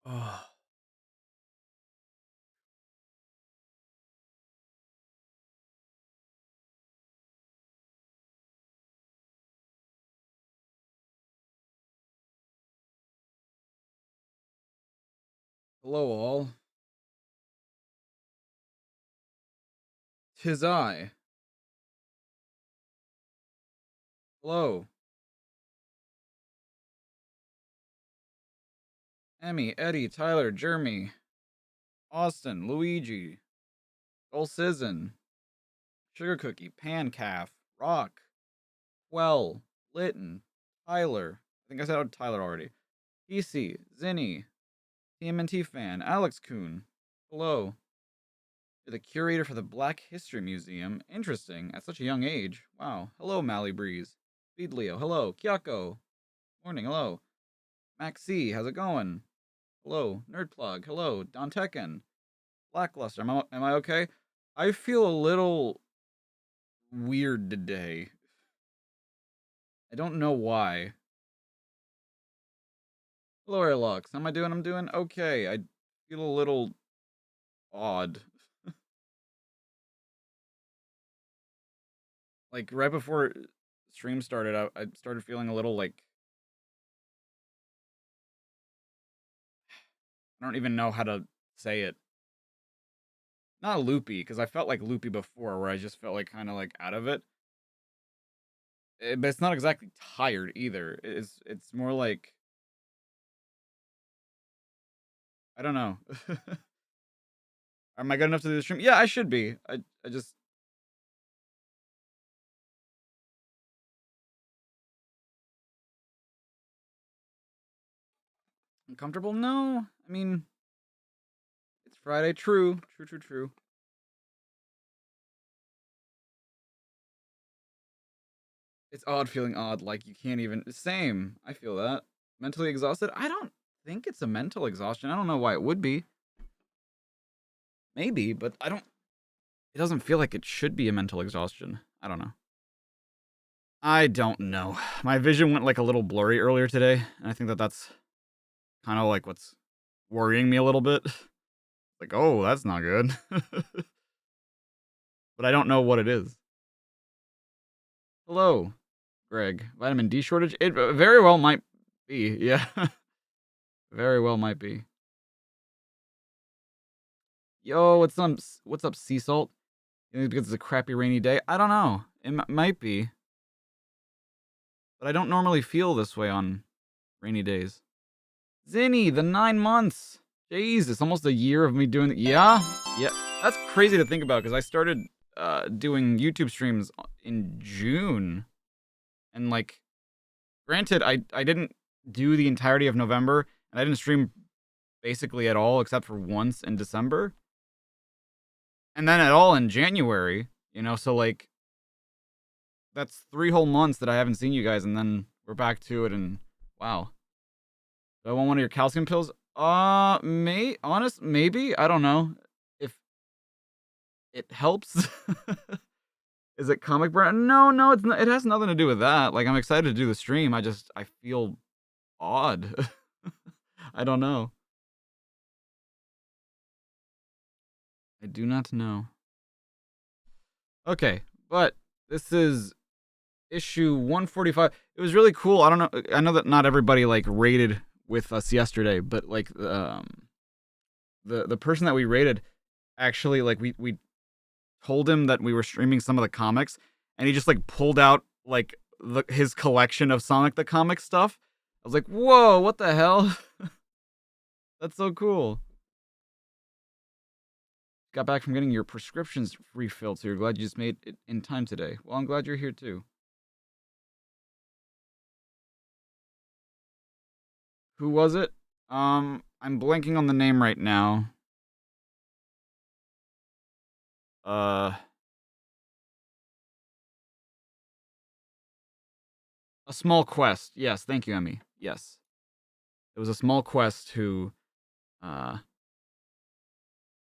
Oh, hello all. 'Tis I. Hello. Emmy, Eddie, Tyler, Jeremy, Austin, Luigi, Golsizzin, Sugar Cookie, Pancaf, Rock, Well, Litton, Tyler. I think I said Tyler already. PC, Zinni, TMNT fan, Alex Kuhn. Hello. You're the curator for the Black History Museum. Interesting. At such a young age. Wow. Hello, Mally Breeze. Speedleo. Hello. Kyako. Morning. Hello. Maxi. How's it going? Hello. Nerdplug. Hello. Don Tekken. Blackluster. Am I okay? I feel a little weird today. I don't know why. Hello, Airlux. How am I doing? I'm doing okay. I feel a little odd. Like right before stream started, I started feeling a little like I don't even know how to say it. Not loopy, because I felt like loopy before, where I just felt like kind of like out of it. But it's not exactly tired either. It's more like I don't know. Am I good enough to do the stream? Yeah, I should be. I just uncomfortable. No, I mean it's Friday. True, true, true, true. It's odd feeling odd, like you can't even. Same. I feel that. Mentally exhausted. I don't think it's a mental exhaustion. I don't know why it would be. Maybe, but I don't. It doesn't feel like it should be a mental exhaustion. I don't know. I don't know. My vision went like a little blurry earlier today, and I think that's kind of like what's worrying me a little bit. Like, oh, that's not good. But I don't know what it is. Hello, Greg. Vitamin D shortage? It very well might be. Yeah. Very well might be. Yo, what's up, sea salt? You think because it's a crappy rainy day? I don't know. It might be. But I don't normally feel this way on rainy days. Zinni, the 9 months. Jesus, almost a year of me doing it. Yeah? Yeah. That's crazy to think about because I started doing YouTube streams in June. And like, granted, I didn't do the entirety of November and I didn't stream basically at all except for once in December. And then at all in January, so like that's 3 whole months that I haven't seen you guys and then we're back to it and wow. Do I want one of your calcium pills? Maybe. I don't know. If it helps. Is it comic brand? No, it's not, it has nothing to do with that. Like I'm excited to do the stream. I feel odd. I don't know. I do not know. Okay, but this is issue 145. It was really cool. I don't know. I know that not everybody like rated with us yesterday, but like the person that we rated actually like we told him that we were streaming some of the comics, and he just like pulled out like his collection of Sonic the Comic stuff. I was like, whoa, what the hell? That's so cool. Got back from getting your prescriptions refilled, so you're glad you just made it in time today. Well, I'm glad you're here too. Who was it? I'm blanking on the name right now. Uh, a small quest. Yes, thank you, Emmy. Yes, it was a small quest who, uh,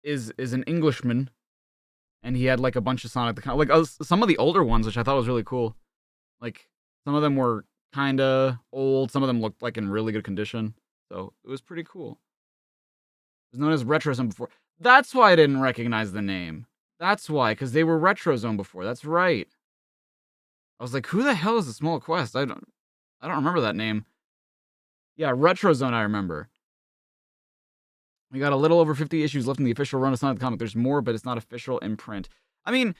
is an Englishman, and he had like a bunch of Sonic the like some of the older ones, which I thought was really cool. Like some of them were kind of old, some of them looked like in really good condition, so it was pretty cool. was known as Retrozone before. That's why I didn't recognize the name. That's why, because they were Retrozone before. That's right. I was like, who the hell is the Small Quest? I don't remember that name. Yeah, Retrozone I remember. We got a little over 50 issues left in the official run of Sonic the Comic. There's more, but it's not official in print. I mean,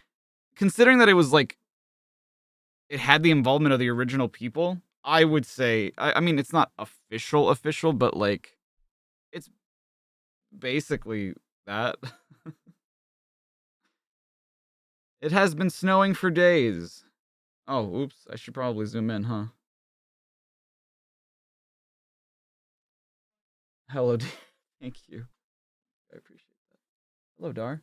considering that it was like, it had the involvement of the original people, I would say, I mean, it's not official, but like, it's basically that. It has been snowing for days. Oh, oops, I should probably zoom in, huh? Hello, thank you. I appreciate that. Hello, Dar.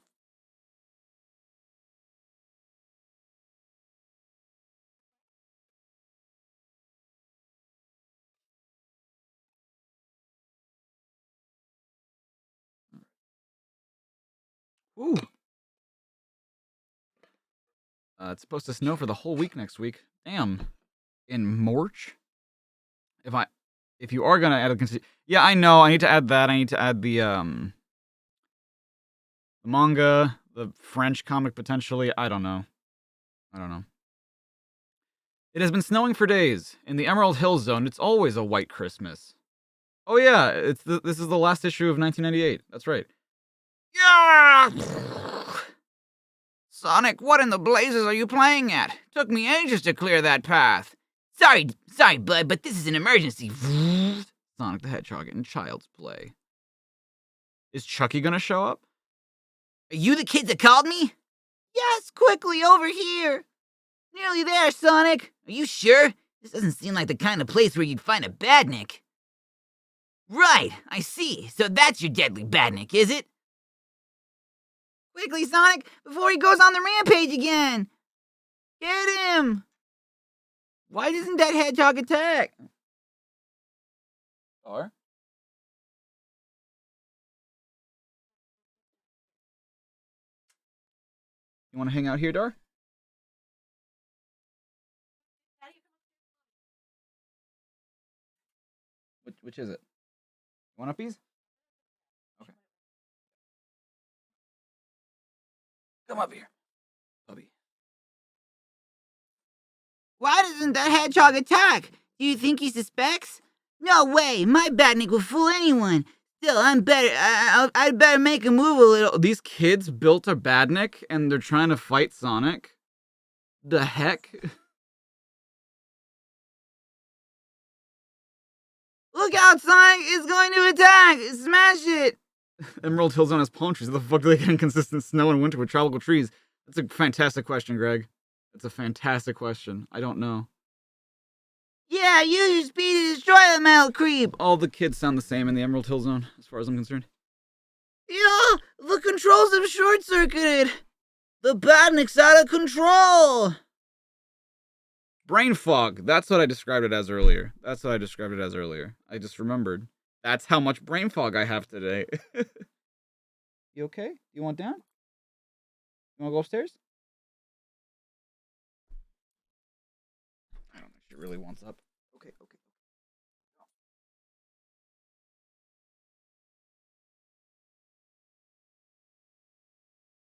Ooh. It's supposed to snow for the whole week next week. Damn. In March? If you are gonna add a yeah, I know. I need to add that. I need to add the manga, the French comic potentially. I don't know. It has been snowing for days in the Emerald Hill Zone. It's always a white Christmas. Oh yeah, this is the last issue of 1998. That's right. Yeah. Sonic, what in the blazes are you playing at? Took me ages to clear that path. Sorry, bud, but this is an emergency. Sonic the Hedgehog in Child's Play. Is Chucky gonna show up? Are you the kids that called me? Yes, quickly, over here. Nearly there, Sonic. Are you sure? This doesn't seem like the kind of place where you'd find a badnik. Right, I see. So that's your deadly badnik, is it? Quickly, Sonic, before he goes on the rampage again! Get him! Why doesn't that hedgehog attack? Or? You want to hang out here, Dar? Which is it? One up these? Okay. Come up here, puppy. Why doesn't that hedgehog attack? Do you think he suspects? No way, my badnik will fool anyone. Still, I'd better make him move a little. These kids built a badnik and they're trying to fight Sonic? The heck? Look out, Sonic! It's going to attack! Smash it! Emerald Hill Zone has palm trees. How the fuck do they get inconsistent snow in winter with tropical trees? That's a fantastic question, Greg. That's a fantastic question. I don't know. Yeah, use your speed to destroy the metal creep! All the kids sound the same in the Emerald Hill Zone, as far as I'm concerned. Yeah, the controls have short-circuited! The badnik's out of control! Brain fog. That's what I described it as earlier. I just remembered. That's how much brain fog I have today. You okay? You want down? You want to go upstairs? I don't know if she really wants up. Okay.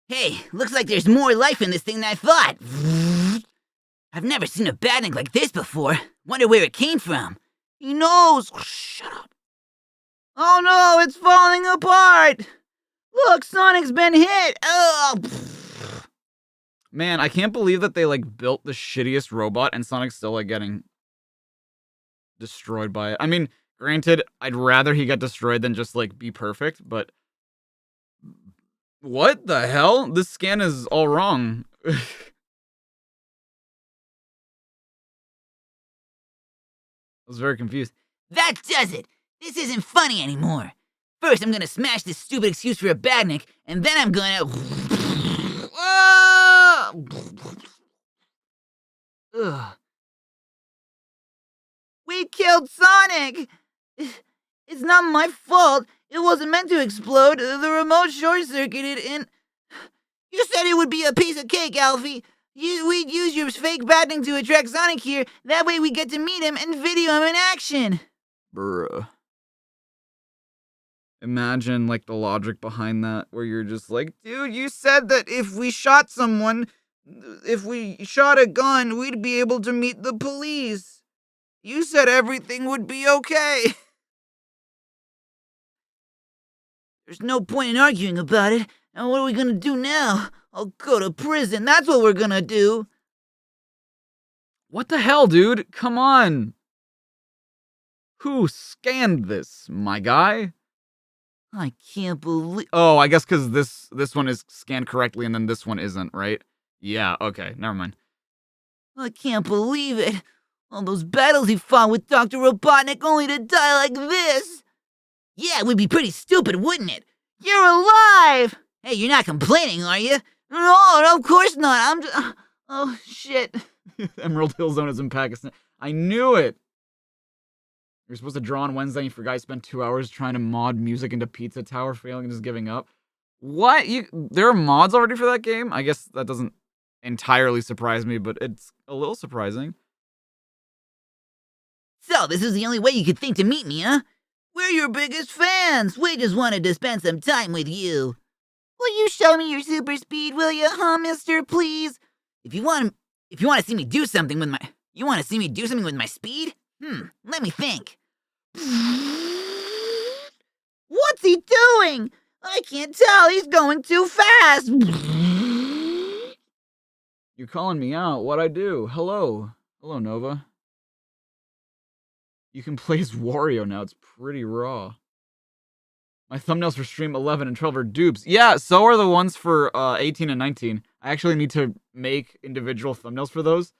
Hey, looks like there's more life in this thing than I thought. I've never seen a badnik like this before. Wonder where it came from. He knows. Oh, shut up. Oh no, it's falling apart. Look, Sonic's been hit. Oh. Man, I can't believe that they like built the shittiest robot and Sonic's still like getting destroyed by it. I mean, granted, I'd rather he got destroyed than just like be perfect, but what the hell? This scan is all wrong. I was very confused. That does it! This isn't funny anymore. First, I'm gonna smash this stupid excuse for a badnik, and then I'm gonna... Ugh. We killed Sonic! It's not my fault. It wasn't meant to explode. The remote short-circuited and... You said it would be a piece of cake, Alfie. We'd use your fake badnik to attract Sonic here. That way we get to meet him and video him in action. Bruh. imagine, like, the logic behind that, where you're just like, dude, you said that if we shot someone, if we shot a gun, we'd be able to meet the police. You said everything would be okay. There's no point in arguing about it. And what are we gonna do now? I'll go to prison. That's what we're gonna do. What the hell, dude? Come on. Who scanned this, my guy? I can't believe. Oh, I guess because this one is scanned correctly and then this one isn't, right? Yeah, okay, never mind. I can't believe it. All those battles he fought with Dr. Robotnik only to die like this. Yeah, it would be pretty stupid, wouldn't it? You're alive! Hey, you're not complaining, are you? No, of course not. I'm just... Oh, shit. Emerald Hill Zone is in Pakistan. I knew it! You're supposed to draw on Wednesday and you forgot you spent 2 hours trying to mod music into Pizza Tower, failing and just giving up. What? There are mods already for that game? I guess that doesn't entirely surprise me, but it's a little surprising. So, this is the only way you could think to meet me, huh? We're your biggest fans! We just wanted to spend some time with you. Will you show me your super speed, will you, huh, mister, please? If you want to see me do something with my... You want to see me do something with my speed? Let me think. What's he doing? I can't tell, he's going too fast. You're calling me out, what'd I do? Hello. Hello, Nova. You can play as Wario now, it's pretty raw. My thumbnails for stream 11 and 12 are dupes. Yeah, so are the ones for 18 and 19. I actually need to make individual thumbnails for those.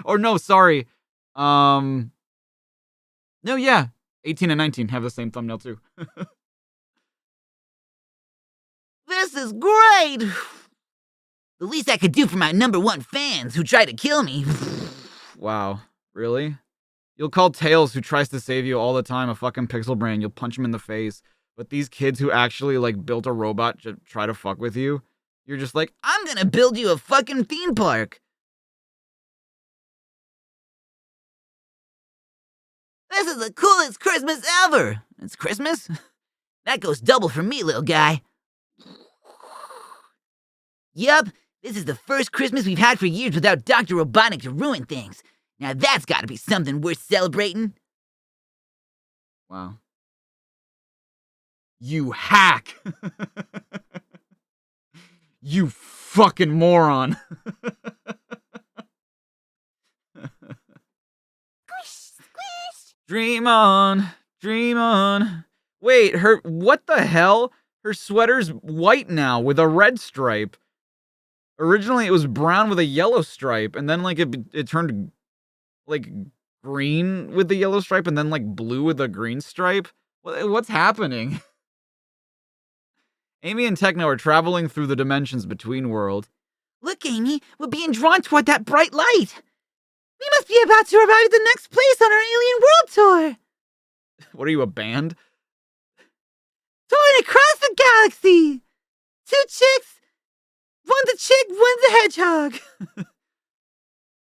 Or no, sorry. No, yeah. 18 and 19 have the same thumbnail too. This is great! The least I could do for my #1 fans who try to kill me. Wow, really? You'll call Tails, who tries to save you all the time, a fucking pixel brain. You'll punch him in the face. But these kids who actually, like, built a robot to try to fuck with you, you're just like, I'm gonna build you a fucking theme park. This is the coolest Christmas ever. It's Christmas? That goes double for me, little guy. Yup, this is the first Christmas we've had for years without Dr. Robotnik to ruin things. Now that's gotta be something worth celebrating. Wow. You hack! You fucking moron! Dream on, dream on. Wait, what the hell? Her sweater's white now with a red stripe. Originally it was brown with a yellow stripe, and then like it turned like green with the yellow stripe, and then like blue with a green stripe. What's happening? Amy and Techno are traveling through the dimensions between worlds. Look, Amy, we're being drawn toward that bright light. We must be about to arrive at the next place on our alien world tour. What are you, a band? Touring across the galaxy. 2 chicks. One's a chick, one's a hedgehog.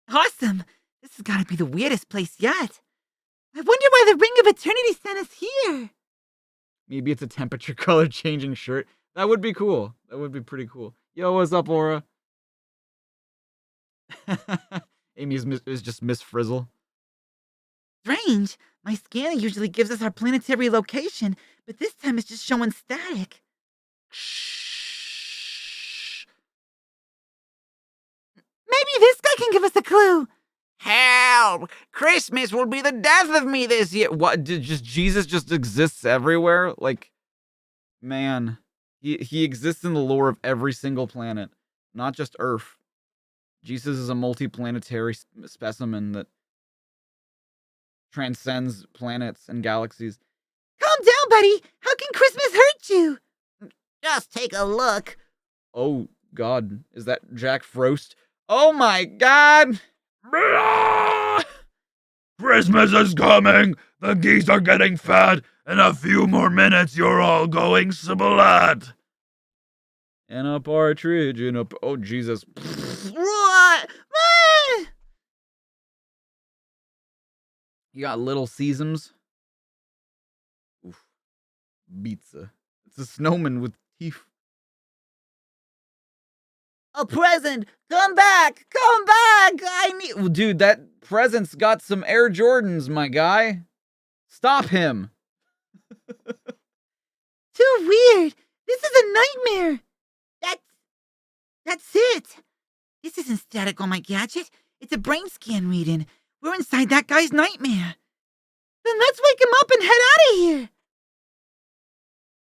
Awesome. This has got to be the weirdest place yet. I wonder why the Ring of Eternity sent us here. Maybe it's a temperature color changing shirt. That would be cool. That would be pretty cool. Yo, what's up, Aura? Amy is just Miss Frizzle. Strange. My scanner usually gives us our planetary location, but this time it's just showing static. Shh. Maybe this guy can give us a clue. Help! Christmas will be the death of me this year. What? Did Jesus just exists everywhere? Like, man, he exists in the lore of every single planet, not just Earth. Jesus is a multi-planetary specimen that transcends planets and galaxies. Calm down, buddy. How can Christmas hurt you? Just take a look. Oh, God. Is that Jack Frost? Oh, my God. Christmas is coming! The geese are getting fat! In a few more minutes, you're all going splat! And a partridge in a... Oh, Jesus. What? You got Little Seasons. Oof. Pizza. It's a snowman with teeth. A present! Come back! Come back! I need. Well, dude, that present's got some Air Jordans, my guy. Stop him. Too weird! This is a nightmare! That's it! This isn't static on my gadget. It's a brain scan reading. We're inside that guy's nightmare. Then let's wake him up and head out of here!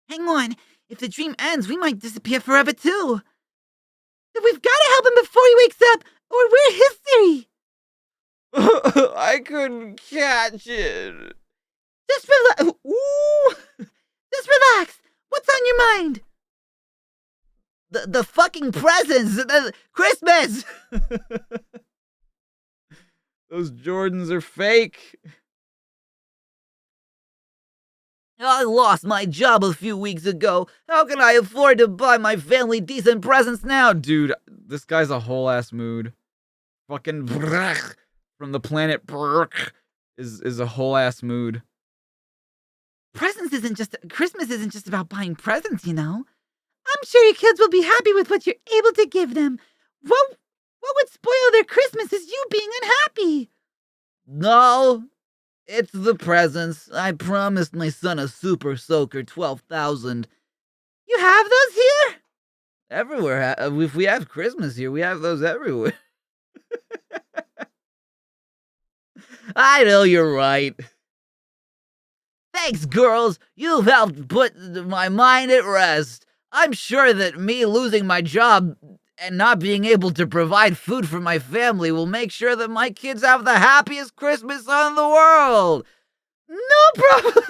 Hang on. If the dream ends, we might disappear forever too. We've gotta help him before he wakes up, or we're history! I couldn't catch it. Just relax. Ooh! Just relax. What's on your mind? The fucking presents! Christmas! Those Jordans are fake. I lost my job a few weeks ago. How can I afford to buy my family decent presents now? Dude, this guy's a whole ass mood. Fucking Brach from the planet Brach is a whole ass mood. Christmas isn't just about buying presents, you know. I'm sure your kids will be happy with what you're able to give them. What would spoil their Christmas is you being unhappy. No, it's the presents. I promised my son a Super Soaker 12,000. You have those here? Everywhere. If we have Christmas here, we have those everywhere. I know you're right. Thanks, girls. You've helped put my mind at rest. I'm sure that me losing my job and not being able to provide food for my family will make sure that my kids have the happiest Christmas in the world. No problem.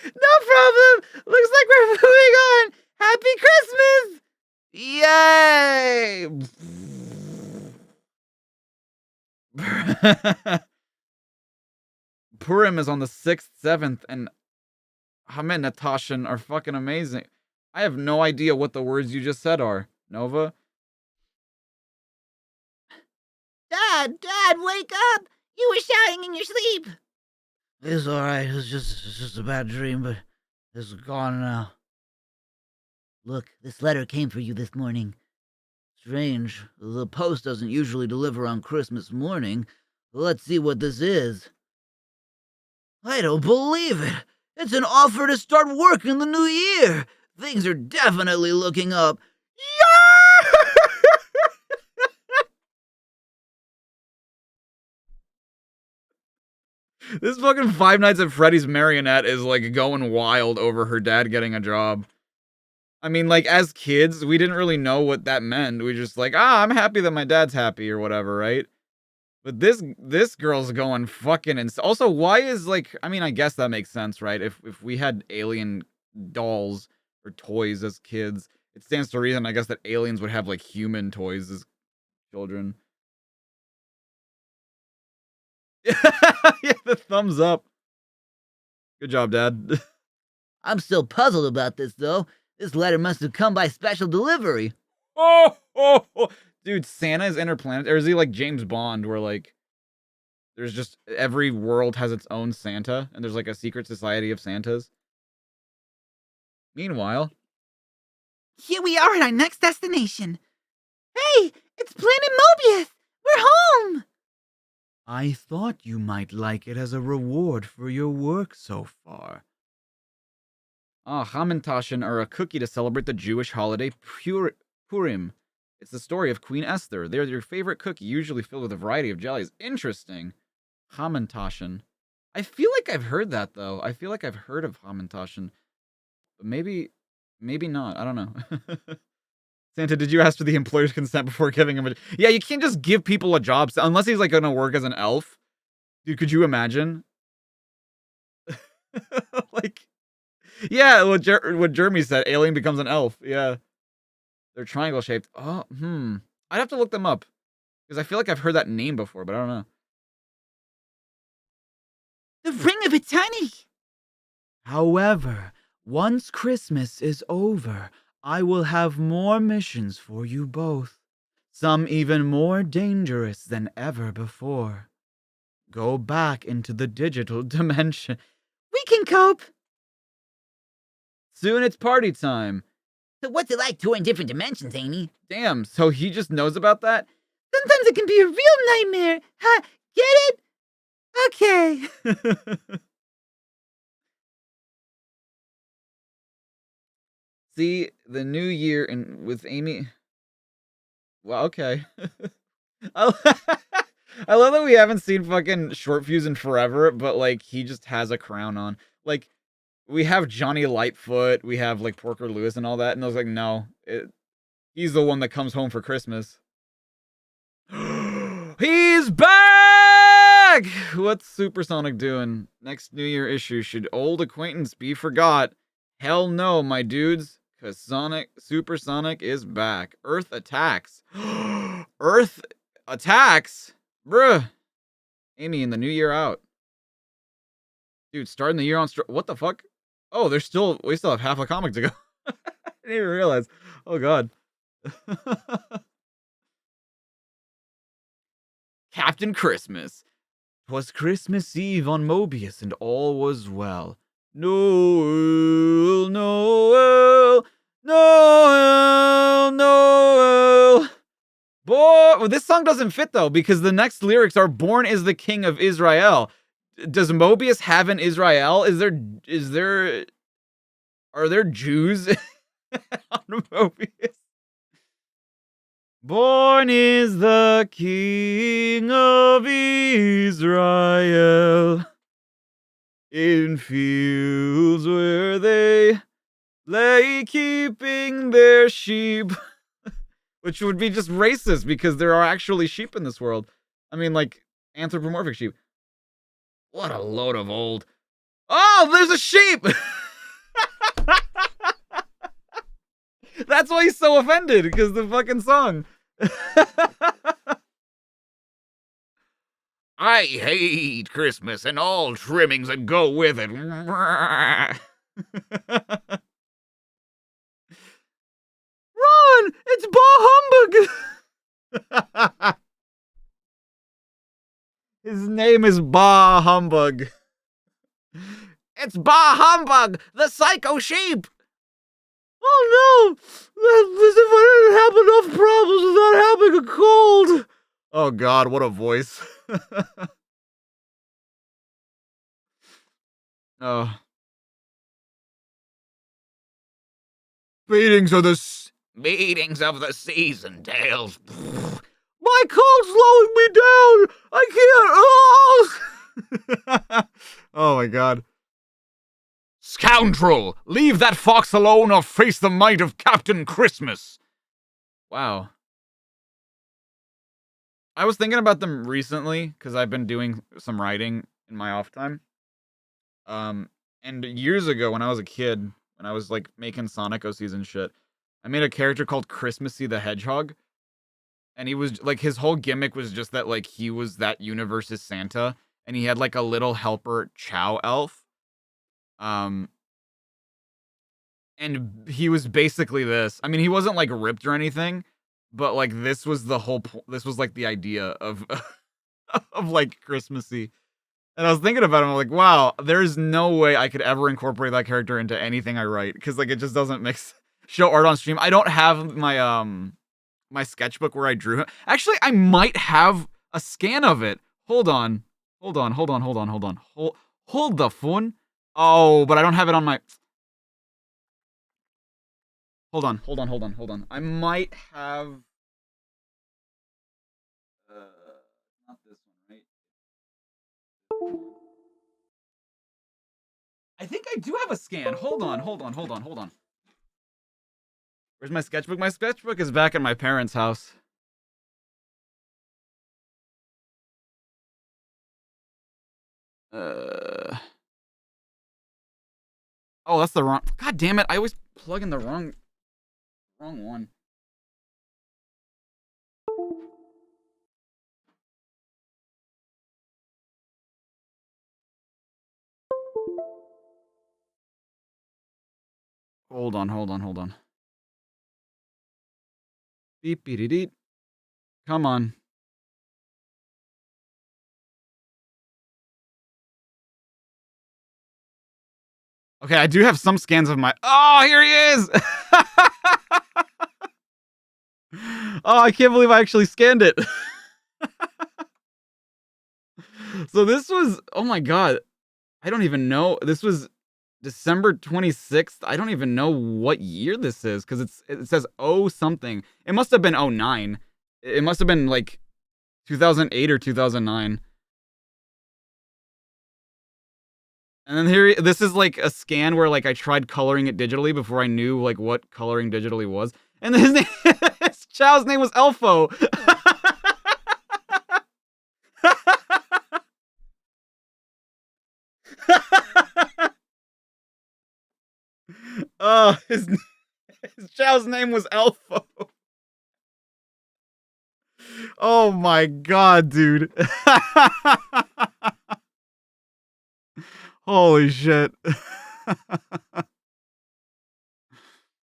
No problem. Looks like we're moving on. Happy Christmas. Yay. Purim is on the 6th, 7th, and Hamed Natashan are fucking amazing. I have no idea what the words you just said are. Nova? Dad, wake up! You were shouting in your sleep. It's alright. It's just a bad dream, but it's gone now. Look, this letter came for you this morning. Strange. The post doesn't usually deliver on Christmas morning. Let's see what this is. I don't believe it. It's an offer to start work in the new year. Things are definitely looking up. Yeah! This fucking Five Nights at Freddy's marionette is like going wild over her dad getting a job. I mean, like, as kids, we didn't really know what that meant. We just like, I'm happy that my dad's happy or whatever, right? But this girl's going fucking also, why is like, I mean, I guess that makes sense, right? If we had alien dolls or toys as kids, it stands to reason, I guess, that aliens would have like human toys as children. Yeah, the thumbs up. Good job, Dad. I'm still puzzled about this, though. This letter must have come by special delivery. Oh. Dude, Santa is interplanetary. Or is he like James Bond, where like there's just every world has its own Santa, and there's like a secret society of Santas? Meanwhile, here we are at our next destination. Hey, it's Planet Mobius. We're home. I thought you might like it as a reward for your work so far. Hamantashen are a cookie to celebrate the Jewish holiday Purim. It's the story of Queen Esther. They're your favorite cookie, usually filled with a variety of jellies. Interesting. Hamantashen. I feel like I've heard that, though. I feel like I've heard of Hamantashen. But maybe not. I don't know. Santa, did you ask for the employer's consent before giving him a... Yeah, you can't just give people a job, unless he's, like, gonna work as an elf. Dude, could you imagine? Like... Yeah, what Jeremy said. Alien becomes an elf. Yeah. They're triangle shaped. Oh, I'd have to look them up. Because I feel like I've heard that name before, but I don't know. The Ring of Eternity! However, once Christmas is over, I will have more missions for you both. Some even more dangerous than ever before. go back into the digital dimension. We can cope. Soon it's party time. So what's it like touring different dimensions, Amy? Damn, so he just knows about that? Sometimes it can be a real nightmare. Huh? Get it? Okay. See, the new year and with Amy. Well, okay. I I love that we haven't seen fucking Short Fuse in forever, but like he just has a crown on. Like we have Johnny Lightfoot, we have like Porker Lewis and all that, and I was like, no, he's the one that comes home for Christmas. He's back! What's Supersonic doing? Next New Year issue, should old acquaintance be forgot? Hell no, my dudes, cause Supersonic is back. Earth attacks. Earth attacks? Bruh. Amy, in the new year out. Dude, starting the year on what the fuck? Oh, we still have half a comic to go. I didn't even realize. Oh god. Captain Christmas. 'Twas Christmas Eve on Mobius, and all was well. Noel, Noel, Noel, Noel. Boy, well, this song doesn't fit though, because the next lyrics are "Born is the King of Israel." Does Mobius have an Israel? Are there Jews on Mobius? Born is the King of Israel in fields where they lay keeping their sheep. Which would be just racist because there are actually sheep in this world. I mean, like, anthropomorphic sheep. What a load of old. Oh, there's a sheep! That's why he's so offended, because the fucking song. I hate Christmas and all trimmings that go with it. Run! It's Bah Humbug! His name is Bah Humbug. It's Bah Humbug, the psycho sheep! Oh no! As if I didn't have enough problems without having a cold! Oh god, what a voice. Oh. Meetings of the season, Tails. My cold's slowing me down! I can't! Oh my god. Scoundrel! Leave that fox alone or face the might of Captain Christmas! Wow. I was thinking about them recently, because I've been doing some writing in my off time. And years ago, when I was a kid, when I was, like, making Sonic OCs and shit, I made a character called Christmassy the Hedgehog. And he was, like, his whole gimmick was just that, like, he was that universe's Santa. And he had, like, a little helper chow elf. And he was basically this. I mean, he wasn't, like, ripped or anything. But, like, this was the whole this was, like, the idea of, of, like, Christmassy. And I was thinking about him, I'm like, wow, there's no way I could ever incorporate that character into anything I write. Because, like, it just doesn't show art on stream. I don't have my, my sketchbook where I drew him. Actually, I might have a scan of it. Hold on. Hold the phone. Oh, but I don't have it on my... Hold on. I might have... not this one, right? I think I do have a scan. Hold on. Where's my sketchbook? My sketchbook is back at my parents' house. Oh, that's the wrong... God damn it, I always plug in the wrong one. Hold on. Beep, beep, beep. Come on. Okay, I do have some scans of my... Oh, here he is! Oh, I can't believe I actually scanned it. So this was... Oh my god. I don't even know. This was December 26th. I don't even know what year this is, because it says oh something. It must have been '09. It must have been like 2008 or 2009. And then here, this is like a scan where like I tried coloring it digitally before I knew like what coloring digitally was. And his name, Chow's name was Elfo. His Chow's name was Elfo. Oh my god, dude. Holy shit.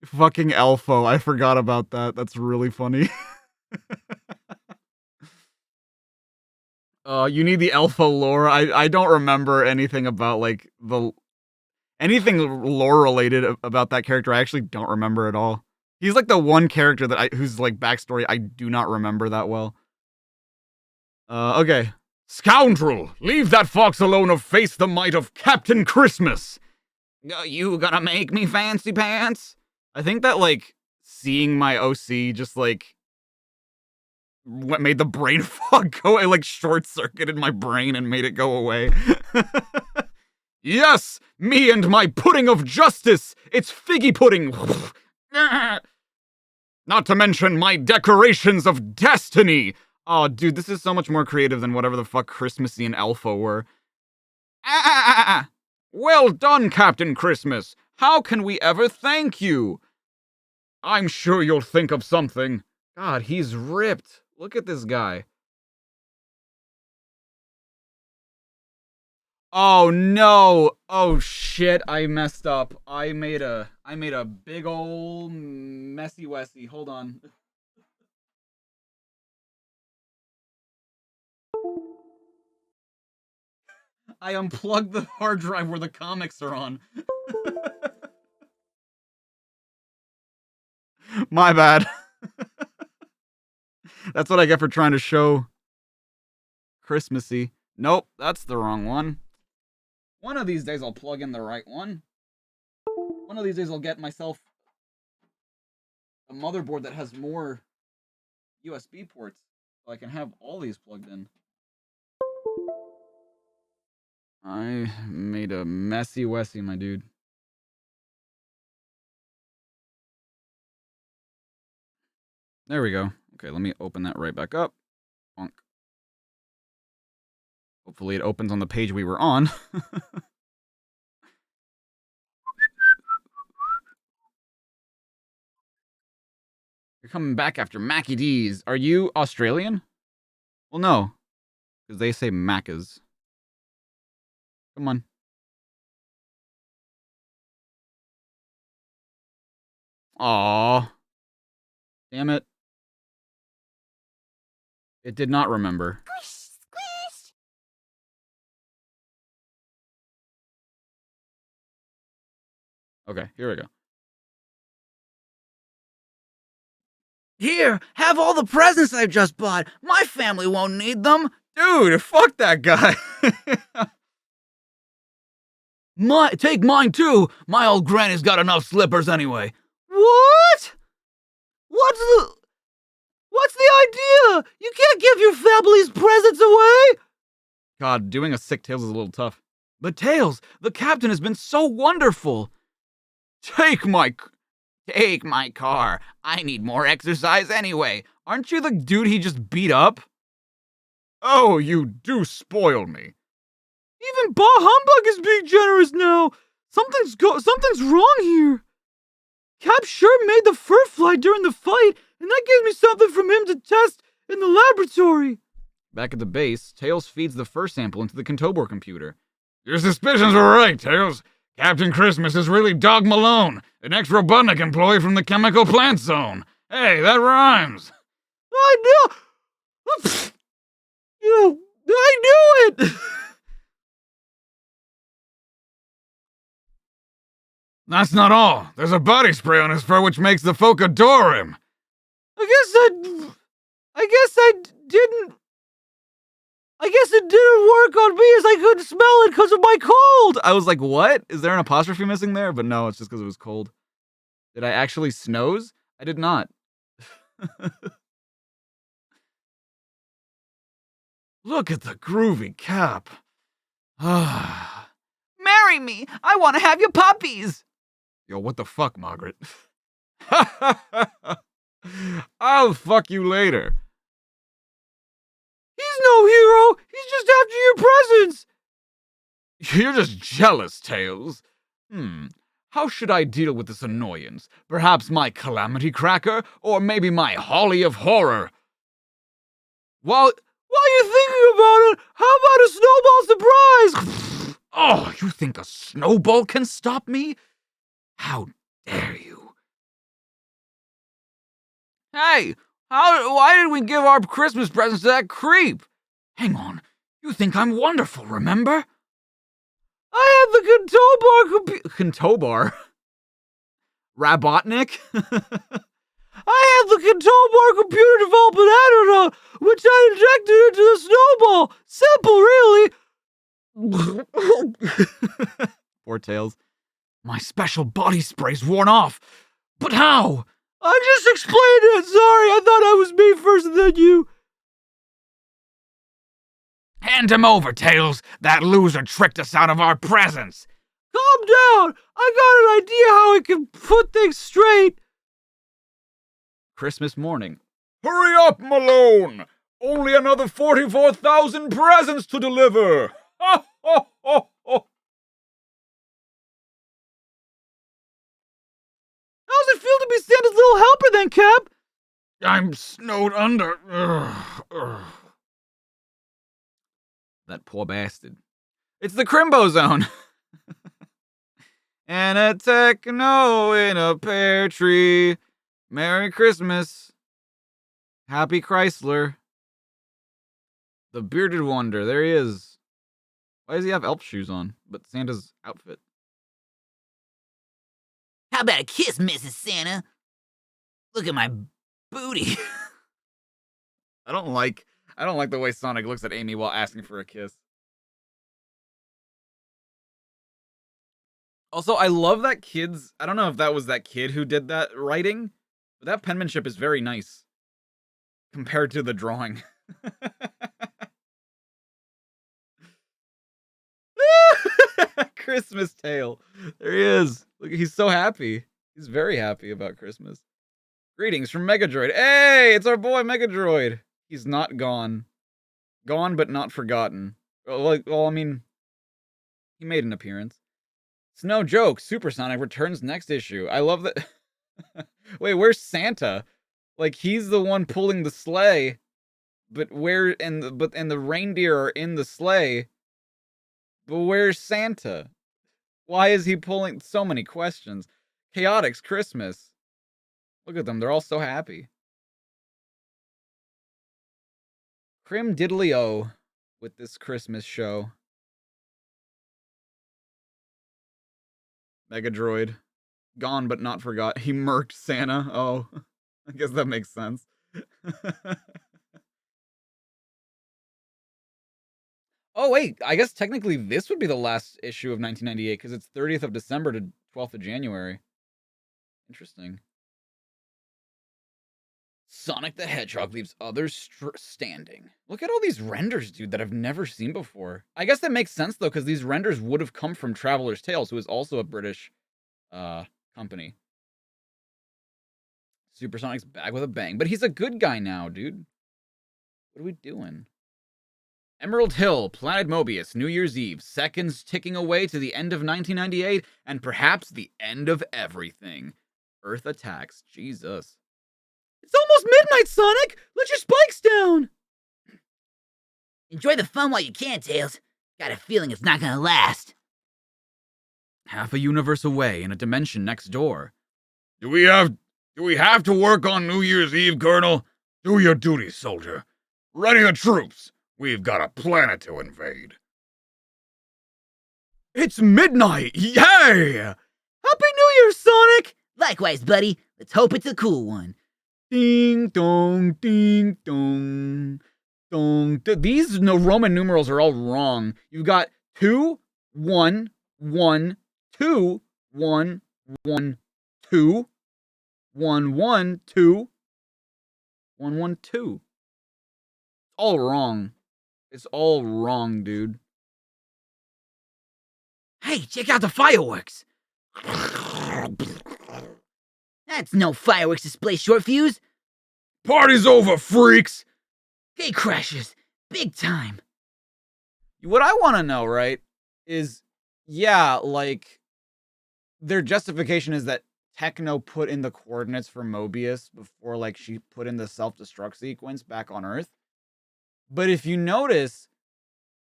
Fucking Elfo. I forgot about that. That's really funny. You need the Elfo lore. I don't remember anything about like anything lore related about that character. I actually don't remember at all. He's like the one character that whose like backstory I do not remember that well. Okay. Scoundrel! Leave that fox alone or face the might of Captain Christmas! You gonna make me fancy pants? I think that, like, seeing my OC just, like, what made the brain fog go, it, like, short-circuited my brain and made it go away. Yes! Me and my pudding of justice! It's figgy pudding! Not to mention my decorations of destiny! Oh, dude, this is so much more creative than whatever the fuck Christmassy and Elfo were. Well done, Captain Christmas. How can we ever thank you? I'm sure you'll think of something. God, he's ripped. Look at this guy. Oh no. Oh shit, I messed up. I made a big ol' messy wessy. Hold on. I unplugged the hard drive where the comics are on. My bad. That's what I get for trying to show Christmassy. Nope, that's the wrong one. One of these days I'll plug in the right one. One of these days I'll get myself a motherboard that has more USB ports so I can have all these plugged in. I made a messy wessy, my dude. There we go. Okay, let me open that right back up. Bonk. Hopefully it opens on the page we were on. You're coming back after Mackie D's. Are you Australian? Well, no. Because they say Maccas. Come on. Aww. Damn it. It did not remember. Okay, here we go. Here, have all the presents I've just bought. My family won't need them. Dude, fuck that guy. Take mine too. My old granny's got enough slippers anyway. What? What's the idea? You can't give your family's presents away. God, doing a sick Tails is a little tough. But Tails, the captain has been so wonderful. Take my car. I need more exercise anyway. Aren't you the dude he just beat up? Oh, you do spoil me. Even Bah Humbug is being generous now. Something's wrong here. Cap sure made the fur fly during the fight, and that gives me something from him to test in the laboratory. Back at the base, Tails feeds the fur sample into the Contobor computer. Your suspicions were right, Tails. Captain Christmas is really Dog Malone, an ex-Robotnik employee from the Chemical Plant Zone. Hey, that rhymes. I knew... I knew it! That's not all. There's a body spray on his fur which makes the folk adore him. I guess it didn't work on me as I couldn't smell it because of my cold. I was like, what? Is there an apostrophe missing there? But no, it's just because it was cold. Did I actually snoze? I did not. Look at the groovy cap. Marry me! I want to have your puppies! Yo, what the fuck, Margaret? I'll fuck you later. He's no hero! He's just after your presents! You're just jealous, Tails. How should I deal with this annoyance? Perhaps my calamity cracker? Or maybe my holly of horror? While you're thinking about it, how about a snowball surprise? Oh, you think a snowball can stop me? How dare you? Hey, why did we give our Christmas presents to that creep? Hang on, you think I'm wonderful, remember? I have the Contobar Rabotnik? I have the Contobar computer development antidote, which I injected into the snowball. Simple, really. Poor Tails. My special body spray's worn off. But how? I just explained it. Sorry, I thought I was me first and then you. Hand him over, Tails. That loser tricked us out of our presents. Calm down. I got an idea how I can put things straight. Christmas morning. Hurry up, Malone. Only another 44,000 presents to deliver. Ha, ha, ha, ha. How does it feel to be Santa's little helper then, Cap? I'm snowed under. That poor bastard. It's the Crimbo Zone. And a techno in a pear tree. Merry Christmas. Happy Chrysler. The bearded wonder. There he is. Why does he have elf shoes on? But Santa's outfit. How about a kiss, Mrs. Santa? Look at my booty. I don't like the way Sonic looks at Amy while asking for a kiss. Also, I love that kid's... I don't know if that was that kid who did that writing, but that penmanship is very nice compared to the drawing. Christmas tale. There he is. Look, he's so happy. He's very happy about Christmas. Greetings from Megadroid. Hey, it's our boy Megadroid. He's not gone. Gone but not forgotten. Well, I mean, he made an appearance. It's no joke. Supersonic returns next issue. I love that. Wait, where's Santa? Like, he's the one pulling the sleigh, but the reindeer are in the sleigh. But where's Santa? Why is he pulling? So many questions. Chaotix Christmas. Look at them. They're all so happy. Crim diddly-o with this Christmas show. Megadroid. Gone but not forgot. He murked Santa. Oh, I guess that makes sense. Oh, wait. I guess technically this would be the last issue of 1998 because it's 30th of December to 12th of January. Interesting. Sonic the Hedgehog leaves others standing. Look at all these renders, dude, that I've never seen before. I guess that makes sense, though, because these renders would have come from Traveler's Tales, who is also a British company. Supersonic's back with a bang. But he's a good guy now, dude. What are we doing? Emerald Hill, Planet Mobius, New Year's Eve. Seconds ticking away to the end of 1998, and perhaps the end of everything. Earth attacks. Jesus. It's almost midnight, Sonic! Let your spikes down! Enjoy the fun while you can, Tails. Got a feeling it's not gonna last. Half a universe away in a dimension next door. Do we have to work on New Year's Eve, Colonel? Do your duty, soldier. Ready the troops. We've got a planet to invade. It's midnight! Yay! Happy New Sonic! Likewise, buddy. Let's hope it's a cool one. Ding dong, ding dong, dong. These no Roman numerals are all wrong. You've got 2, 1, 1, 2, 1, 1, 2, 1, 1, 2, 1, 1, 2. All wrong. It's all wrong, dude. Hey, check out the fireworks. That's no fireworks display, short fuse. Party's over, freaks! Gate crashes. Big time. What I want to know, right, is, yeah, like, their justification is that Techno put in the coordinates for Mobius before, like, she put in the self-destruct sequence back on Earth. But if you notice,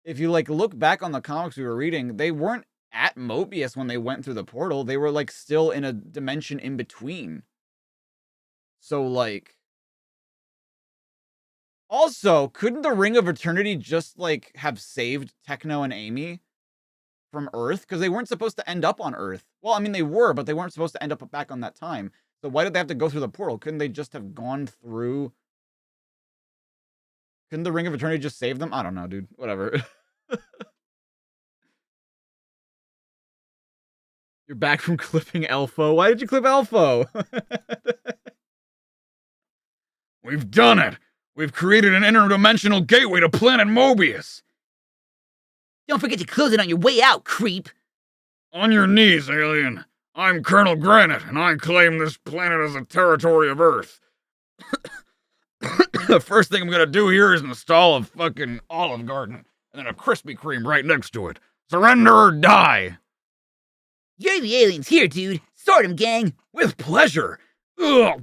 if you, like, look back on the comics we were reading, they weren't at Mobius when they went through the portal. They were, like, still in a dimension in between. So, like... Also, couldn't the Ring of Eternity just, like, have saved Techno and Amy from Earth? Because they weren't supposed to end up on Earth. Well, I mean, they were, but they weren't supposed to end up back on that time. So why did they have to go through the portal? Couldn't they just have gone through... Couldn't the Ring of Eternity just save them? I don't know, dude. Whatever. You're back from clipping Elfo. Why did you clip Elfo? We've done it! We've created an interdimensional gateway to planet Mobius! Don't forget to close it on your way out, creep. On your knees, alien. I'm Colonel Granite, and I claim this planet as a territory of Earth. The first thing I'm gonna do here is install a fucking Olive Garden, and then a Krispy Kreme right next to it. Surrender or die! You're the aliens here, dude. Sort 'em, gang. With pleasure! Ugh.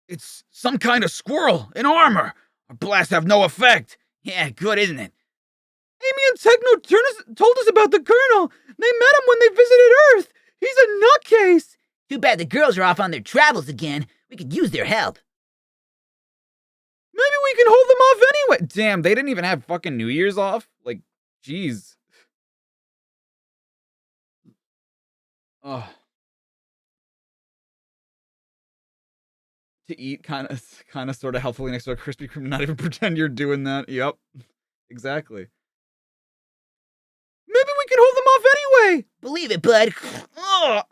It's some kind of squirrel in armor. Our blasts have no effect. Yeah, good, isn't it? Amy and Techno told us about the Colonel. They met him when they visited Earth. He's a nutcase. Too bad the girls are off on their travels again. We could use their help. Maybe we can hold them off anyway. Damn, they didn't even have fucking New Year's off? Like, jeez. Ugh. To eat kind of sort of healthily next to a Krispy Kreme, not even pretend you're doing that. Yep. Exactly. Maybe we can hold them off anyway. Believe it, bud. Ugh.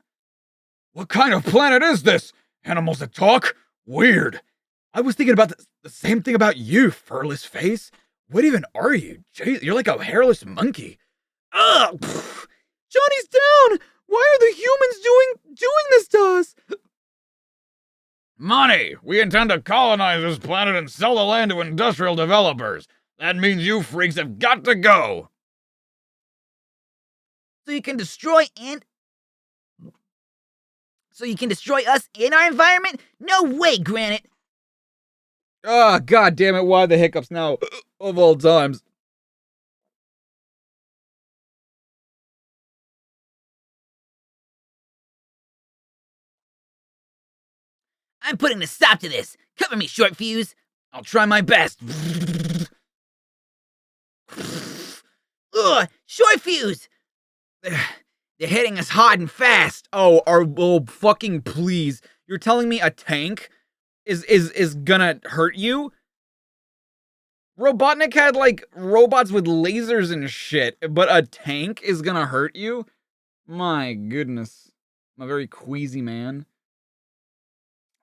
What kind of planet is this? Animals that talk? Weird. I was thinking about the same thing about you, furless face. What even are you? Jeez, you're like a hairless monkey. Ugh. Johnny's down. Why are the humans doing this to us? Money! We intend to colonize this planet and sell the land to industrial developers. That means you freaks have got to go. So you can destroy us and our environment? No way, Granite. Ah, god damn it, why the hiccups now? Of all times. I'm putting a stop to this. Cover me, short fuse. I'll try my best. Ugh, short fuse. They're hitting us hard and fast. Oh, fucking please. You're telling me a tank is gonna hurt you? Robotnik had, like, robots with lasers and shit, but a tank is gonna hurt you? My goodness. I'm a very queasy man.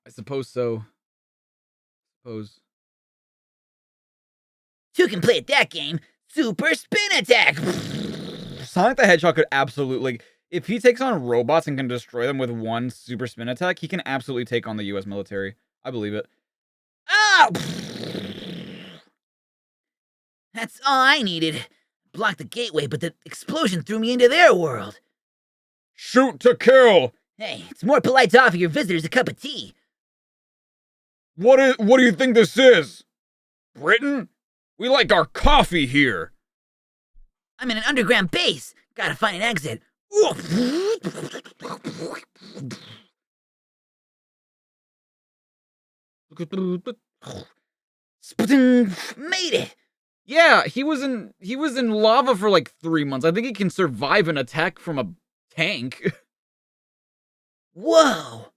I suppose so. Two can play at that game. Super spin attack. Sonic the Hedgehog could absolutely, if he takes on robots and can destroy them with one super spin attack, he can absolutely take on the US military. I believe it. Oh! That's all I needed. Blocked the gateway, but the explosion threw me into their world. Shoot to kill! Hey, it's more polite to offer your visitors a cup of tea. What do you think this is? Britain? We like our coffee here. I'm in an underground base. Gotta find an exit. Made it. Yeah, he was in lava for like 3 months. I think he can survive an attack from a tank. Whoa!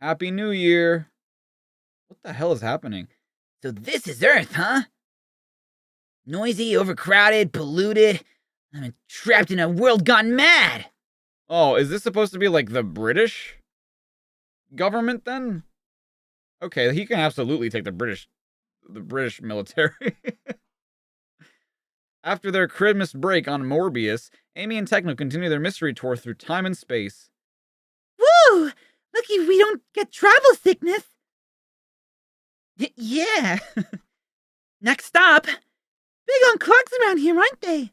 Happy New Year. What the hell is happening? So this is Earth, huh? Noisy, overcrowded, polluted. I'm trapped in a world gone mad! Oh, is this supposed to be like the British government then? Okay, he can absolutely take the British military. After their Christmas break on Morbius, Amy and Techno continue their mystery tour through time and space. Woo! Lucky we don't get travel sickness. Yeah. Next stop. Big on clocks around here, aren't they?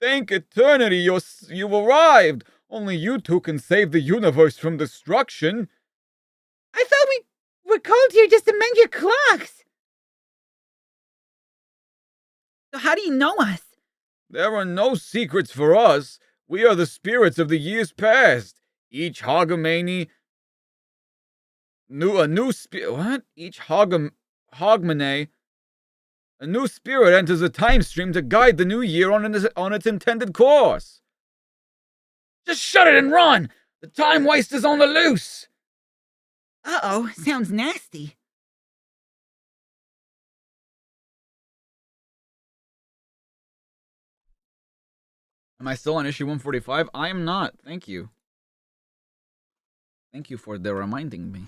Thank eternity you arrived! Only you two can save the universe from destruction. I thought we were called here just to mend your clocks. So how do you know us? There are no secrets for us. We are the spirits of the years past. Each Hogmanay... A new spirit enters a time stream to guide the new year on its intended course. Just shut it and run! The time waster's on the loose! Uh-oh, sounds nasty. Am I still on issue 145? I am not. Thank you. Thank you for reminding me.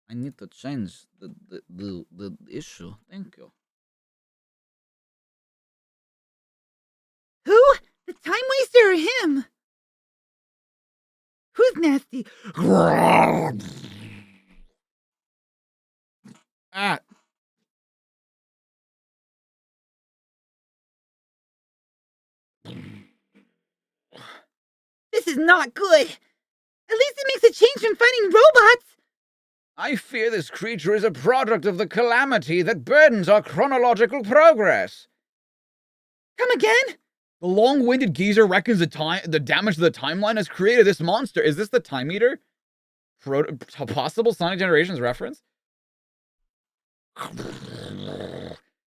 I need to change the issue. Thank you. Who? The time waster or him? Who's nasty? Ah. This is not good. At least it makes a change from fighting robots. I fear this creature is a product of the calamity that burdens our chronological progress. Come again? The long-winded geezer reckons the damage to the timeline has created this monster. Is this the Time Eater? Possible Sonic Generations reference?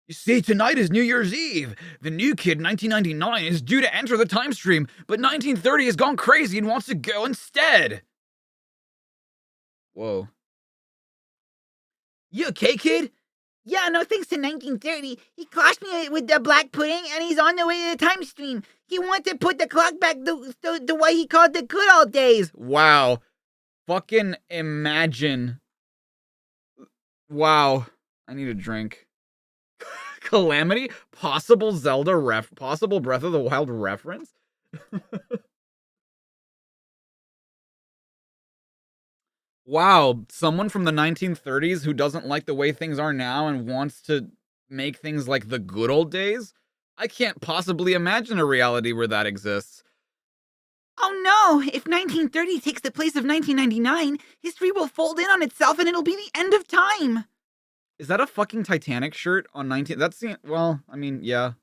You see, tonight is New Year's Eve. The new kid, 1999, is due to enter the time stream, but 1930 has gone crazy and wants to go instead. Whoa. You okay, kid? Yeah, no thanks to 1930. He clashed me with the black pudding, and he's on the way to the time stream. He wants to put the clock back the way he called the good old days. Wow. Fucking imagine. Wow. I need a drink. Calamity? Possible possible Breath of the Wild reference? Wow, someone from the 1930s who doesn't like the way things are now and wants to make things like the good old days? I can't possibly imagine a reality where that exists. Oh no! If 1930 takes the place of 1999, history will fold in on itself and it'll be the end of time! Is that a fucking Titanic shirt on 19... That's... Well, I mean, yeah.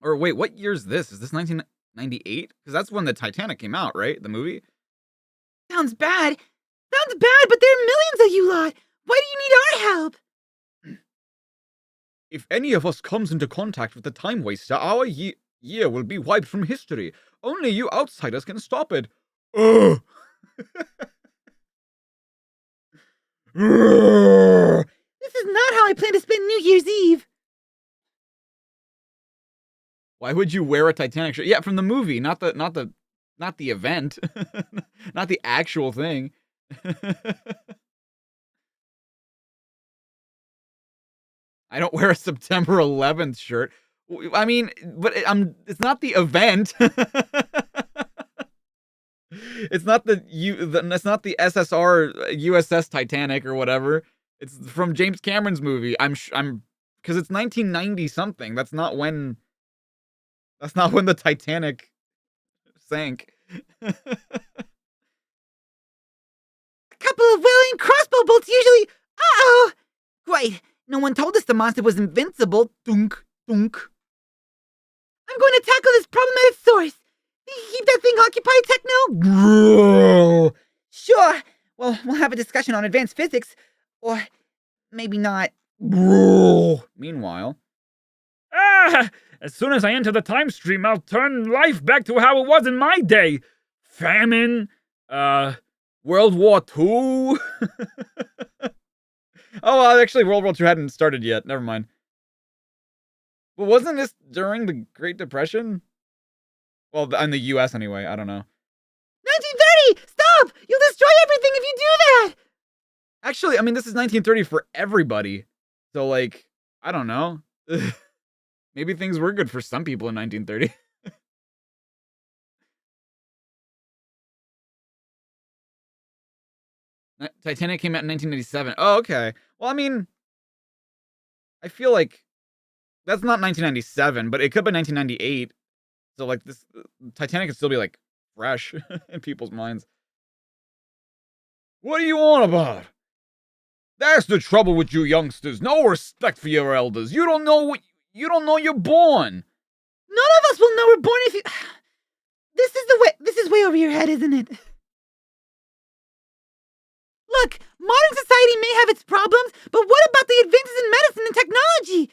Or wait, what year is this? Is this 1998? Because that's when the Titanic came out, right? The movie? Sounds bad. Sounds bad, but there are millions of you lot! Why do you need our help? If any of us comes into contact with the Time Waster, our year will be wiped from history. Only you outsiders can stop it. Ugh. This is not how I plan to spend New Year's Eve. Why would you wear a Titanic shirt? Yeah, from the movie, not the event. Not the actual thing. I don't wear a September 11th shirt. I mean, but it's not the event. It's not it's not the SSR USS Titanic or whatever. It's from James Cameron's movie. I'm because it's 1990 something. That's not when the Titanic sank. A couple of well-aimed crossbow bolts usually... Uh-oh! Great. No one told us the monster was invincible. Dunk, dunk. I'm going to tackle this problem at its source. Keep that thing occupied, Techno? Sure. Well, we'll have a discussion on advanced physics. Or maybe not. Meanwhile... As soon as I enter the time stream, I'll turn life back to how it was in my day. Famine, World War II. Oh, actually, World War II hadn't started yet. Never mind. But wasn't this during the Great Depression? Well, in the U.S. anyway. I don't know. 1930! Stop! You'll destroy everything if you do that! Actually, I mean, this is 1930 for everybody. So, like, I don't know. Maybe things were good for some people in 1930. Titanic came out in 1997. Oh, okay. Well, I mean, I feel like that's not 1997, but it could be 1998. So, like, this Titanic could still be, like, fresh in people's minds. What are you on about? That's the trouble with you youngsters. No respect for your elders. You don't know you're born. None of us will know we're born if you... This is way over your head, isn't it? Look, modern society may have its problems, but what about the advances in medicine and technology?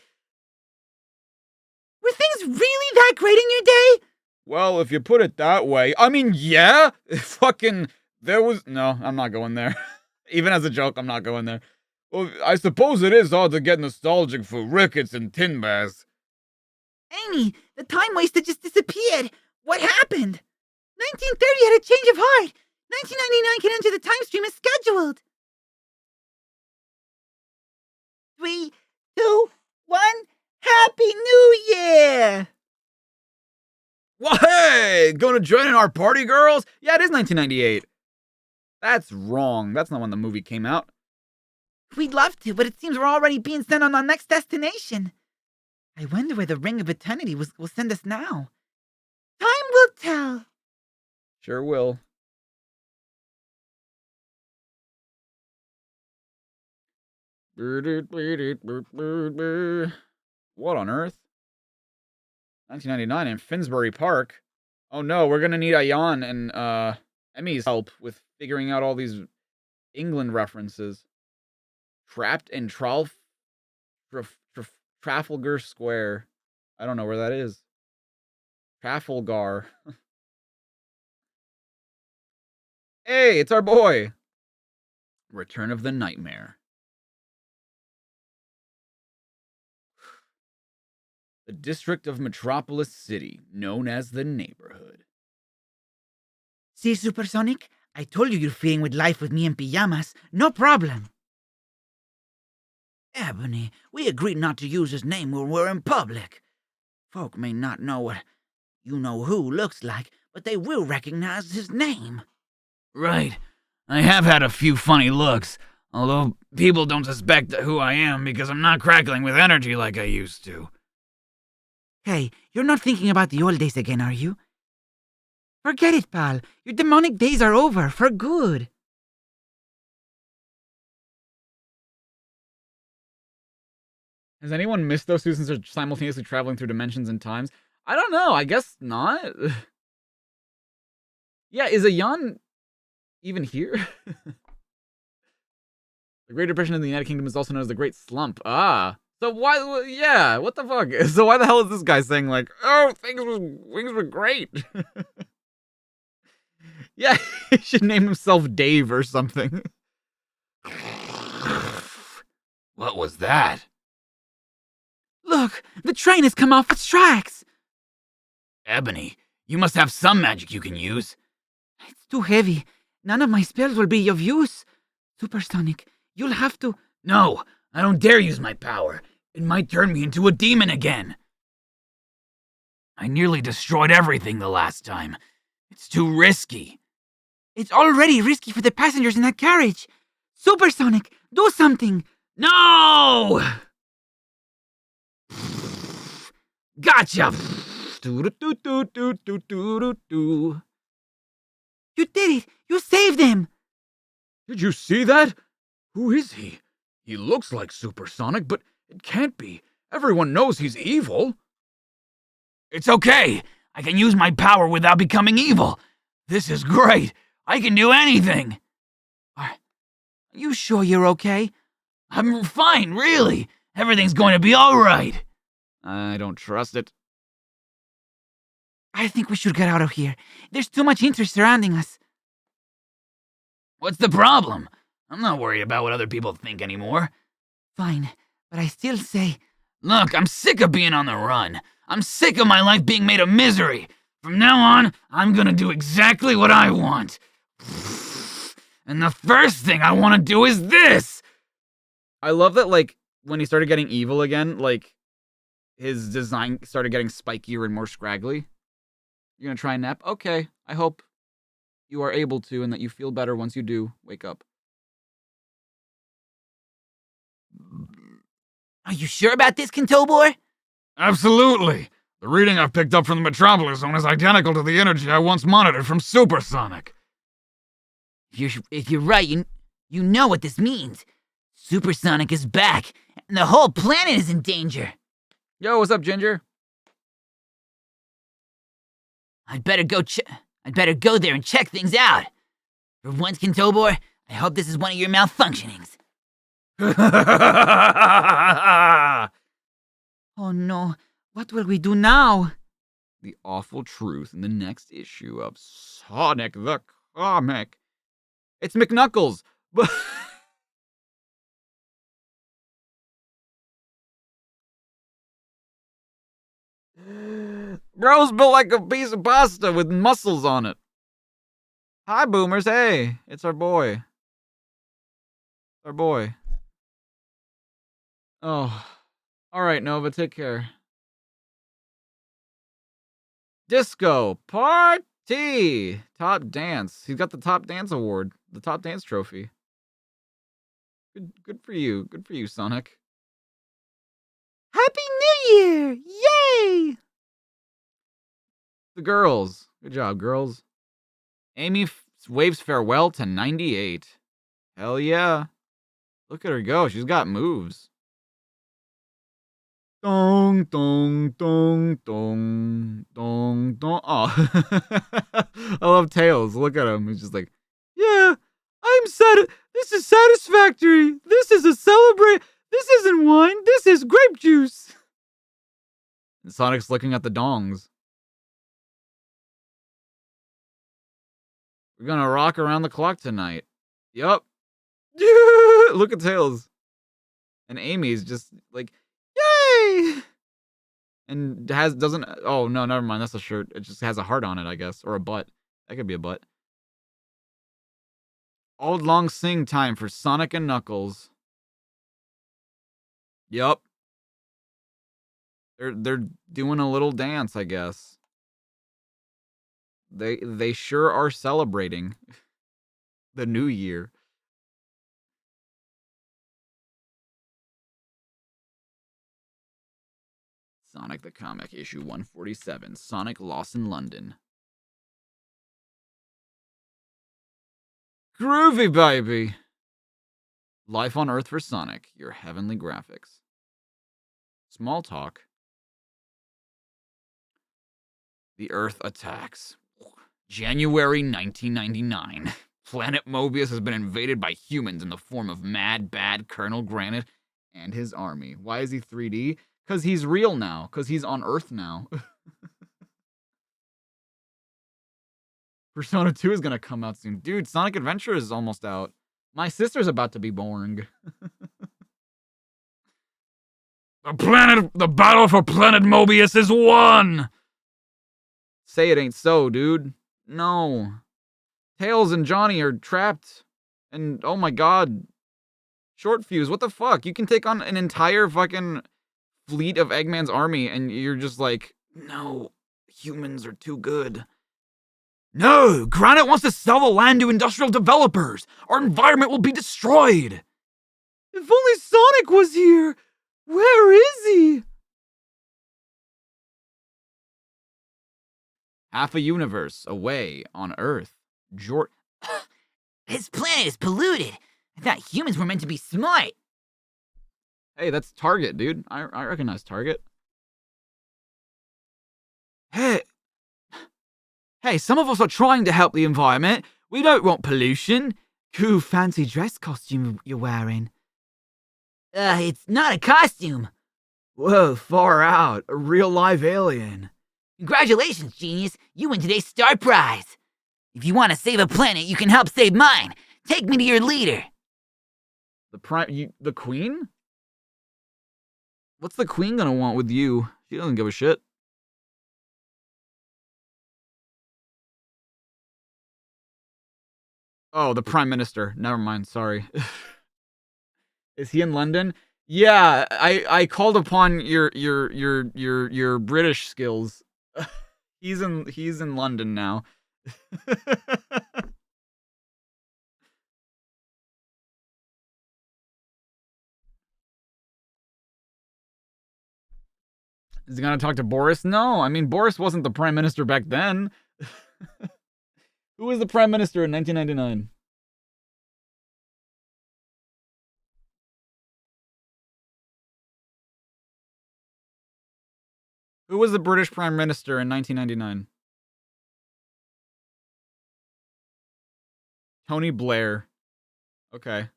Were things really that great in your day? Well, if you put it that way, I mean, yeah. No, I'm not going there. Even as a joke, I'm not going there. Well, I suppose it is hard to get nostalgic for rickets and tin baths. Amy, the time waster just disappeared. What happened? 1930 had a change of heart. 1999 can enter the time stream as scheduled. 3, 2, 1. Happy New Year! Well, hey! Gonna join in our party, girls? Yeah, it is 1998. That's wrong. That's not when the movie came out. We'd love to, but it seems we're already being sent on our next destination. I wonder where the Ring of Eternity will send us now. Time will tell. Sure will. What on earth? 1999 in Finsbury Park. Oh no, we're gonna need Ayan and Emmy's help with figuring out all these England references. Trapped in Trafalgar Square. I don't know where that is. Trafalgar. Hey, it's our boy. Return of the Nightmare. The district of Metropolis City, known as the Neighborhood. See, Supersonic? I told you you're fitting with life with me in pajamas. No problem. Ebony, we agreed not to use his name when we're in public. Folk may not know what you-know-who looks like, but they will recognize his name. Right. I have had a few funny looks, although people don't suspect who I am because I'm not crackling with energy like I used to. Hey, you're not thinking about the old days again, are you? Forget it, pal. Your demonic days are over, for good. Has anyone missed those two since they're simultaneously traveling through dimensions and times? I don't know. I guess not. Yeah, is Ayan even here? The Great Depression in the United Kingdom is also known as the Great Slump. Ah. So why, yeah, what the fuck? So why the hell is this guy saying like, oh, things were great? Yeah, he should name himself Dave or something. What was that? Look, the train has come off its tracks. Ebony, you must have some magic you can use. It's too heavy. None of my spells will be of use. Supersonic, you'll have to... No, I don't dare use my power. It might turn me into a demon again. I nearly destroyed everything the last time. It's too risky. It's already risky for the passengers in that carriage. Supersonic, do something. No! Gotcha! You did it! You saved them! Did you see that? Who is he? He looks like Supersonic, but it can't be. Everyone knows he's evil. It's okay. I can use my power without becoming evil. This is great. I can do anything. Are you sure you're okay? I'm fine, really. Everything's going to be all right. I don't trust it. I think we should get out of here. There's too much interest surrounding us. What's the problem? I'm not worried about what other people think anymore. Fine, but I still say... Look, I'm sick of being on the run. I'm sick of my life being made a misery. From now on, I'm gonna do exactly what I want. And the first thing I want to do is this! I love that, like, when he started getting evil again, like, his design started getting spikier and more scraggly. You're gonna try and nap? Okay, I hope you are able to and that you feel better once you do wake up. Are you sure about this, Kintobor? Absolutely. The reading I've picked up from the Metropolis Zone is identical to the energy I once monitored from Supersonic. If you're right, you know what this means. Supersonic is back, and the whole planet is in danger. Yo, what's up, Ginger? I'd better go there and check things out. For once, Kintobor, I hope this is one of your malfunctionings. Oh no, what will we do now? The awful truth in the next issue of Sonic the Comic. It's McKnuckles, but... Bro's built like a piece of pasta with muscles on it. Hi, Boomers. Hey, it's our boy. Our boy. Oh. Alright, Nova, take care. Disco Party! Top Dance. He's got the Top Dance Award. The Top Dance Trophy. Good for you. Good for you, Sonic. Happy New Year! Yay! The girls. Good job, girls. Amy waves farewell to 98. Hell yeah. Look at her go. She's got moves. Dong, dong, dong, dong, dong, dong. Oh. I love Tails. Look at him. He's just like, yeah, I'm sad. This is satisfactory. This is a celebrate. This isn't wine. This is grape juice. And Sonic's looking at the dongs. We're gonna rock around the clock tonight. Yup. Look at Tails. And Amy's just like, yay! And doesn't, oh no, never mind, that's a shirt. It just has a heart on it, I guess. Or a butt. That could be a butt. Old long sing time for Sonic and Knuckles. Yup. They're doing a little dance, I guess. They sure are celebrating the new year. Sonic the Comic, issue 147. Sonic Lost in London. Groovy, baby! Life on Earth for Sonic, your heavenly graphics. Small talk. The Earth attacks. January 1999. Planet Mobius has been invaded by humans in the form of Mad Bad Colonel Granite and his army. Why is he 3D? Because he's real now. Because he's on Earth now. Persona 2 is going to come out soon. Dude, Sonic Adventure is almost out. My sister's about to be born. The battle for Planet Mobius is won! Say it ain't so, dude. No. Tails and Johnny are trapped. And, oh my god. Short Fuse, what the fuck? You can take on an entire fucking fleet of Eggman's army, and you're just like, no, humans are too good. No! Granite wants to sell the land to industrial developers! Our environment will be destroyed! If only Sonic was here! Where is he? Half a universe away on Earth. His planet is polluted. I thought humans were meant to be smart. Hey, that's Target, dude. I recognize Target. Hey, some of us are trying to help the environment. We don't want pollution. Cool fancy dress costume you're wearing. It's not a costume. Whoa, far out. A real live alien. Congratulations, genius. You win today's star prize. If you want to save a planet, you can help save mine. Take me to your leader. The queen? What's the queen gonna want with you? She doesn't give a shit. Oh, the prime minister. Never mind, sorry. Is he in London? Yeah, I called upon your British skills. He's in London now. Is he gonna talk to Boris? No, I mean Boris wasn't the prime minister back then. Who was the prime minister in 1999? Who was the British prime minister in 1999? Tony Blair. Okay.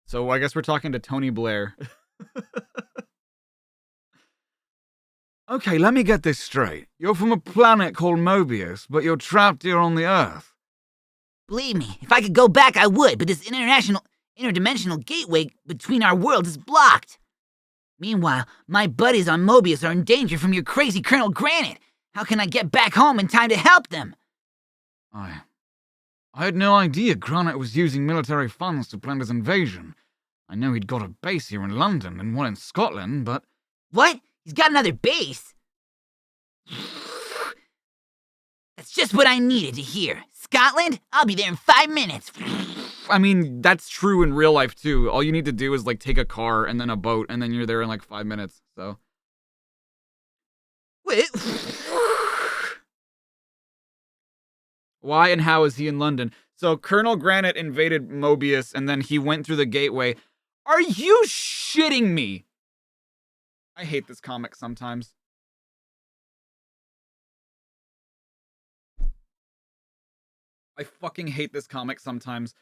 So I guess we're talking to Tony Blair. Okay, let me get this straight. You're from a planet called Mobius, but you're trapped here on the Earth. Believe me, if I could go back, I would, but this interdimensional gateway between our worlds is blocked. Meanwhile, my buddies on Mobius are in danger from your crazy Colonel Granite. How can I get back home in time to help them? I had no idea Granite was using military funds to plan his invasion. I know he'd got a base here in London and one in Scotland, but... What? He's got another base? That's just what I needed to hear. Scotland? I'll be there in 5 minutes. I mean, that's true in real life, too. All you need to do is, like, take a car and then a boat, and then you're there in, like, 5 minutes, so... Wait. Why and how is he in London? So, Colonel Granite invaded Mobius, and then he went through the gateway. Are you shitting me? I hate this comic sometimes. I fucking hate this comic sometimes.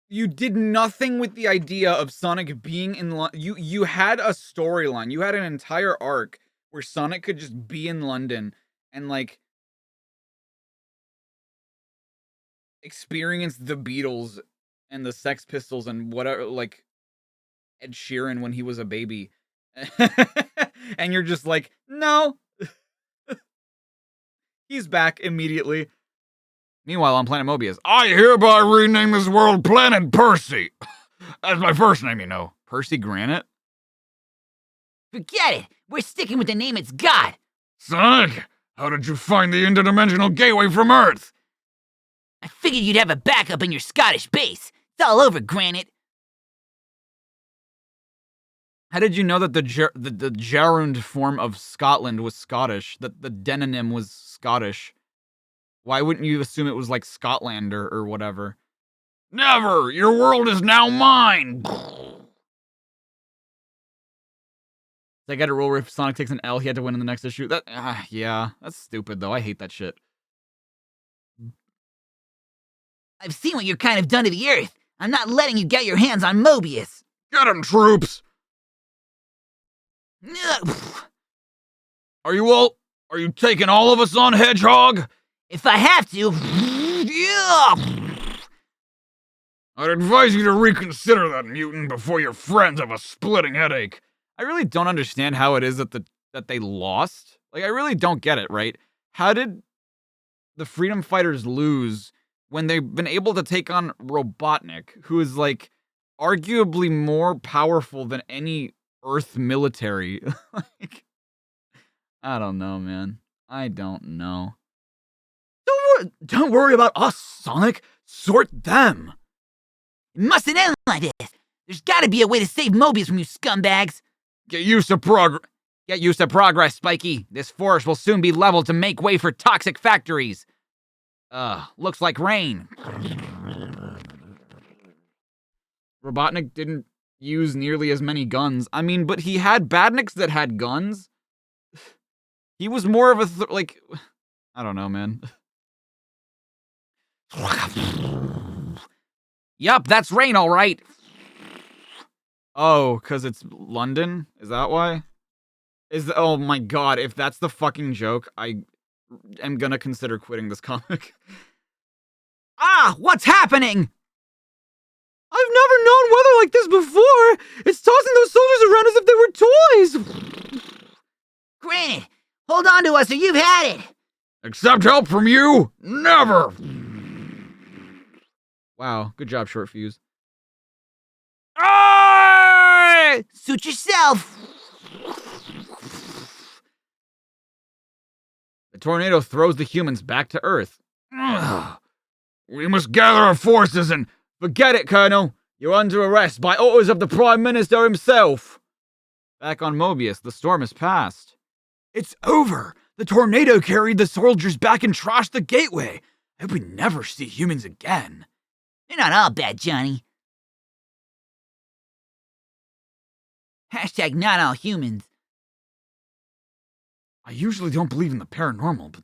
You did nothing with the idea of Sonic being in London. You had a storyline. You had an entire arc where Sonic could just be in London and, like, experience the Beatles and the Sex Pistols and whatever, like, Ed Sheeran when he was a baby. And you're just like, no. He's back immediately. Meanwhile, on Planet Mobius, I hereby rename this world Planet Percy. That's my first name, you know. Percy Granite? Forget it. We're sticking with the name it's got. Sonic, how did you find the interdimensional gateway from Earth? I figured you'd have a backup in your Scottish base. It's all over, Granite. How did you know that the gerund form of Scotland was Scottish? That the denonym was Scottish? Why wouldn't you assume it was like Scotland or whatever? Never! Your world is now mine! They got a rule where if Sonic takes an L, he had to win in the next issue. Yeah, that's stupid though. I hate that shit. I've seen what you're kind of done to the Earth. I'm not letting you get your hands on Mobius. Get him, troops! Are you taking all of us on, Hedgehog? If I have to. I'd advise you to reconsider that, mutant, before your friends have a splitting headache. I really don't understand how it is that they lost. Like, I really don't get it, right? How did the Freedom Fighters lose when they've been able to take on Robotnik, who is, like, arguably more powerful than any Earth military? Like, I don't know, man. I don't know. Don't worry about us, Sonic. Sort them. It mustn't end like this. There's gotta be a way to save Mobius from you scumbags. Get used to progress, Spiky. This forest will soon be leveled to make way for toxic factories. Looks like rain. Robotnik didn't use nearly as many guns. I mean, but he had badniks that had guns. He was more of a, like, I don't know, man. Yup, that's rain, all right. Oh, because it's London? Is that why? Oh my god, if that's the fucking joke, I am gonna consider quitting this comic. Ah, what's happening? I've never known weather like this before! It's tossing those soldiers around as if they were toys! Granted, hold on to us or you've had it. Accept help from you? Never! Wow, good job, Short Fuse. Arrgh! Suit yourself. The tornado throws the humans back to Earth. Ugh. We must gather our forces and... Forget it, Colonel! You're under arrest by orders of the Prime Minister himself! Back on Mobius, the storm has passed. It's over! The tornado carried the soldiers back and trashed the gateway. I hope we never see humans again. They're not all bad, Johnny. Hashtag not all humans. I usually don't believe in the paranormal, but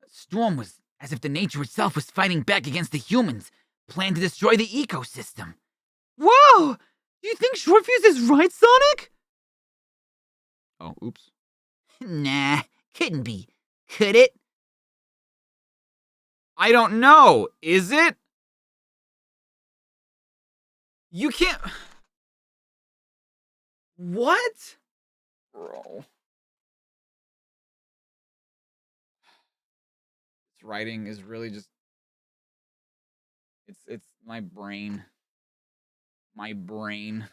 The storm was as if the nature itself was fighting back against the humans, planned to destroy the ecosystem. whoa! Do you think Shortfuse is right, Sonic? Oh, oops. Nah, couldn't be. Could it? I don't know. Is it? You can't... What? Bro. This writing is really just... It's my brain. My brain.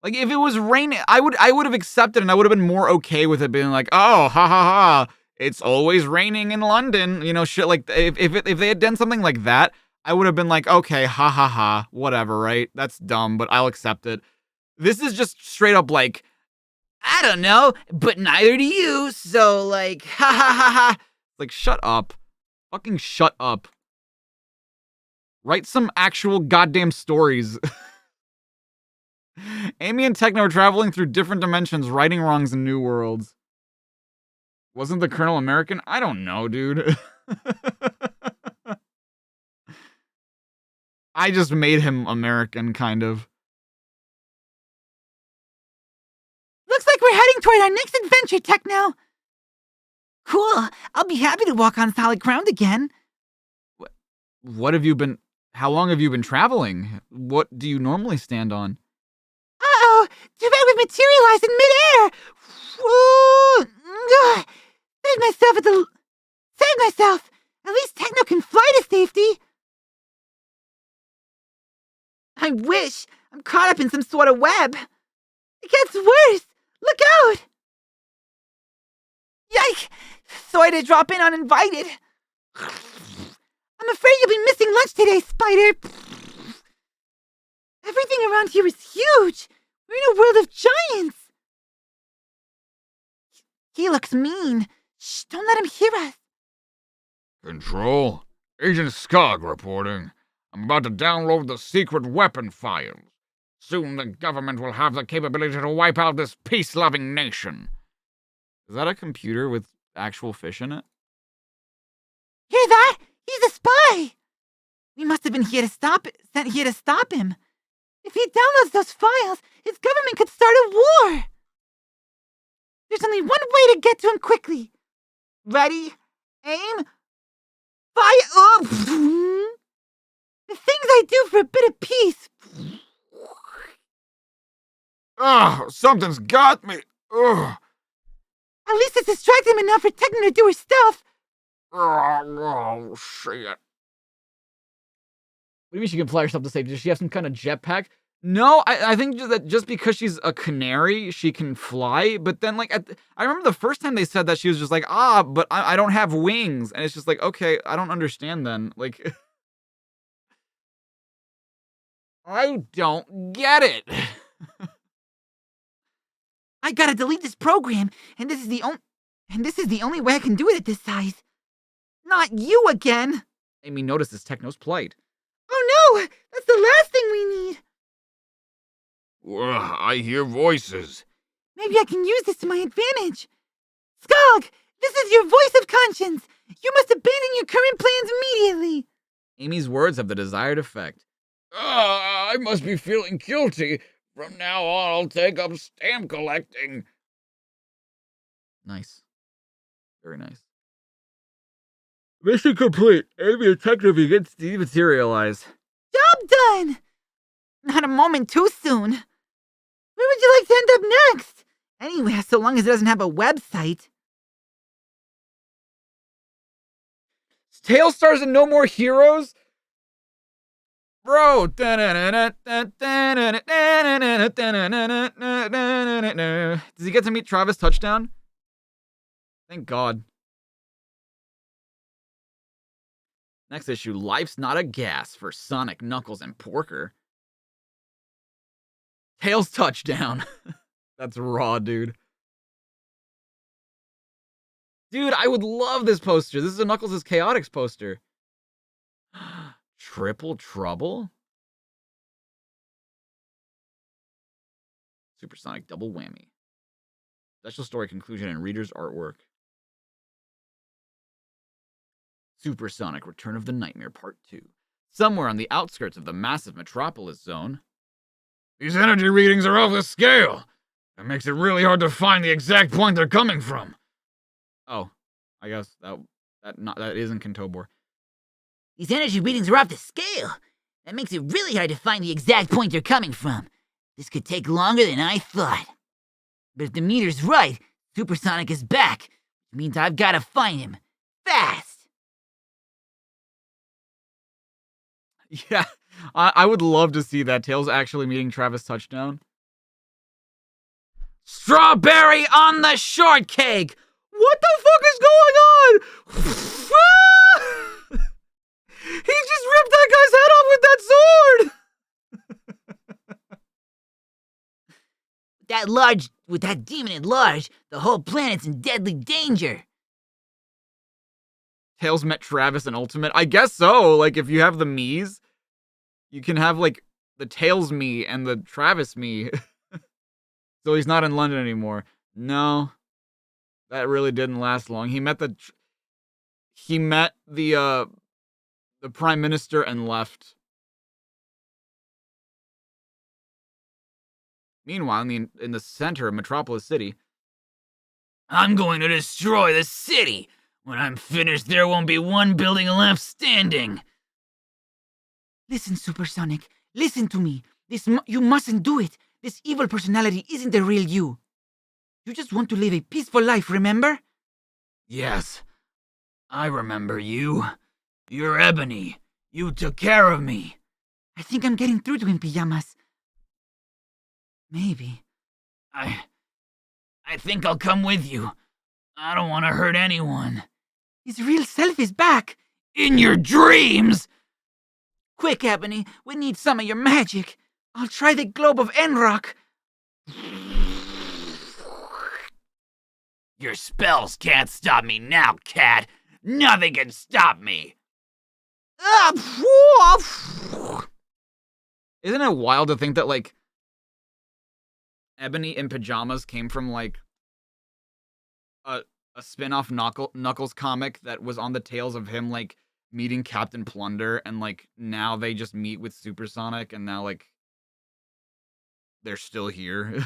Like, if it was raining, I would have accepted and I would have been more okay with it being like, oh, ha ha ha, it's always raining in London. You know, shit like, if they had done something like that, I would have been like, okay, ha ha ha, whatever, right? That's dumb, but I'll accept it. This is just straight up like, I don't know, but neither do you, so like, ha ha ha ha. like, shut up. Fucking shut up. Write some actual goddamn stories. Amy and Techno are traveling through different dimensions, righting wrongs in new worlds. Wasn't the Colonel American? I don't know, dude. I just made him American, kind of. Looks like we're heading toward our next adventure, Techno. Cool. I'll be happy to walk on solid ground again. What have you been... How long have you been traveling? What do you normally stand on? Uh-oh! Too bad we've materialized in midair! Whoa! Save myself! At least Techno can fly to safety! I wish! I'm caught up in some sort of web! It gets worse! Look out! Yike! Sorry to drop in uninvited. I'm afraid you'll be missing lunch today, Spider. Everything around here is huge. We're in a world of giants. He looks mean. Shh, don't let him hear us. Control, Agent Skog reporting. I'm about to download the secret weapon files. Soon the government will have the capability to wipe out this peace-loving nation. Is that a computer with actual fish in it? Hear that? He's a spy. We must have been sent here to stop him. If he downloads those files, his government could start a war. There's only one way to get to him quickly. Ready? Aim? Fire! Oh, the things I do for a bit of peace. Something's got me. Ugh. At least it's distracting him enough for Techno to do her stuff. Oh, shit. What do you mean she can fly herself to safety? Does she have some kind of jetpack? No, I think that just because she's a canary, she can fly. But then, like, I remember the first time they said that, she was just like, but I don't have wings. And it's just like, okay, I don't understand then. Like, I don't get it. I gotta delete this program, and this is the only way I can do it at this size. Not you again. Amy notices Techno's plight. Oh no! That's the last thing we need! I hear voices. Maybe I can use this to my advantage. Skog! This is your voice of conscience! You must abandon your current plans immediately! Amy's words have the desired effect. I must be feeling guilty. From now on, I'll take up stamp collecting. Nice. Very nice. Mission complete. Maybe detective begins to dematerialize. Job done! Not a moment too soon. Where would you like to end up next? Anyway, so long as it doesn't have a website. Tail stars and No More Heroes? Bro. Does he get to meet Travis Touchdown? Thank God. Next issue, Life's Not a Gas for Sonic, Knuckles, and Porker. Tails Touchdown. That's raw, dude. Dude, I would love this poster. This is a Knuckles' Chaotix poster. Triple Trouble? Supersonic double whammy. Special story conclusion and reader's artwork. Supersonic Return of the Nightmare Part 2. Somewhere on the outskirts of the massive metropolis zone. These energy readings are off the scale. That makes it really hard to find the exact point they're coming from. Oh, I guess that isn't Kentobor. These energy readings are off the scale. That makes it really hard to find the exact point they're coming from. This could take longer than I thought. But if the meter's right, Supersonic is back, which means I've got to find him. Fast! Yeah, I would love to see that. Tails actually meeting Travis Touchdown. Strawberry on the shortcake! What the fuck is going on? He just ripped that guy's head off with that sword! With that demon at large, the whole planet's in deadly danger. Tails met Travis in Ultimate? I guess so. Like, if you have the Miis, you can have, like, the Tails Mii and the Travis Mii. So he's not in London anymore. No. That really didn't last long. He met the Prime Minister and left. Meanwhile, in the center of Metropolis City, I'm going to destroy the city. When I'm finished, there won't be one building left standing. Listen, Supersonic. Listen to me. You mustn't do it. This evil personality isn't the real you. You just want to live a peaceful life, remember? Yes, I remember you. You're Ebony. You took care of me. I think I'm getting through to him, Pajamas. Maybe. I think I'll come with you. I don't want to hurt anyone. His real self is back. In your dreams! Quick, Ebony, we need some of your magic. I'll try the globe of Enrock. Your spells can't stop me now, cat. Nothing can stop me. isn't it wild to think that, like, Ebony in Pajamas came from, like, a spin-off Knuckles comic that was on the tails of him, like, meeting Captain Plunder, and, like, now they just meet with Supersonic, and now, like, they're still here.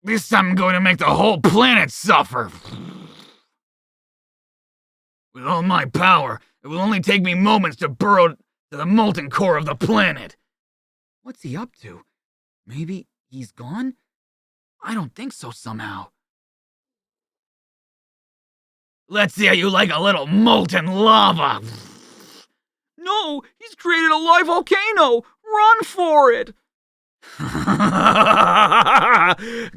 This time I'm going to make the whole planet suffer. With all my power, it will only take me moments to burrow to the molten core of the planet. What's he up to? Maybe he's gone? I don't think so somehow. Let's see how you like a little molten lava. No, he's created a live volcano! Run for it!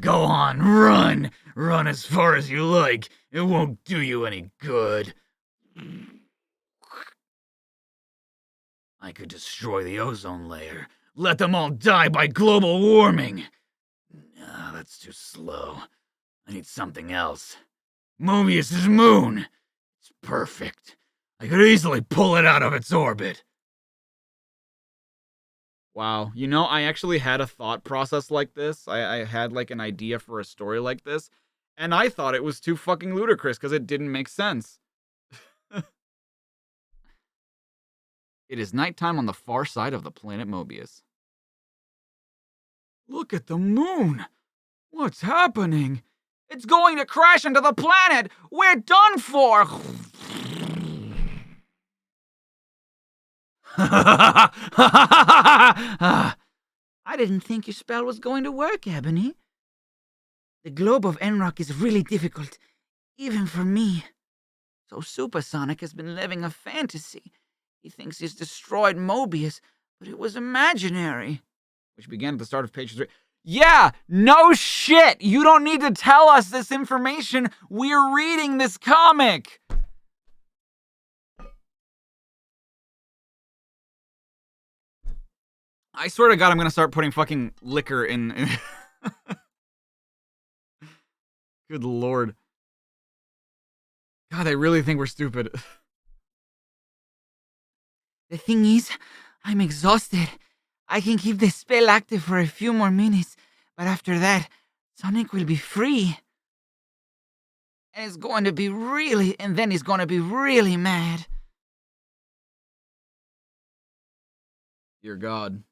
Go on, run! Run as far as you like. It won't do you any good. I could destroy the ozone layer. Let them all die by global warming. No, that's too slow. I need something else. Mobius's moon. It's perfect. I could easily pull it out of its orbit. Wow. You know, I actually had a thought process like this. I had like an idea for a story like this, and I thought it was too fucking ludicrous because it didn't make sense. It is nighttime on the far side of the planet Mobius. Look at the moon! What's happening? It's going to crash into the planet! We're done for! I didn't think your spell was going to work, Ebony. The globe of Enrock is really difficult, even for me. So Supersonic has been living a fantasy. He thinks he's destroyed Mobius, but it was imaginary. Which began at the start of page 3. Yeah, no shit! You don't need to tell us this information. We're reading this comic! I swear to God, I'm gonna start putting fucking liquor in. Good lord. God, I really think we're stupid. The thing is, I'm exhausted. I can keep the spell active for a few more minutes, but after that, Sonic will be free. And he's going to be really mad. Dear God.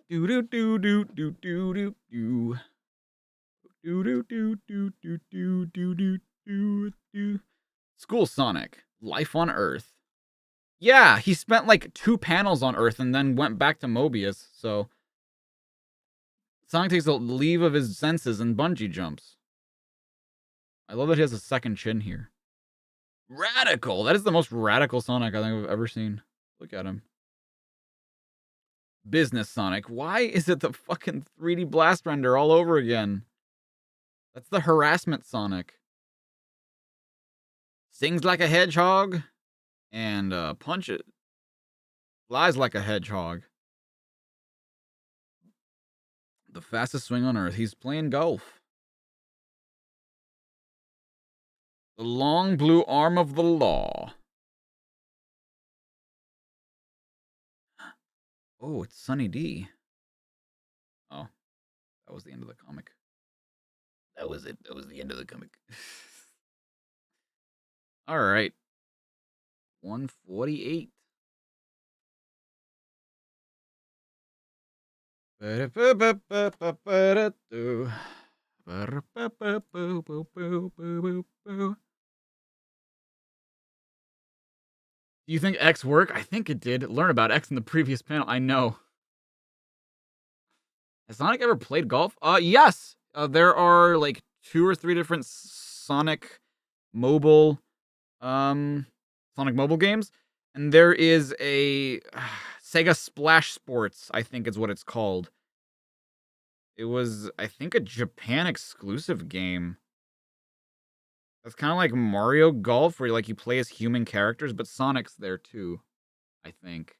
Do do do do do do do do. Do do do do do do do do do. School Sonic. Life on Earth. Yeah, he spent like 2 panels on Earth and then went back to Mobius, so Sonic takes a leave of his senses and bungee jumps. I love that he has a second chin here. Radical! That is the most radical Sonic I think I've ever seen. Look at him. Business Sonic. Why is it the fucking 3D blast render all over again? That's the harassment Sonic. Sings like a hedgehog and punches. Flies like a hedgehog. The fastest swing on Earth. He's playing golf. The long blue arm of the law. Oh, it's Sunny D. Oh, that was the end of the comic. That was it. That was the end of the comic. All right. 148. Do you think X worked? I think it did. Learn about X in the previous panel. I know. Has Sonic ever played golf? Yes. There are like 2 or 3 different Sonic mobile games, and there is a Sega Splash Sports, I think is what it's called. It was, I think, a Japan exclusive game. That's kind of like Mario Golf, where like you play as human characters, but Sonic's there too, I think.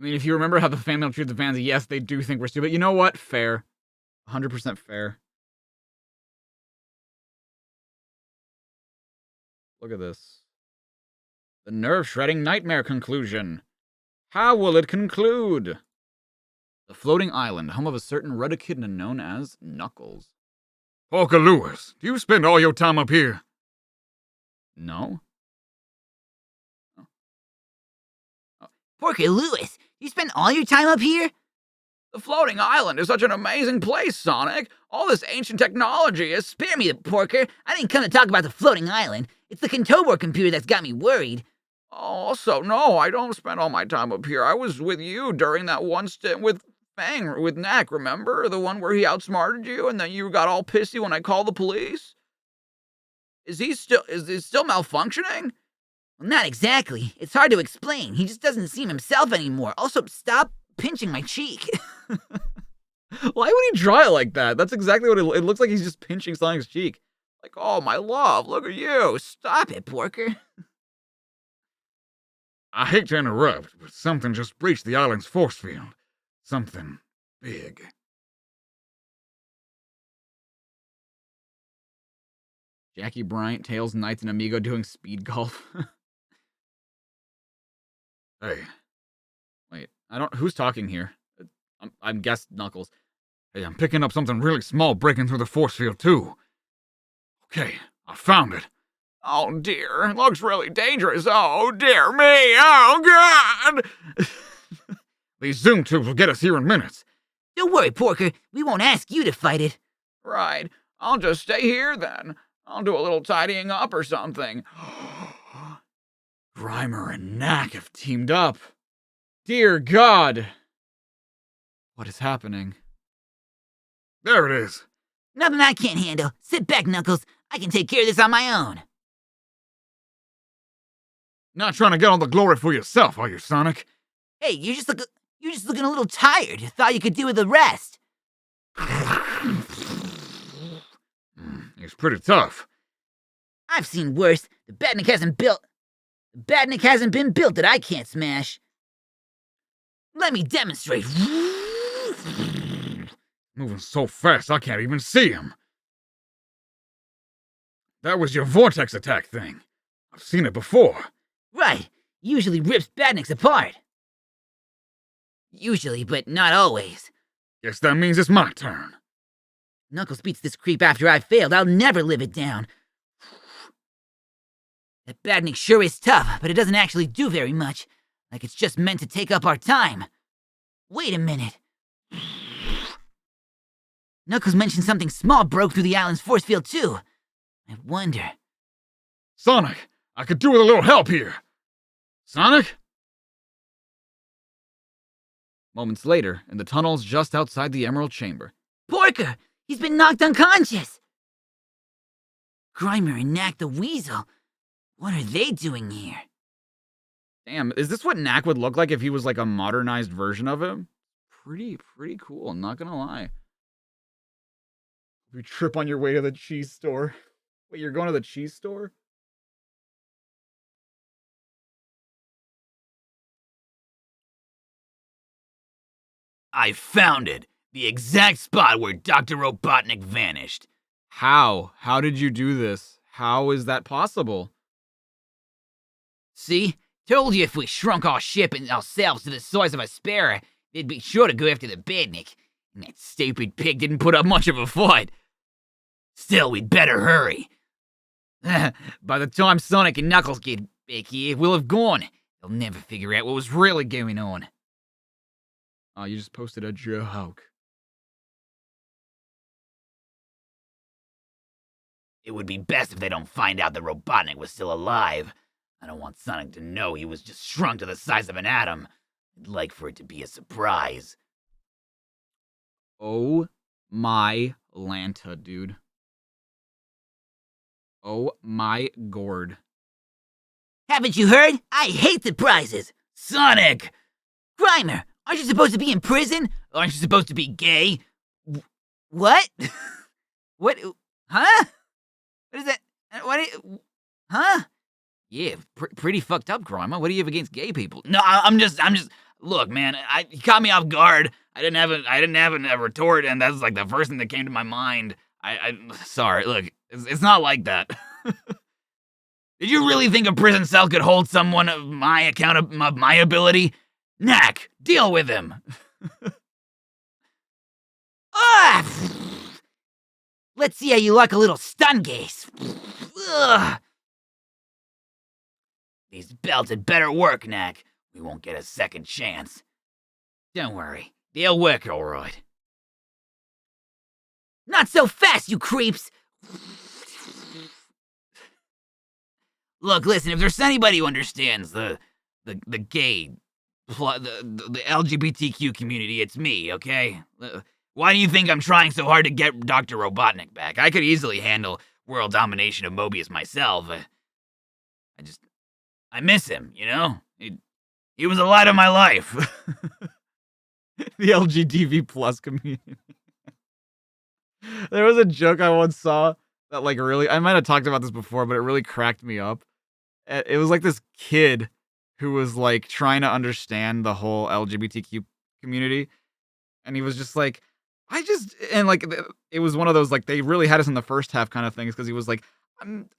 I mean, if you remember how the fan mail treats the fans, yes, they do think we're stupid. You know what? Fair. 100% fair. Look at this. The nerve-shredding nightmare conclusion. How will it conclude? The floating island, home of a certain red echidna known as Knuckles. Parker Lewis, do you spend all your time up here? No? Porker Lewis, you spend all your time up here? The floating island is such an amazing place, Sonic. All this ancient technology is... Spare me, Porker. I didn't come to talk about the floating island. It's the Contobo computer that's got me worried. Also, no, I don't spend all my time up here. I was with you during that one stint with Knack, remember? The one where he outsmarted you and then you got all pissy when I called the police? Is he still malfunctioning? Well, not exactly. It's hard to explain. He just doesn't seem himself anymore. Also, stop pinching my cheek. Why would he draw it like that? That's exactly what it looks like. He's just pinching Sonic's cheek. Like, oh, my love, look at you. Stop it, Porker. I hate to interrupt, but something just breached the island's force field. Something big. Jackie Bryant, Tails, Knights, and Amigo doing speed golf. Hey, Wait, who's talking here? I'm guessed Knuckles. hey, I'm picking up something really small breaking through the force field, too. Okay, I found it. Oh dear, it looks really dangerous. Oh dear me, oh god! These zoom tubes will get us here in minutes. Don't worry, Porker. We won't ask you to fight it. Right, I'll just stay here then. I'll do a little tidying up or something. Grimer and Knack have teamed up. Dear God! What is happening? There it is. Nothing I can't handle. Sit back, Knuckles. I can take care of this on my own. Not trying to get all the glory for yourself, are you, Sonic? Hey, you're just looking a little tired. Thought you could do with the rest. He's pretty tough. I've seen worse. The Badnik hasn't been built that I can't smash. Let me demonstrate. Moving so fast I can't even see him. That was your vortex attack thing. I've seen it before. Right. Usually rips Badniks apart. Usually, but not always. Guess that means it's my turn. Knuckles beats this creep after I failed. I'll never live it down. That Badnik sure is tough, but it doesn't actually do very much. Like it's just meant to take up our time. Wait a minute. Knuckles mentioned something small broke through the island's force field too. I wonder. Sonic, I could do with a little help here. Sonic? Moments later, in the tunnels just outside the Emerald Chamber. Porker! He's been knocked unconscious! Grimer and Knack the Weasel. What are they doing here? Damn, is this what Knack would look like if he was like a modernized version of him? Pretty cool, I'm not gonna lie. You trip on your way to the cheese store. Wait, you're going to the cheese store? I found it. The exact spot where Dr. Robotnik vanished. How? How did you do this? How is that possible? See? Told you if we shrunk our ship and ourselves to the size of a sparrow, they'd be sure to go after the Badnik. And that stupid pig didn't put up much of a fight. Still, we'd better hurry. By the time Sonic and Knuckles get back here, we'll have gone. They'll never figure out what was really going on. Oh, you just posted a joke. It would be best if they don't find out that Robotnik was still alive. I don't want Sonic to know he was just shrunk to the size of an atom. I'd like for it to be a surprise. Oh my Lanta, dude. Oh my gourd. Haven't you heard? I hate surprises! Sonic! Grimer, aren't you supposed to be in prison? Aren't you supposed to be gay? What? What? Huh? What is that? What? Huh? Yeah, pretty fucked up, Grimer. What do you have against gay people? No, I'm just. Look, man, you caught me off guard. I didn't have a retort, and that's like the first thing that came to my mind. Sorry. Look, it's not like that. Did you really think a prison cell could hold someone of my ability? Knack, deal with him. Ah! Let's see how you like a little stun gaze. Ugh. These belts had better work, Knack. We won't get a second chance. Don't worry, they'll work all right. Not so fast, you creeps! Look, listen, if there's anybody who understands the gay, the LGBTQ community, it's me, okay? Why do you think I'm trying so hard to get Dr. Robotnik back? I could easily handle world domination of Mobius myself. I miss him, you know? He was a light of my life. The LGTB plus community. There was a joke I once saw that like really, I might have talked about this before, but it really cracked me up. It was like this kid who was like trying to understand the whole LGBTQ community. And he was just like, and like, it was one of those, like, they really had us in the first half kind of things, because he was like,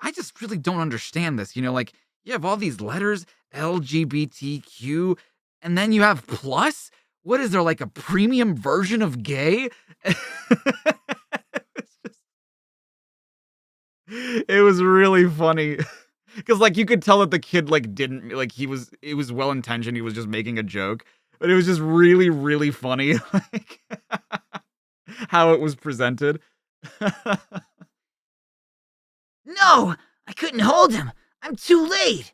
I just really don't understand this. Like, you have all these letters, LGBTQ, and then you have plus? What is there, like a premium version of gay? It was really funny. Because, like, you could tell that the kid, like, didn't, like, it was well-intentioned, he was just making a joke. But it was just really, really funny, like, how it was presented. No! I couldn't hold him! I'm too late!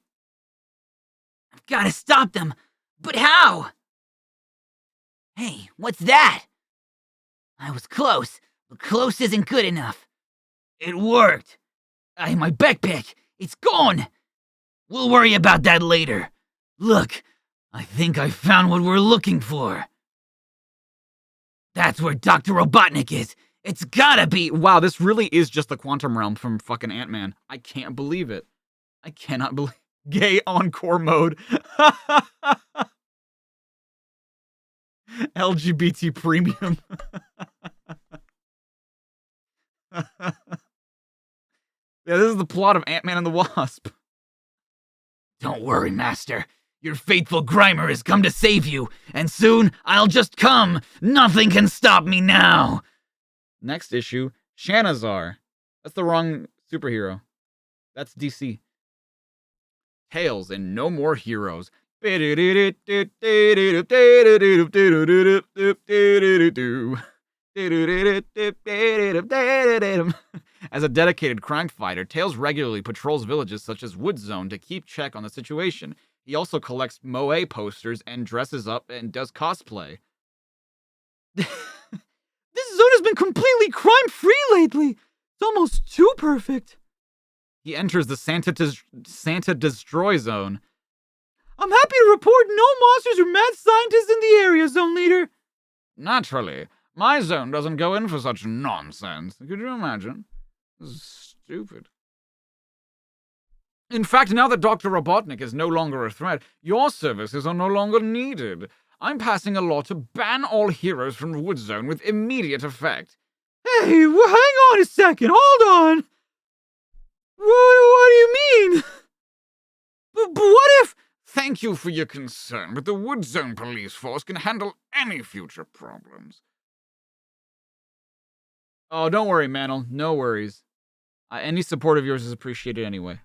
I've gotta stop them! But how? Hey, what's that? I was close, but close isn't good enough. It worked! My backpack! It's gone! We'll worry about that later. Look, I think I found what we're looking for. That's where Dr. Robotnik is. It's gotta be. Wow, this really is just the quantum realm from fucking Ant-Man. I can't believe it. I cannot believe gay encore mode. LGBT premium. Yeah, this is the plot of Ant-Man and the Wasp. Don't worry, Master. Your faithful Grimer has come to save you, and soon I'll just come. Nothing can stop me now. Next issue, Shanazar. That's the wrong superhero. That's DC. Tails and No More Heroes. As a dedicated crime fighter, Tails regularly patrols villages such as Wood Zone to keep check on the situation. He also collects Moe posters and dresses up and does cosplay. This zone has been completely crime-free lately. It's almost too perfect. He enters the Santa Destroy Zone. I'm happy to report no monsters or mad scientists in the area, Zone Leader. Naturally. My zone doesn't go in for such nonsense. Could you imagine? This is stupid. In fact, now that Dr. Robotnik is no longer a threat, your services are no longer needed. I'm passing a law to ban all heroes from the Wood Zone with immediate effect. Hey, hang on a second. Hold on. What do you mean? But what if... Thank you for your concern, but the Wood Zone police force can handle any future problems. Oh, don't worry, Mantle. No worries. Any support of yours is appreciated anyway.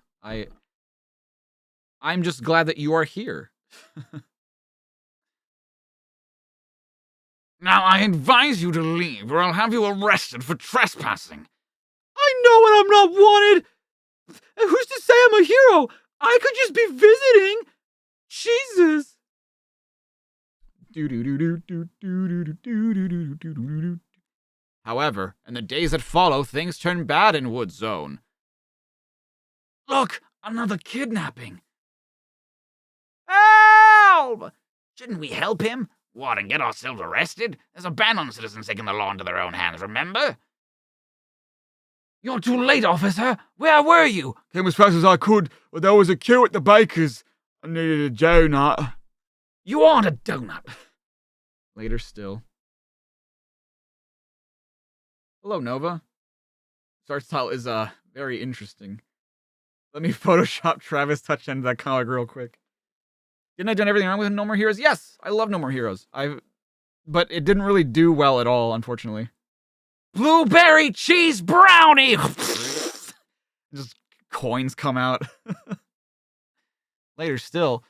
I'm just glad that you are here. Now, I advise you to leave, or I'll have you arrested for trespassing. I know when I'm not wanted. Who's to say I'm a hero? I could just be visiting. Jesus. However, in the days that follow, things turn bad in Wood Zone. Look, another kidnapping. Help! Shouldn't we help him? What, and get ourselves arrested? There's a ban on citizens taking the law into their own hands, remember? You're too late, officer. Where were you? Came as fast as I could, but there was a queue at the baker's. I needed a donut. You aren't a donut. Later still. Hello, Nova. This art style is very interesting. Let me Photoshop Travis touch into that comic real quick. Didn't I done everything wrong with No More Heroes? Yes, I love No More Heroes. But it didn't really do well at all, unfortunately. Blueberry cheese brownie! Just coins come out. Later still.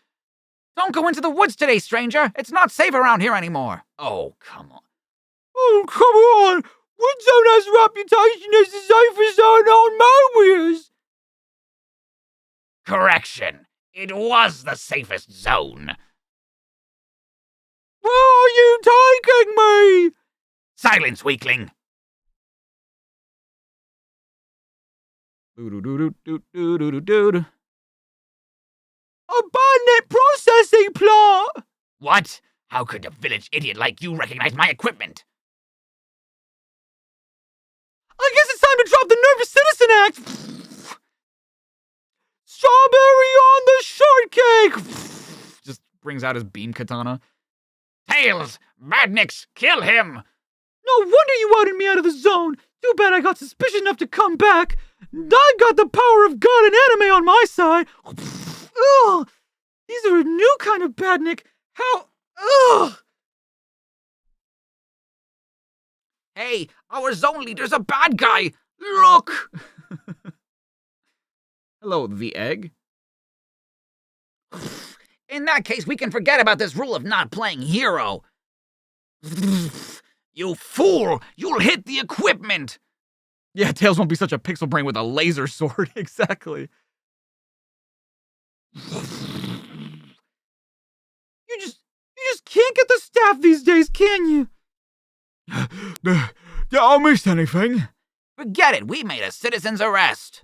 Don't go into the woods today, stranger. It's not safe around here anymore. Oh, come on. Oh, come on. Wood Zone has a reputation as the safest zone on Mobius. Correction. It was the safest zone. Where are you taking me? Silence, weakling. A bandit processing plant! What? How could a village idiot like you recognize my equipment? I guess it's time to drop the Nervous Citizen Act! Strawberry on the shortcake! Just brings out his beam katana. Tails! Badniks! Kill him! No wonder you wanted me out of the zone! Too bad I got suspicious enough to come back! I got the power of God and anime on my side. Ugh, these are a new kind of badnik. How? Ugh. Hey, our zone leader's a bad guy. Look. Hello, the egg? In that case, we can forget about this rule of not playing hero. You fool! You'll hit the equipment! Yeah, Tails won't be such a pixel brain with a laser sword. Exactly. You just can't get the staff these days, can you? I missed anything. Forget it, we made a citizen's arrest.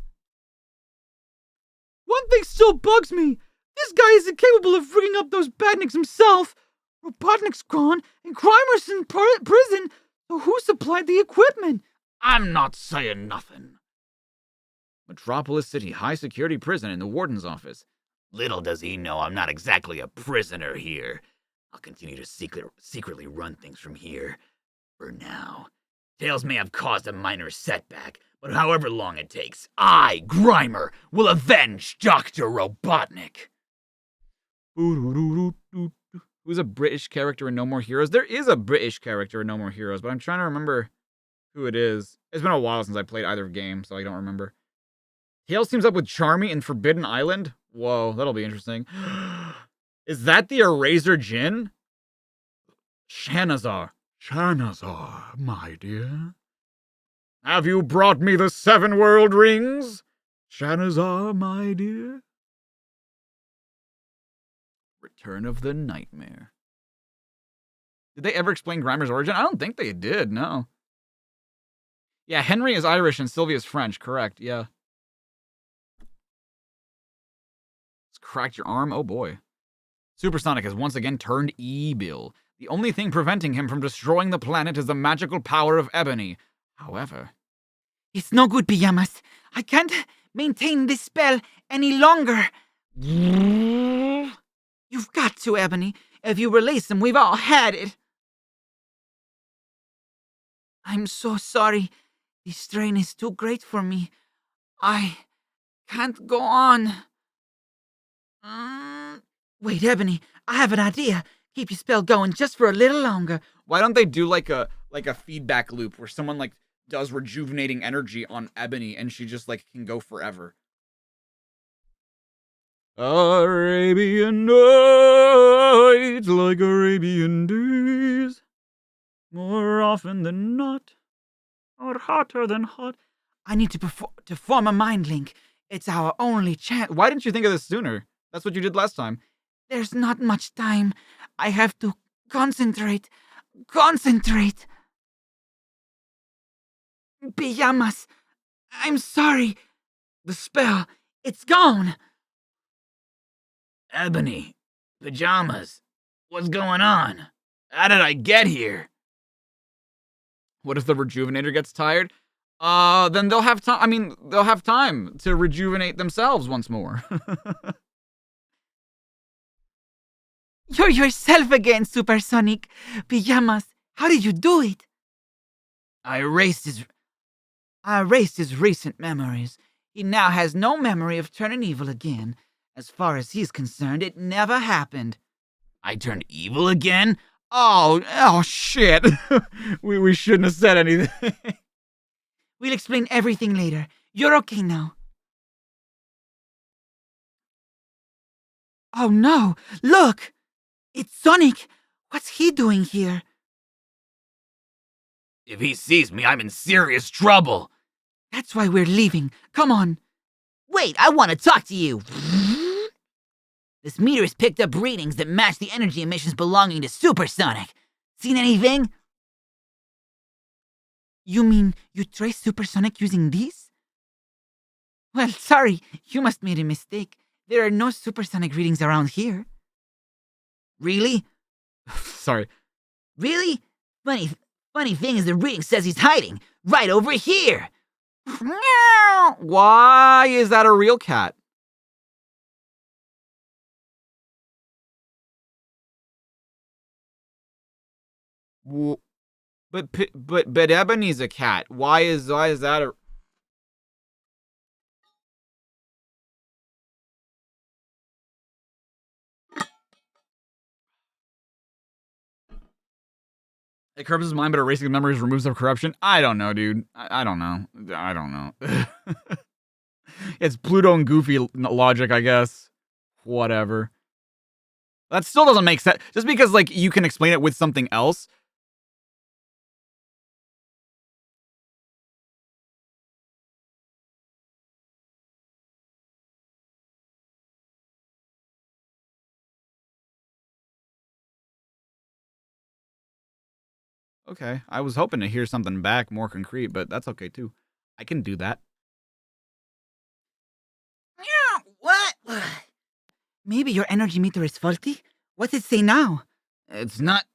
One thing still bugs me. This guy isn't capable of rigging up those badniks himself. Robotnik's gone, and Grimer's in prison, so who supplied the equipment? I'm not saying nothing. Metropolis City high security prison in the warden's office. Little does he know I'm not exactly a prisoner here. I'll continue to secretly run things from here. For now. Tails may have caused a minor setback, but however long it takes, I, Grimer, will avenge Dr. Robotnik. Who's a British character in No More Heroes? There is a British character in No More Heroes, but I'm trying to remember who it is. It's been a while since I played either game, so I don't remember. Tails teams up with Charmy in Forbidden Island? Whoa, that'll be interesting. Is that the Eraser Jin? Shanazar. Shanazar, my dear. Have you brought me the 7 world rings? Shanazar, my dear. Return of the Nightmare. Did they ever explain Grimer's origin? I don't think they did, no. Yeah, Henry is Irish and Sylvia's French, correct, yeah. It's cracked your arm? Oh boy. Supersonic has once again turned evil. The only thing preventing him from destroying the planet is the magical power of Ebony. However... It's no good, Pajamas. I can't maintain this spell any longer. You've got to, Ebony. If you release him, we've all had it. I'm so sorry. This strain is too great for me. I can't go on. Wait, Ebony, I have an idea. Keep your spell going just for a little longer. Why don't they do like a feedback loop where someone like does rejuvenating energy on Ebony and she just like can go forever? Arabian nights like Arabian days, more often than not, or hotter than hot. I need to form a mind link. It's our only chance. Why didn't you think of this sooner? That's what you did last time. There's not much time. I have to concentrate. Concentrate. Pajamas, I'm sorry. The spell, it's gone. Ebony, Pajamas, what's going on? How did I get here? What if the rejuvenator gets tired? Then they'll have time. I mean, they'll have time to rejuvenate themselves once more. You're yourself again, Supersonic. Pajamas, how did you do it? I erased his recent memories. He now has no memory of turning evil again. As far as he's concerned, it never happened. I turned evil again? Oh shit. we shouldn't have said anything. We'll explain everything later. You're okay now. Oh no, look! It's Sonic! What's he doing here? If he sees me, I'm in serious trouble. That's why we're leaving. Come on. Wait, I want to talk to you. This meter has picked up readings that match the energy emissions belonging to Supersonic. Seen anything? You mean you traced Supersonic using these? Well, sorry, you must made a mistake. There are no Supersonic readings around here. Really? Sorry. Really? Funny thing is the reading says he's hiding. Right over here. Why is that a real cat? But Ebony's a cat. Why is that a... It corrupts his mind, but erases memories, removes the corruption. I don't know, dude. I don't know. I don't know. It's Pluto and Goofy logic, I guess. Whatever. That still doesn't make sense. Just because, like, you can explain it with something else. Okay, I was hoping to hear something back more concrete, but that's okay too. I can do that. What? Maybe your energy meter is faulty? What's it say now? It's not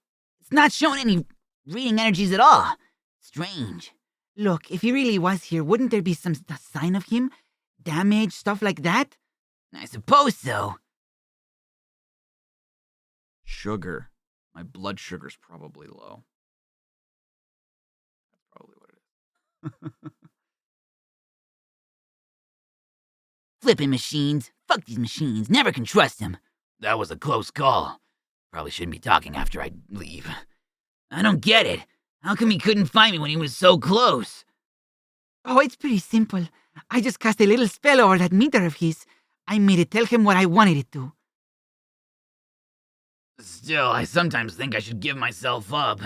showing any reading energies at all. Strange. Look, if he really was here, wouldn't there be some sign of him? Damage, stuff like that? I suppose so. Sugar. My blood sugar's probably low. That's probably what it is. Flipping machines. Fuck these machines. Never can trust them. That was a close call. Probably shouldn't be talking after I leave. I don't get it. How come he couldn't find me when he was so close? Oh, it's pretty simple. I just cast a little spell over that meter of his. I made it tell him what I wanted it to. Still, I sometimes think I should give myself up.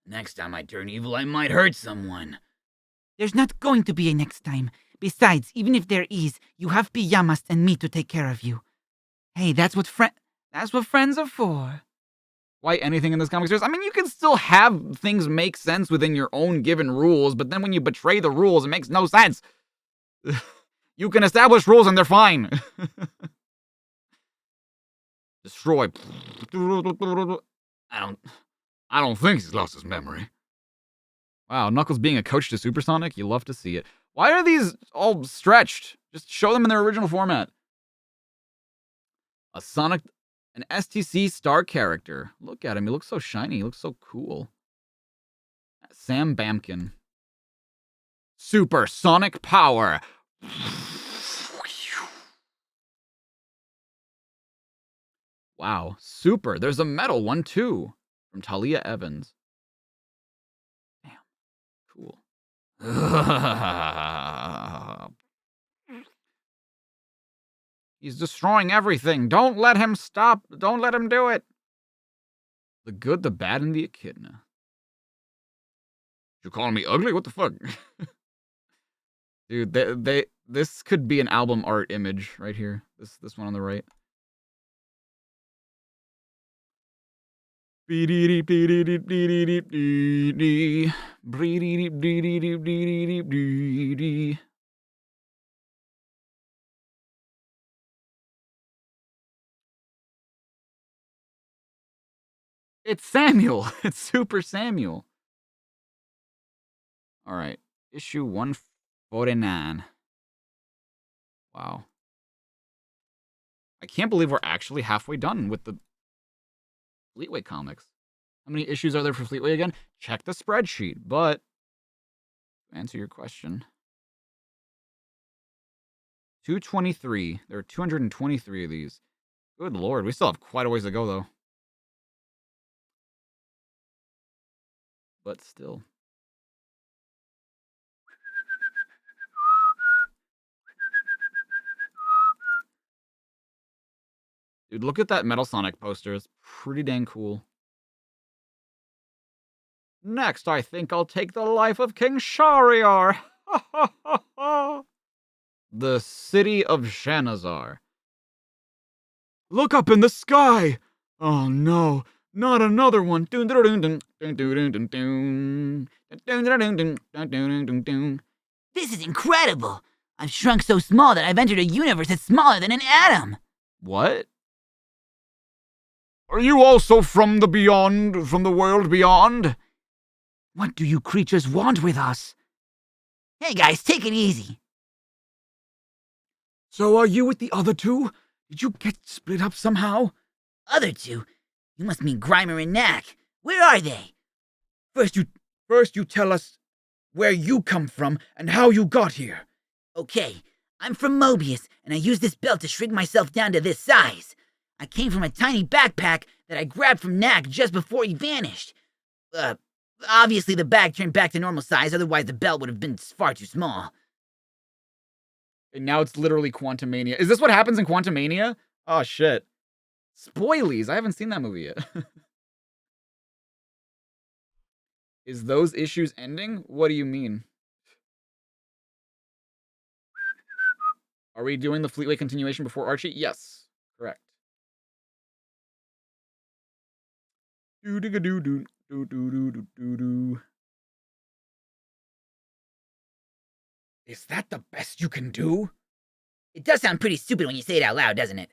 Next time I turn evil, I might hurt someone. There's not going to be a next time. Besides, even if there is, you have Pijamas and me to take care of you. Hey, that's what friends are for. Why anything in this comic series? I mean, you can still have things make sense within your own given rules, but then when you betray the rules, it makes no sense. You can establish rules and they're fine. Destroy. I don't think he's lost his memory. Wow, Knuckles being a coach to Supersonic? You love to see it. Why are these all stretched? Just show them in their original format. An STC star character. Look at him. He looks so shiny. He looks so cool. Sam Bamkin. Supersonic power. Wow. Super. There's a metal one too. From Talia Evans. Damn. Cool. He's destroying everything. Don't let him stop. Don't let him do it. The good, the bad, and the echidna. You calling me ugly? What the fuck? Dude, this could be an album art image right here. This one on the right. It's Samuel. It's Super Samuel. All right. Issue 149. Wow. I can't believe we're actually halfway done with the FLEETWAY comics. How many issues are there for FLEETWAY again? Check the spreadsheet, but to answer your question, 223. There are 223 of these. Good lord, we still have quite a ways to go, though. But still. Dude, look at that Metal Sonic poster. It's pretty dang cool. Next, I think I'll take the life of King Shahryar. The city of Shanazar. Look up in the sky! Oh no, not another one. This is incredible. I've shrunk so small that I've entered a universe that's smaller than an atom. What? Are you also from the beyond, from the world beyond? What do you creatures want with us? Hey guys, take it easy. So are you with the other two? Did you get split up somehow? Other two? You must mean Grimer and Knack. Where are they? First you tell us where you come from and how you got here. Okay, I'm from Mobius, and I used this belt to shrink myself down to this size. I came from a tiny backpack that I grabbed from Knack just before he vanished. Obviously, the bag turned back to normal size, otherwise the belt would have been far too small. And now it's literally Quantumania. Is this what happens in Quantumania? Oh, shit. Spoilies. I haven't seen that movie yet. Is those issues ending? What do you mean? Are we doing the Fleetway continuation before Archie? Yes. Correct. Is that the best you can do? It does sound pretty stupid when you say it out loud, doesn't it?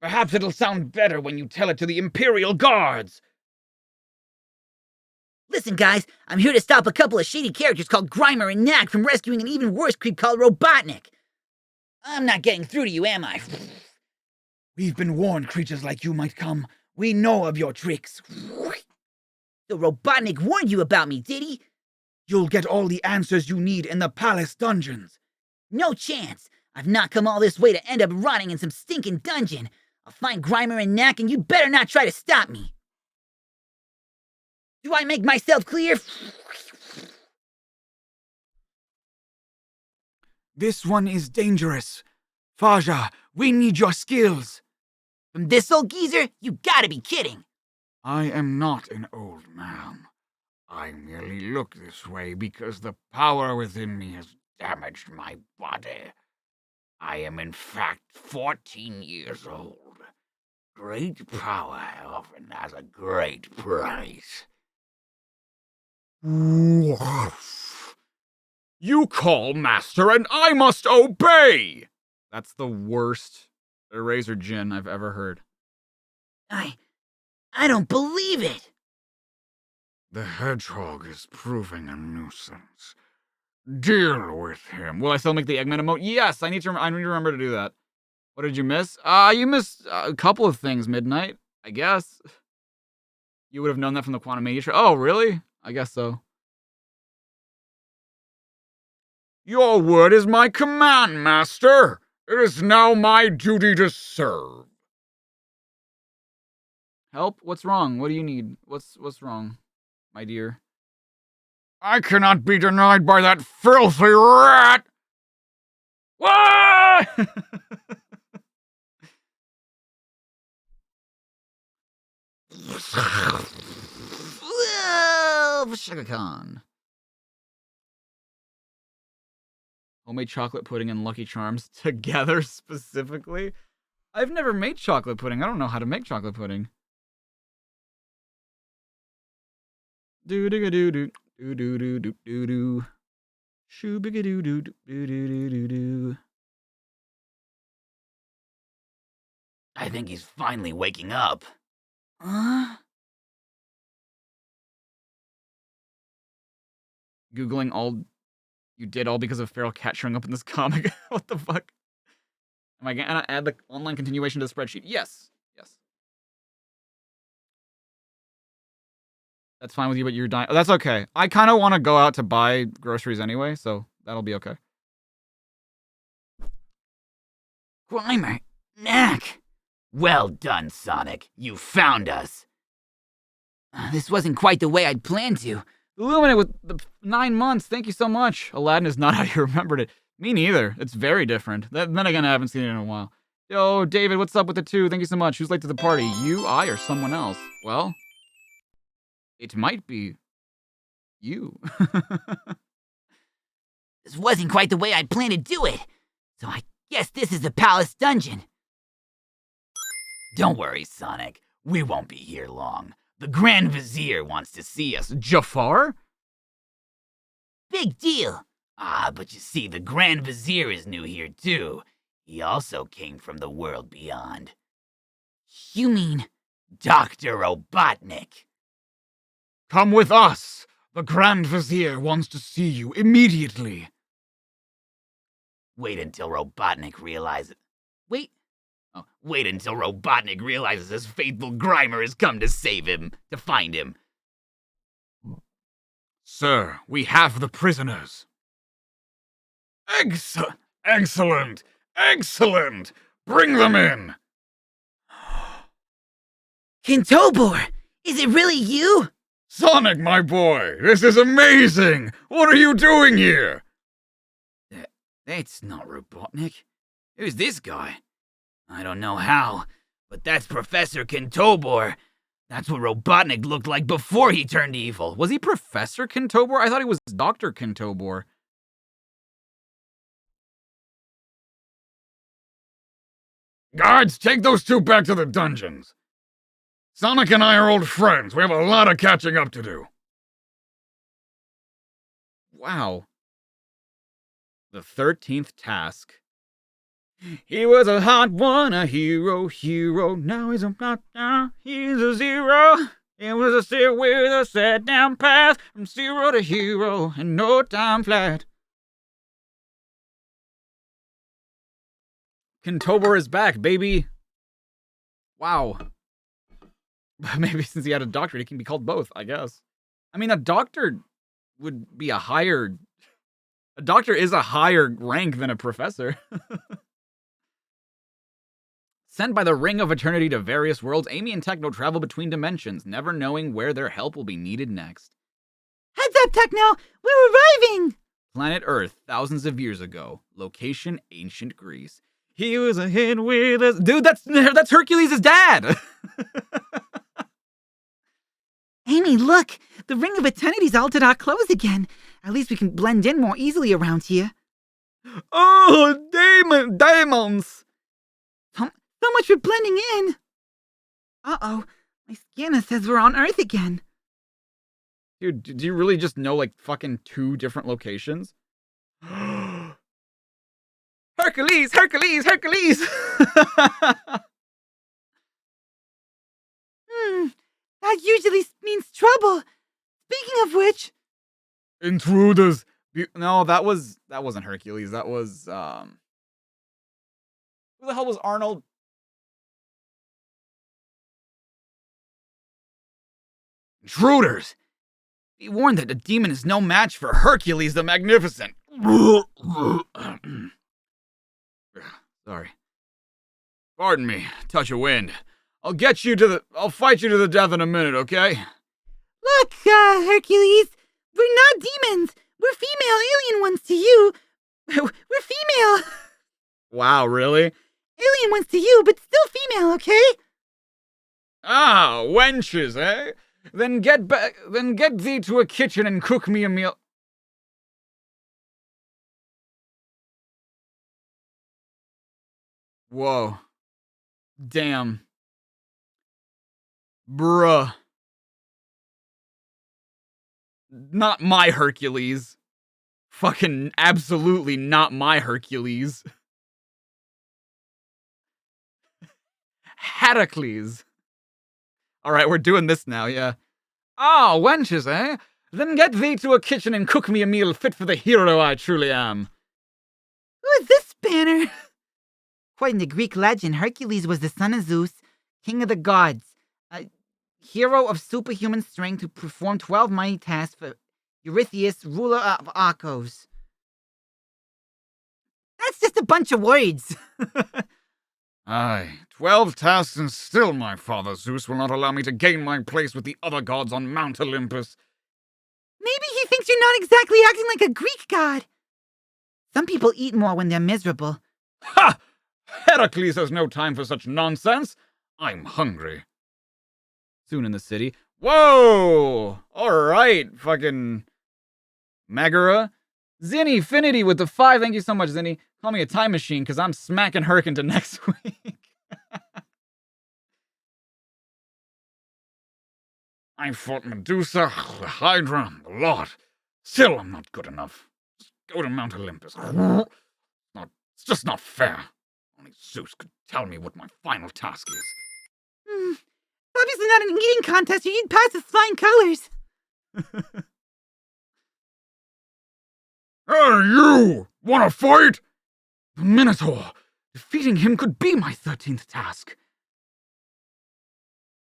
Perhaps it'll sound better when you tell it to the Imperial Guards. Listen, guys, I'm here to stop a couple of shady characters called Grimer and Knack from rescuing an even worse creep called Robotnik. I'm not getting through to you, am I? We've been warned creatures like you might come. We know of your tricks. So Robotnik warned you about me, did he? You'll get all the answers you need in the palace dungeons. No chance. I've not come all this way to end up rotting in some stinking dungeon. I'll find Grimer and Knack, and you better not try to stop me. Do I make myself clear? This one is dangerous. Faja, we need your skills. From this old geezer? You gotta be kidding. I am not an old man. I merely look this way because the power within me has damaged my body. I am in fact 14 years old. Great power often has a great price. You call, master, and I must obey! That's the worst Eraser Jin I've ever heard. I don't believe it. The hedgehog is proving a nuisance. Deal with him. Will I still make the Eggman emote? Yes, I need to remember to do that. What did you miss? You missed a couple of things, Midnight, I guess. You would have known that from the Quantumania show. Oh, really? I guess so. Your word is my command, master. It is now my duty to serve. Help? What's wrong? What do you need? What's wrong, my dear? I cannot be denied by that filthy rat! What? Sugar Khan. Homemade chocolate pudding and Lucky Charms together specifically? I've never made chocolate pudding. I don't know how to make chocolate pudding. Do do do do do do do do do do. Shoo bigga do do do do do do do. I think he's finally waking up. Googling all you did all because of feral cat showing up in this comic. What the fuck? Am I gonna add the online continuation to the spreadsheet? Yes. Yes. That's fine with you, but you're dying. Oh, that's okay. I kind of want to go out to buy groceries anyway, so that'll be okay. Grimer, Knack. Well done, Sonic. You found us. This wasn't quite the way I'd planned to. Illuminate with the 9 months. Thank you so much. Aladdin is not how you remembered it. Me neither. It's very different. Then again, I haven't seen it in a while. Yo, David, what's up with the 2? Thank you so much. Who's late to the party? You, I, or someone else? Well, it might be you. This wasn't quite the way I'd planned to do it. So I guess this is the palace dungeon. Don't worry, Sonic. We won't be here long. The Grand Vizier wants to see us. Jafar? Big deal. But you see, the Grand Vizier is new here too. He also came from the world beyond. You mean Dr. Robotnik. Come with us. The Grand Vizier wants to see you immediately. Wait until Robotnik realizes... Wait until Robotnik realizes his faithful Grimer has come to save him, to find him. Sir, we have the prisoners. Excellent! Bring them in! Kintobor! Is it really you? Sonic, my boy, this is amazing! What are you doing here? That's not Robotnik. Who's this guy? I don't know how, but that's Professor Kentobor. That's what Robotnik looked like before he turned evil. Was he Professor Kentobor? I thought he was Dr. Kentobor. Guards, take those two back to the dungeons. Sonic and I are old friends. We have a lot of catching up to do. Wow. The 13th task. He was a hot one, a hero. Now he's he's a zero. It was a sit with a set down path from zero to hero in no time flat. Kentobor is back, baby. Wow. Maybe since he had a doctorate, he can be called both, I guess. I mean, a doctor would be a higher... A doctor is a higher rank than a professor. Sent by the Ring of Eternity to various worlds, Amy and Techno travel between dimensions, never knowing where their help will be needed next. Heads up, Techno! We're arriving! Planet Earth, thousands of years ago. Location, ancient Greece. He was a hit with us. Dude, that's Hercules' dad! Amy, look! The Ring of Eternity's altered our clothes again. At least we can blend in more easily around here. Oh, demons! So much for blending in! Uh-oh, my scanner says we're on Earth again. Dude, do you really just know, like, fucking 2 different locations? Hercules! That usually means trouble. Speaking of which... Intruders! No, that wasn't Hercules. That was, who the hell was Arnold? Intruders! Be warned that the demon is no match for Hercules the Magnificent. Sorry. Pardon me, touch of wind. I'll fight you to the death in a minute, okay? Look, Hercules, we're not demons. We're female alien ones to you. We're female. Wow, really? Alien ones to you, but still female, okay? Ah, wenches, eh? Then get thee to a kitchen and cook me a meal. Whoa. Damn. Bruh. Not my Hercules. Fucking absolutely not my Hercules. Heracles. Alright, we're doing this now, yeah. Ah, wenches, eh? Then get thee to a kitchen and cook me a meal fit for the hero I truly am. Who is this banner? According to Greek legend, Hercules was the son of Zeus, king of the gods, a hero of superhuman strength who performed 12 mighty tasks for Eurystheus, ruler of Argos. That's just a bunch of words. Aye, 12 tasks and still my father Zeus will not allow me to gain my place with the other gods on Mount Olympus. Maybe he thinks you're not exactly acting like a Greek god. Some people eat more when they're miserable. Ha! Heracles has no time for such nonsense. I'm hungry. Soon in the city. Whoa! Alright, fucking Megara. Zinny Finity with the 5. Thank you so much, Zinny. Call me a time machine, because I'm smacking Herc into next week. I fought Medusa, the Hydra, the lot. Still, I'm not good enough. Just go to Mount Olympus. It's just not fair. Only Zeus could tell me what my final task is. Obviously not an eating contest, or you'd pass with flying colors. Hey, you! Wanna fight? The Minotaur! Defeating him could be my 13th task.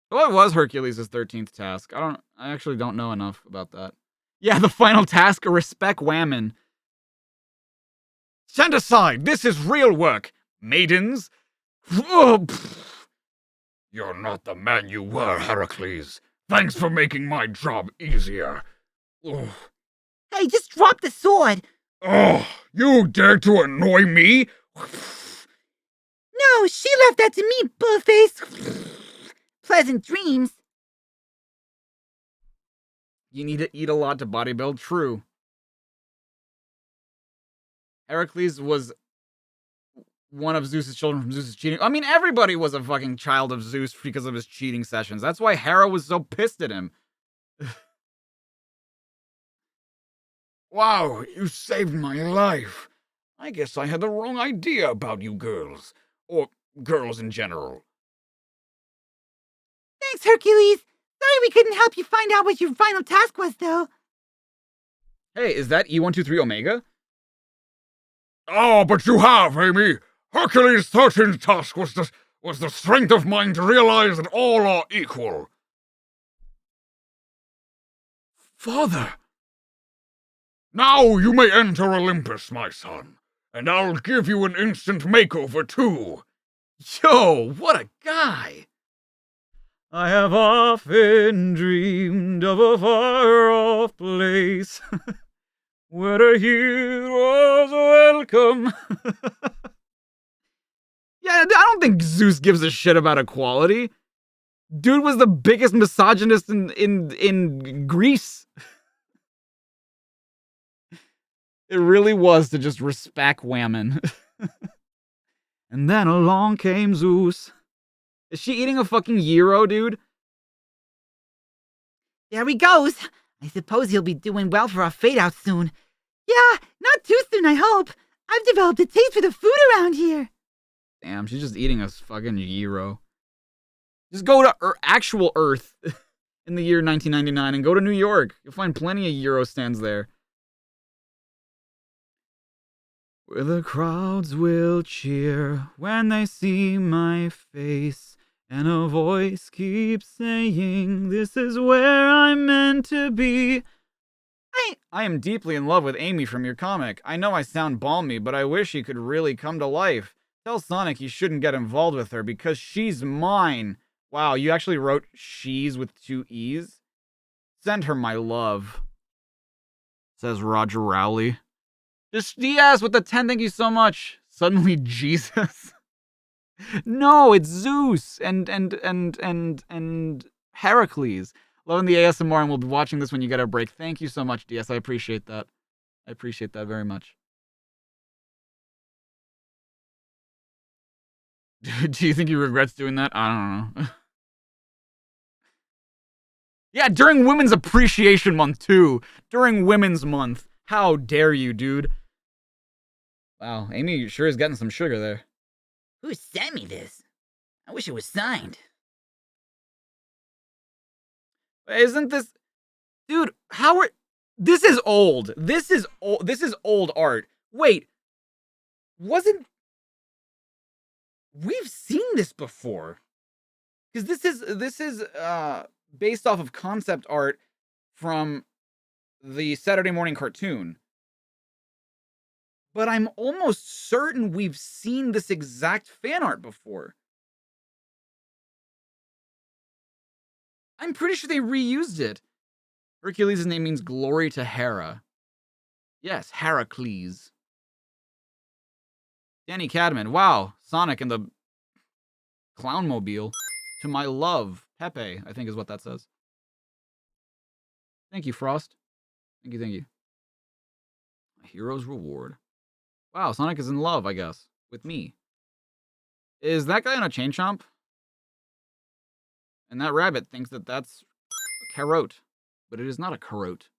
What was Hercules' 13th task? I actually don't know enough about that. Yeah, the final task, a respect whammon. Stand aside, this is real work, maidens. Oh, you're not the man you were, Heracles. Thanks for making my job easier. Ugh. Hey, just drop the sword. Oh, you dare to annoy me? No, she left that to me, bullface. Pleasant dreams. You need to eat a lot to bodybuild. True. Heracles was one of Zeus's children from Zeus's cheating. I mean, everybody was a fucking child of Zeus because of his cheating sessions. That's why Hera was so pissed at him. Wow, you saved my life. I guess I had the wrong idea about you girls. Or girls in general. Thanks, Hercules. Sorry we couldn't help you find out what your final task was, though. Hey, is that E123 Omega? Oh, but you have, Amy. Hercules' 13th task was the strength of mind to realize that all are equal. Father! Now you may enter Olympus, my son. And I'll give you an instant makeover, too. Yo, what a guy! I have often dreamed of a far-off place where the heroes welcome. Yeah, I don't think Zeus gives a shit about equality. Dude was the biggest misogynist in Greece. It really was to just respect women. And then along came Zeus. Is she eating a fucking gyro, dude? There he goes. I suppose he'll be doing well for our fade out soon. Yeah, not too soon, I hope. I've developed a taste for the food around here. Damn, she's just eating a fucking gyro. Just go to actual Earth in the year 1999 and go to New York. You'll find plenty of gyro stands there. Where the crowds will cheer when they see my face, and a voice keeps saying, "This is where I'm meant to be." I am deeply in love with Amy from your comic. I know I sound balmy, but I wish he could really come to life. Tell Sonic he shouldn't get involved with her because she's mine. Wow, you actually wrote "she's" with 2 E's? Send her my love. Says Roger Rowley. Just Diaz with the 10, thank you so much. Suddenly Jesus. No, it's Zeus and Heracles. Loving the ASMR, and we'll be watching this when you get a break. Thank you so much, DS. I appreciate that. I appreciate that very much. Do you think he regrets doing that? I don't know. Yeah, during Women's Appreciation Month, too. During Women's Month. How dare you, dude? Wow, Amy sure is getting some sugar there. Who sent me this? I wish it was signed. Isn't this... Dude, how are... This is old. This is old art. Wait. Wasn't... We've seen this before. Because this is based off of concept art from the Saturday morning cartoon. But I'm almost certain we've seen this exact fan art before. I'm pretty sure they reused it. Hercules' name means glory to Hera. Yes, Heracles. Danny Cadman. Wow, Sonic and the Clownmobile. To my love. Pepe, I think is what that says. Thank you, Frost. Thank you, thank you. A hero's reward. Wow, Sonic is in love, I guess, with me. Is that guy on a chain chomp? And that rabbit thinks that that's a carrot, but it is not a carrot.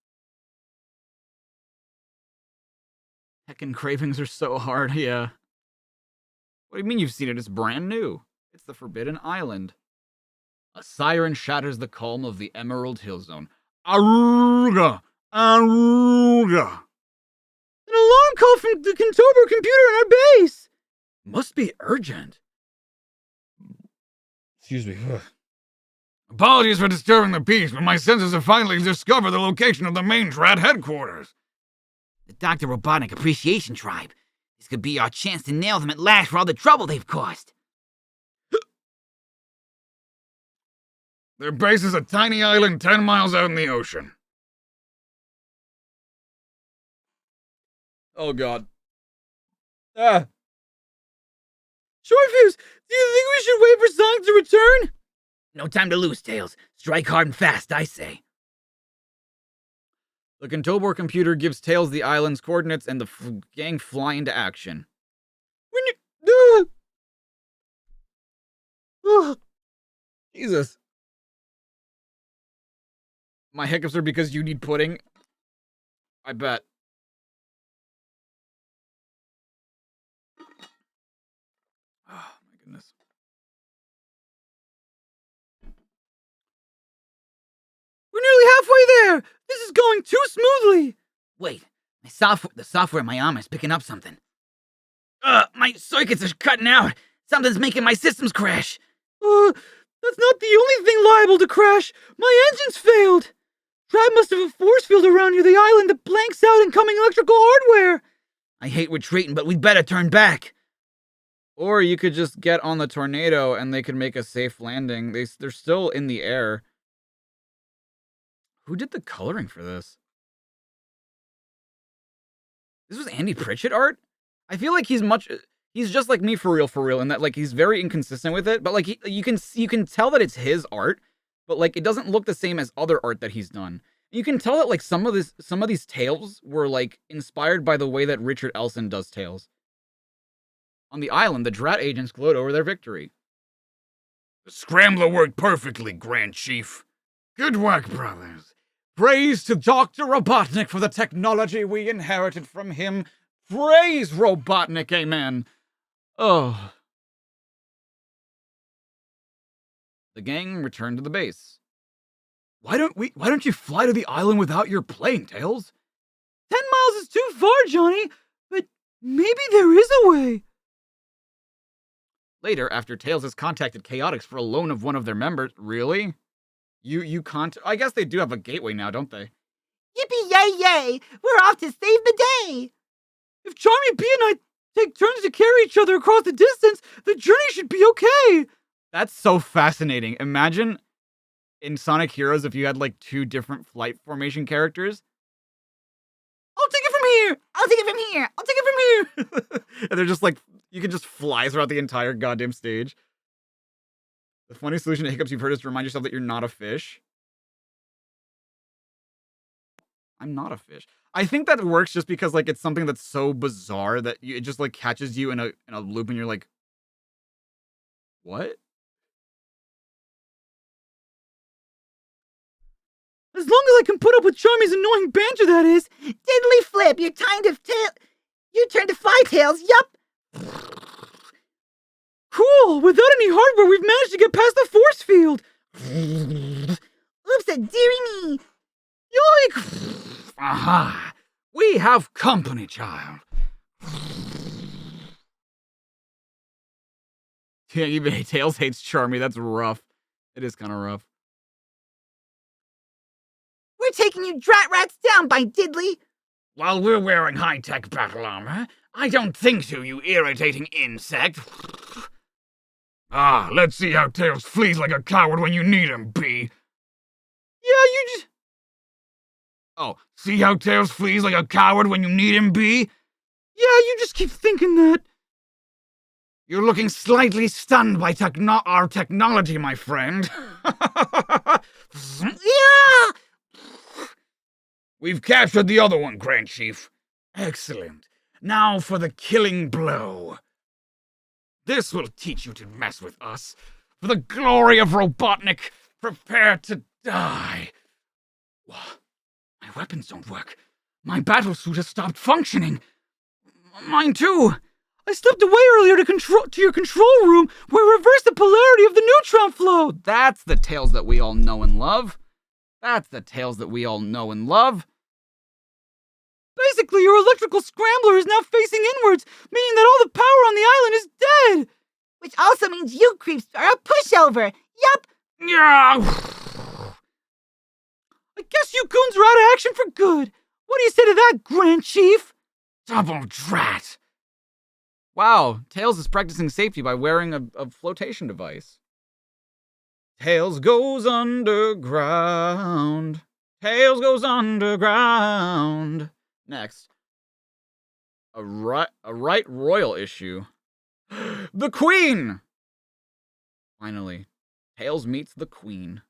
Heckin' cravings are so hard, yeah. What do you mean you've seen it? It's brand new. It's the Forbidden Island. A siren shatters the calm of the Emerald Hill Zone. Aruga! Aruga! An alarm call from the Contober computer in our base! Must be urgent. Excuse me. Apologies for disturbing the peace, but my sensors have finally discovered the location of the main Trad headquarters. The Dr. Robotnik Appreciation Tribe. This could be our chance to nail them at last for all the trouble they've caused. Their base is a tiny island 10 miles out in the ocean. Oh god. Ah. Shortfuse, do you think we should wait for Sonic to return? No time to lose, Tails. Strike hard and fast, I say. The Contobor computer gives Tails the island's coordinates and the gang fly into action. Jesus. My hiccups are because you need pudding. I bet. Oh, my goodness. We're nearly halfway there! This is going too smoothly! Wait, the software in my arm is picking up something. My circuits are cutting out. Something's making my systems crash. That's not the only thing liable to crash. My engine's failed. Trap must have a force field around near the island that blanks out incoming electrical hardware. I hate retreating, but we'd better turn back. Or you could just get on the tornado and they could make a safe landing. They're still in the air. Who did the coloring for this? This was Andy Pritchett art? I feel like he's just like me for real, and that like he's very inconsistent with it, but like you can tell that it's his art, but like it doesn't look the same as other art that he's done. You can tell that like some of these tales were like inspired by the way that Richard Elson does tales. On the island, the Drat agents gloat over their victory. The scrambler worked perfectly, Grand Chief. Good work, brothers. Praise to Dr. Robotnik for the technology we inherited from him. Praise Robotnik, amen. Oh. The gang returned to the base. Why don't you fly to the island without your plane, Tails? 10 miles is too far, Johnny, but maybe there is a way. Later, after Tails has contacted Chaotix for a loan of one of their members, really? I guess they do have a gateway now, don't they? Yippee yay yay! We're off to save the day! If Charmy B and I take turns to carry each other across the distance, the journey should be okay! That's so fascinating. Imagine in Sonic Heroes if you had like two different flight formation characters. I'll take it from here! I'll take it from here! I'll take it from here! And they're just like, you can just fly throughout the entire goddamn stage. The funny solution to hiccups you've heard is to remind yourself that you're not a fish. I'm not a fish. I think that works just because like it's something that's so bizarre that it just like catches you in a loop and you're like, what? As long as I can put up with Charmy's annoying banter, that is. Diddly flip, your turn to fly, Tails, yup! Cool! Without any hardware, we've managed to get past the force field! Oops, a dearie me! Yoink! Aha! We have company, child. Yeah, even Tails hates Charmy. That's rough. It is kind of rough. We're taking you drat rats down by Diddly! While we're wearing high-tech battle armor, I don't think so, you irritating insect. Let's see how Tails flees like a coward when you need him, B. Yeah, you just... Oh, see how Tails flees like a coward when you need him, B? Yeah, you just keep thinking that. You're looking slightly stunned by our technology, my friend. Yeah! We've captured the other one, Grand Chief. Excellent. Now for the killing blow. This will teach you to mess with us. For the glory of Robotnik, prepare to die. My weapons don't work. My battlesuit has stopped functioning. Mine too. I stepped away earlier to your control room where I reversed the polarity of the neutron flow. That's the Tails that we all know and love. Basically, your electrical scrambler is now facing inwards, meaning that all the power on the island is dead. Which also means you creeps are a pushover. Yup. Yeah. I guess you goons are out of action for good. What do you say to that, Grand Chief? Double drat. Wow, Tails is practicing safety by wearing a flotation device. Tails goes underground. Tails goes underground. Next. A right royal issue. The Queen! Finally. Tails meets the Queen.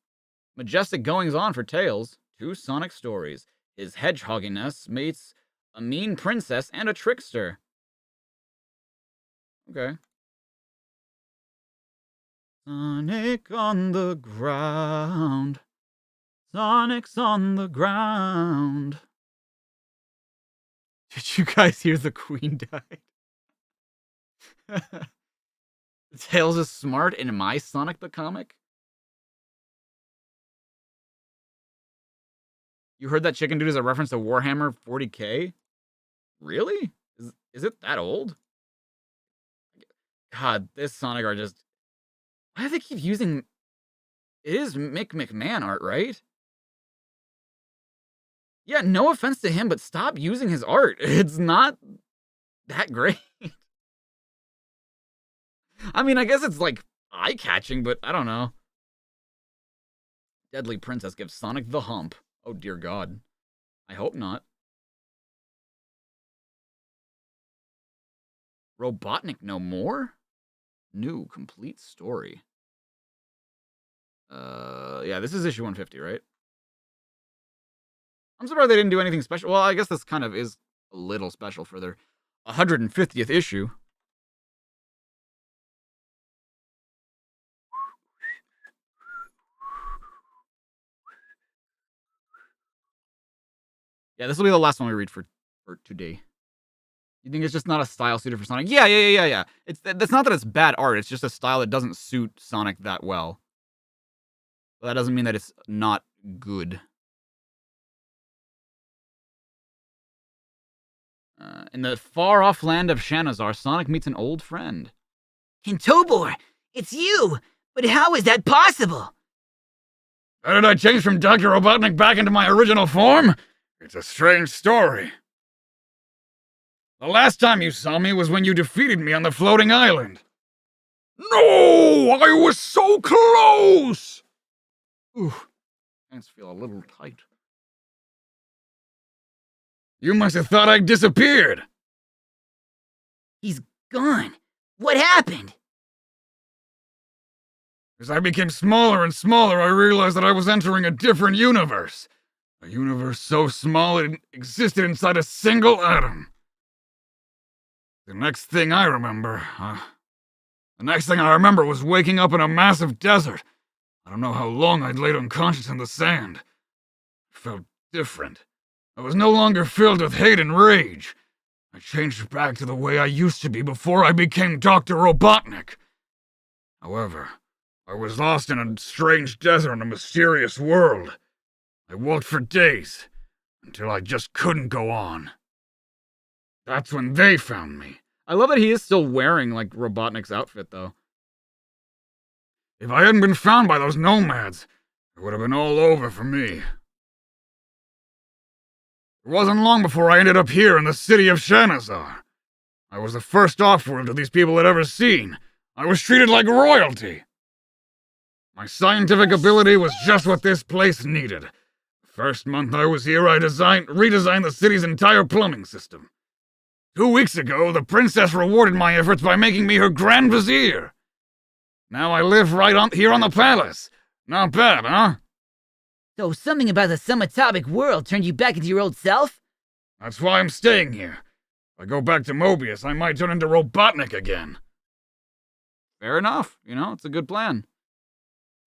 Majestic goings on for Tails. 2 Sonic stories. His hedgehogginess meets a mean princess and a trickster. Okay. Sonic on the ground. Sonic's on the ground. Did you guys hear the Queen died? Tails is smart in my Sonic the Comic? You heard that chicken dude is a reference to Warhammer 40k? Really? Is it that old? God, this Sonic art just... Why do they keep using... It is Mick McMahon art, right? Yeah, no offense to him, but stop using his art. It's not that great. I mean, I guess it's like eye-catching, but I don't know. Deadly Princess gives Sonic the hump. Oh dear God. I hope not. Robotnik no more? New complete story. Yeah, this is issue 150, right? I'm surprised they didn't do anything special. Well, I guess this kind of is a little special for their 150th issue. Yeah, this will be the last one we read for today. You think it's just not a style suited for Sonic? Yeah. That's not that it's bad art. It's just a style that doesn't suit Sonic that well. But that doesn't mean that it's not good. In the far-off land of Shanazar, Sonic meets an old friend. Kintobor, it's you! But how is that possible? How did I change from Dr. Robotnik back into my original form? It's a strange story. The last time you saw me was when you defeated me on the floating island. No! I was so close! Ooh, hands feel a little tight. You must have thought I'd disappeared. He's gone. What happened? As I became smaller and smaller, I realized that I was entering a different universe. A universe so small it existed inside a single atom. The next thing I remember was waking up in a massive desert. I don't know how long I'd laid unconscious in the sand. It felt different. I was no longer filled with hate and rage. I changed back to the way I used to be before I became Dr. Robotnik. However, I was lost in a strange desert in a mysterious world. I walked for days, until I just couldn't go on. That's when they found me. I love that he is still wearing, like, Robotnik's outfit, though. If I hadn't been found by those nomads, it would have been all over for me. It wasn't long before I ended up here in the city of Shanazar. I was the first off-world that these people had ever seen. I was treated like royalty. My scientific ability was just what this place needed. The first month I was here, I redesigned the city's entire plumbing system. 2 weeks ago, the princess rewarded my efforts by making me her Grand Vizier. Now I live here on the palace. Not bad, huh? So something about the subatomic world turned you back into your old self? That's why I'm staying here. If I go back to Mobius, I might turn into Robotnik again. Fair enough. You know, it's a good plan.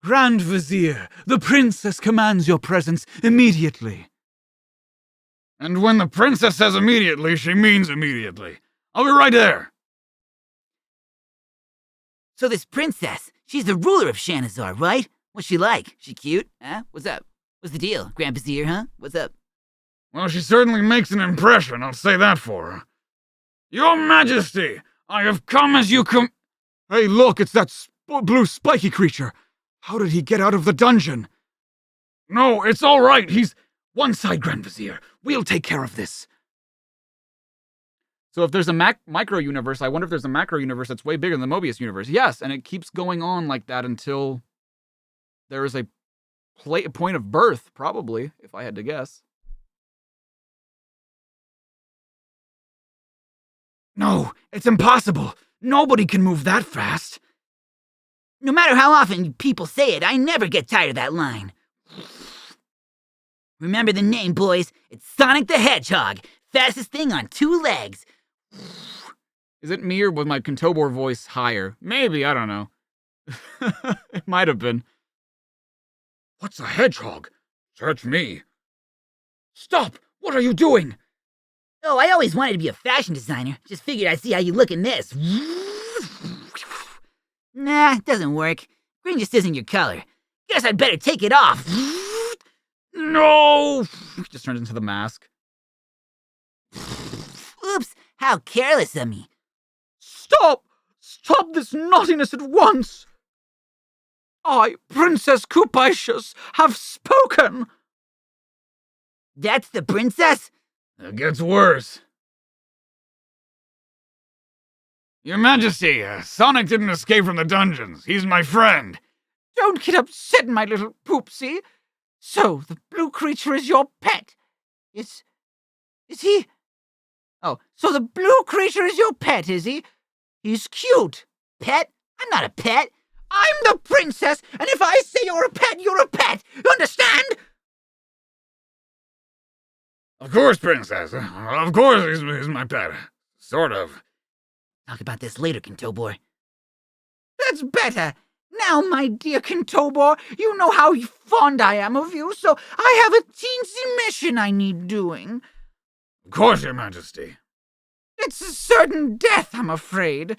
Grand Vizier, the princess commands your presence immediately. And when the princess says immediately, she means immediately. I'll be right there. So this princess, she's the ruler of Shanazar, right? What's she like? She cute? Huh? What's up? What's the deal? Grand Vizier, huh? What's up? Well, she certainly makes an impression, I'll say that for her. Your Majesty, I have come as you come... Hey, look, it's that blue spiky creature. How did he get out of the dungeon? No, it's all right. He's... One side, Grand Vizier. We'll take care of this. So if there's a micro universe, I wonder if there's a macro universe that's way bigger than the Mobius universe. Yes, and it keeps going on like that until there is a point of birth, probably, if I had to guess. No, it's impossible. Nobody can move that fast. No matter how often people say it, I never get tired of that line. Remember the name, boys. It's Sonic the Hedgehog. Fastest thing on 2 legs. Is it me or was my Kentobor voice higher? Maybe, I don't know. It might have been. What's a hedgehog? Search me. Stop! What are you doing? Oh, I always wanted to be a fashion designer. Just figured I'd see how you look in this. Nah, it doesn't work. Green just isn't your color. Guess I'd better take it off. No! Just turns into the mask. Oops, how careless of me. Stop! Stop this naughtiness at once! I, Princess Koopicius, have spoken! That's the princess? It gets worse. Your Majesty, Sonic didn't escape from the dungeons. He's my friend. Don't get upset, my little poopsie. So, the blue creature is your pet. Is he? Oh, so the blue creature is your pet, is he? He's cute. Pet? I'm not a pet. I'm the princess, and if I say you're a pet, you're a pet. You understand? Of course, Princess. Of course he's my pet. Sort of. Talk about this later, Kentobor. That's better. Now, my dear Kentobor, you know how fond I am of you, so I have a teensy mission I need doing. Of course, Your Majesty. It's a certain death, I'm afraid.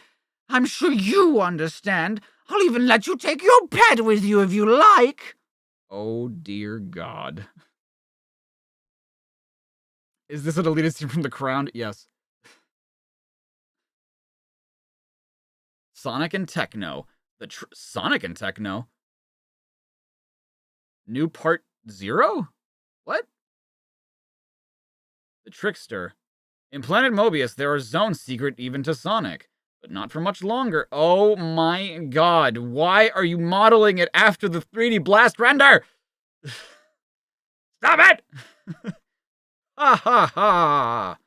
I'm sure you understand. I'll even let you take your pet with you if you like. Oh, dear God. Is this a deleted scene from The Crown? Yes. Sonic and Techno. Sonic and Techno? New part 0? What? The Trickster. In Planet Mobius, there are zones secret even to Sonic, but not for much longer. Oh my God, why are you modeling it after the 3D Blast render? Stop it! Ha ha ha!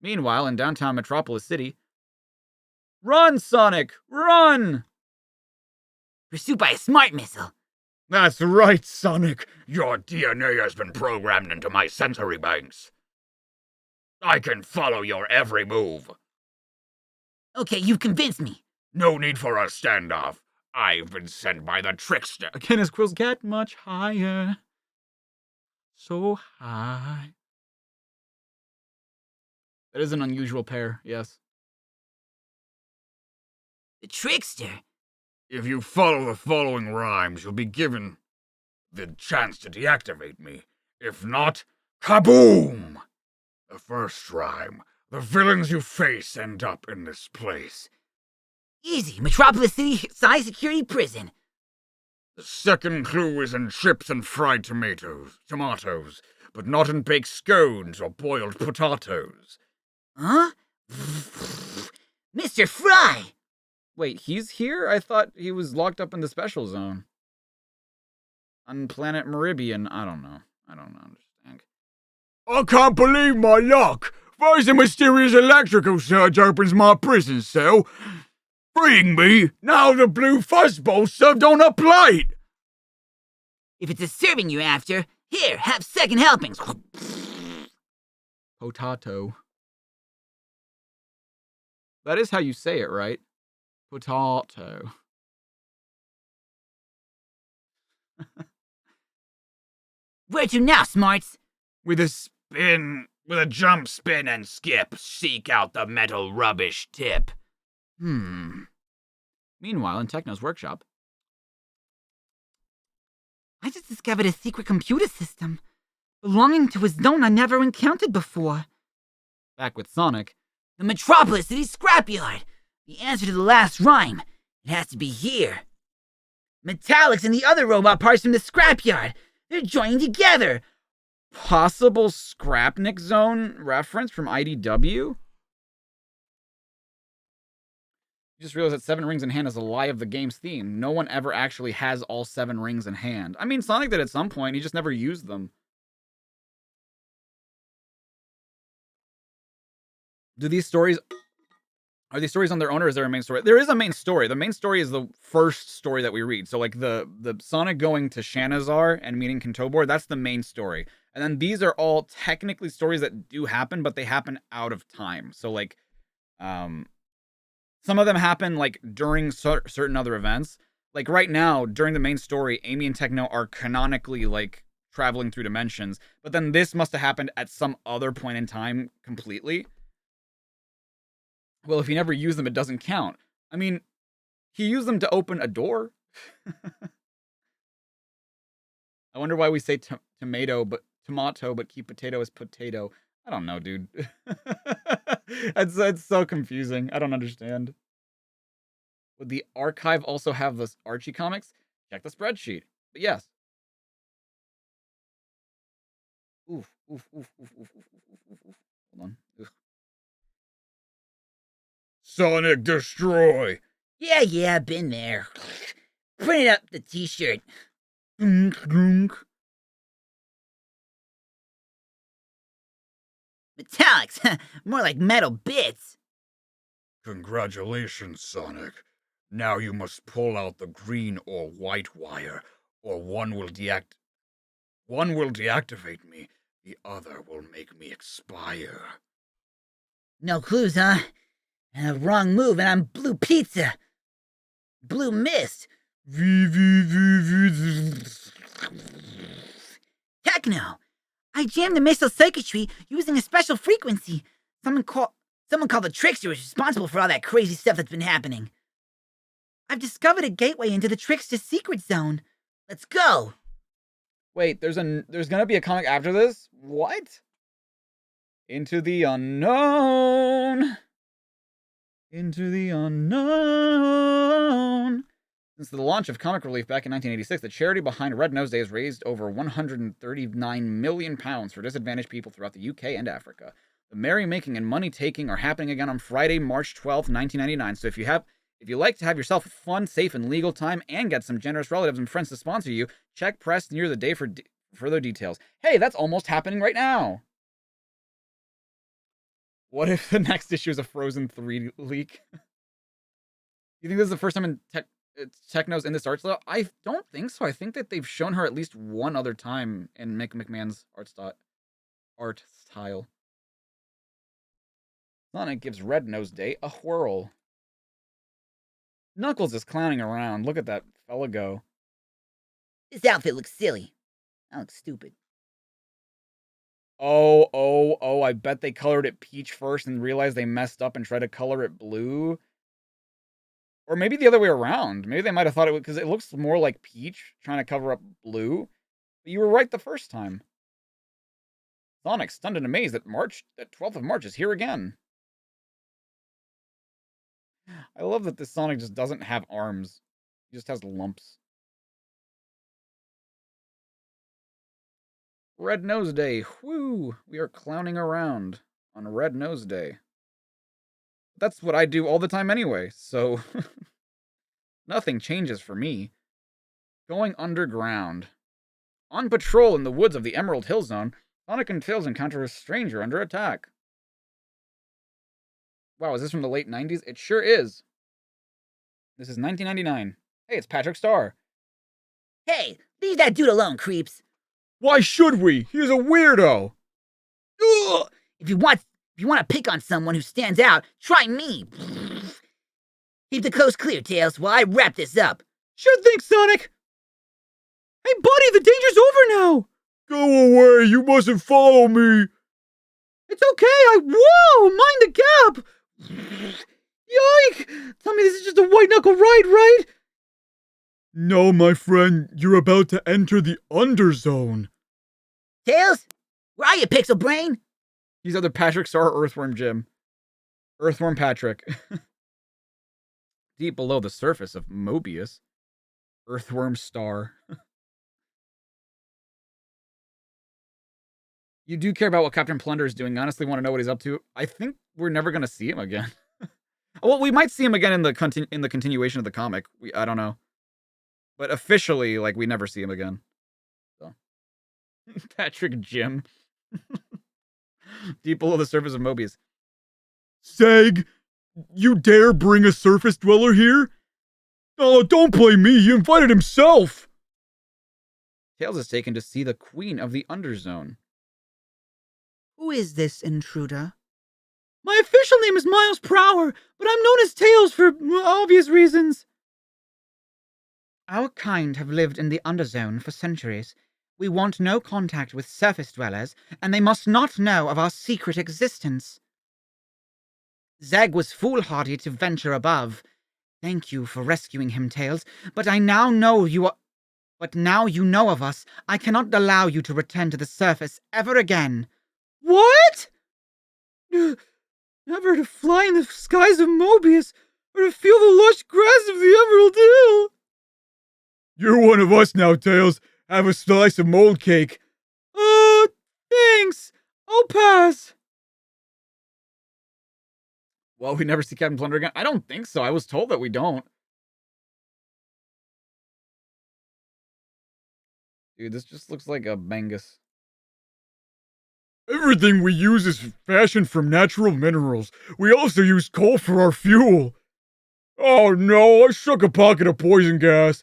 Meanwhile, in downtown Metropolis City, run, Sonic, run! Pursued by a smart missile. That's right, Sonic. Your DNA has been programmed into my sensory banks. I can follow your every move. Okay, you've convinced me. No need for a standoff. I've been sent by the Trickster. Can his quills get much higher? So high. That is an unusual pair, yes. The Trickster? If you follow the following rhymes, you'll be given the chance to deactivate me. If not, kaboom! The first rhyme. The villains you face end up in this place. Easy. Metropolis City size security prison. The second clue is in chips and fried tomatoes, but not in baked scones or boiled potatoes. Huh? Mr. Fry! Wait, he's here? I thought he was locked up in the special zone. On planet Meribian, I don't know. I don't understand. I can't believe my luck! First a mysterious electrical surge opens my prison cell, freeing me. Now the blue fuzzball served on a plate! If it's a serving you're after, here, have second helpings. Potato. That is how you say it, right? Potato. Where to now, smarts? With a jump, spin, and skip, seek out the metal rubbish tip. Meanwhile, in Techno's workshop. I just discovered a secret computer system belonging to a zone I never encountered before. Back with Sonic. The Metropolis City Scrapyard. The answer to the last rhyme. It has to be here. Metallics and the other robot parts from the scrapyard. They're joining together. Possible Scrapnik Zone reference from IDW? You just realized that 7 rings in hand is a lie of the game's theme. No one ever actually has all 7 rings in hand. I mean, Sonic did at some point. He just never used them. Are these stories on their own, or is there a main story? There is a main story. The main story is the first story that we read. So, like, the Sonic going to Shanazar and meeting Kintobor, that's the main story. And then these are all technically stories that do happen, but they happen out of time. So, like, some of them happen, like, during certain other events. Like, right now, during the main story, Amy and Techno are canonically, like, traveling through dimensions. But then this must have happened at some other point in time completely. Well, if he never used them, it doesn't count. I mean, he used them to open a door. I wonder why we say tomato, but keep potato as potato. I don't know, dude. It's so confusing. I don't understand. Would the archive also have the Archie comics? Check the spreadsheet. But yes. Oof, oof, oof, oof, oof, oof, oof, oof, oof. Hold on. Ugh. Sonic Destroy! Yeah, been there. Printed up the t-shirt. Metallics, more like metal bits. Congratulations, Sonic. Now you must pull out the green or white wire, or one will deactivate me, the other will make me expire. No clues, huh? Wrong move, and I'm blue pizza. Blue mist. Techno. I jammed the missile circuitry using a special frequency. Someone called the trickster is responsible for all that crazy stuff that's been happening. I've discovered a gateway into the trickster's secret zone. Let's go. Wait, there's gonna be a comic after this? What? Into the unknown. Into the unknown. Since the launch of Comic Relief back in 1986, the charity behind Red Nose Day has raised over £139 million for disadvantaged people throughout the UK and Africa. The merrymaking and money-taking are happening again on Friday, March 12th, 1999. So if you like to have yourself a fun, safe, and legal time and get some generous relatives and friends to sponsor you, check press near the day for further details. Hey, that's almost happening right now. What if the next issue is a Frozen 3 leak? You think this is the first time Techno's in this art style? I don't think so. I think that they've shown her at least one other time in Mick McMahon's art style. Sonic gives Red Nose Day a whirl. Knuckles is clowning around. Look at that fella go. This outfit looks silly. I look stupid. Oh, I bet they colored it peach first and realized they messed up and tried to color it blue. Or maybe the other way around. Maybe they might have thought it would, because it looks more like peach trying to cover up blue. But you were right the first time. Sonic, stunned and amazed that 12th of March is here again. I love that this Sonic just doesn't have arms. He just has lumps. Red Nose Day. Whoo! We are clowning around on Red Nose Day. That's what I do all the time anyway, so nothing changes for me. Going underground. On patrol in the woods of the Emerald Hill Zone, Sonic and Tails encounter a stranger under attack. Wow, is this from the late 90s? It sure is. This is 1999. Hey, it's Patrick Star. Hey, leave that dude alone, creeps. Why should we? He's a weirdo. Ugh! If you want to pick on someone who stands out, try me. Keep the coast clear, Tails, while I wrap this up. Sure thing, Sonic. Hey, buddy, the danger's over now. Go away. You mustn't follow me. It's okay. Whoa, mind the gap. Yike! Tell me this is just a white-knuckle ride, right? No, my friend. You're about to enter the Underzone. Tails, where are you, Pixel Brain? He's either Patrick Star or Earthworm Jim. Earthworm Patrick. Deep below the surface of Mobius. Earthworm Star. You do care about what Captain Plunder is doing. Honestly, want to know what he's up to. I think we're never going to see him again. Well, we might see him again in the continuation of the comic. I don't know. But officially, like, we never see him again. So. Patrick Jim. Deep below the surface of Mobius. Sag, you dare bring a surface dweller here? Oh, don't blame me. He invited himself. Tails is taken to see the Queen of the Underzone. Who is this intruder? My official name is Miles Prower, but I'm known as Tails for obvious reasons. Our kind have lived in the Underzone for centuries. We want no contact with surface dwellers, and they must not know of our secret existence. Zeg was foolhardy to venture above. Thank you for rescuing him, Tails, but now you know of us. I cannot allow you to return to the surface ever again. What? Never to fly in the skies of Mobius, or to feel the lush grass of the Emerald Hill. You're one of us now, Tails. Have a slice of mold cake. Thanks. I'll pass. Well, we never see Captain Plunder again. I don't think so. I was told that we don't. Dude, this just looks like a Bengus. Everything we use is fashioned from natural minerals. We also use coal for our fuel. Oh no, I struck a pocket of poison gas.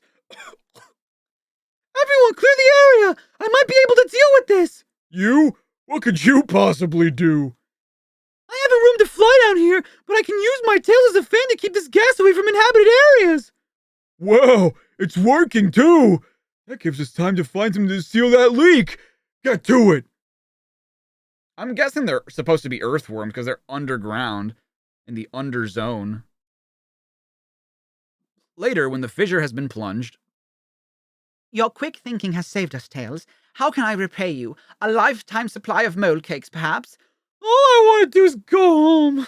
Everyone, clear the area! I might be able to deal with this! You? What could you possibly do? I have a room to fly down here, but I can use my tail as a fan to keep this gas away from inhabited areas! Wow, it's working too! That gives us time to find something to seal that leak! Get to it! I'm guessing they're supposed to be earthworms because they're underground in the underzone. Later, when the fissure has been plunged, Your quick thinking has saved us, Tails. How can I repay you? A lifetime supply of mold cakes, perhaps? All I want to do is go home.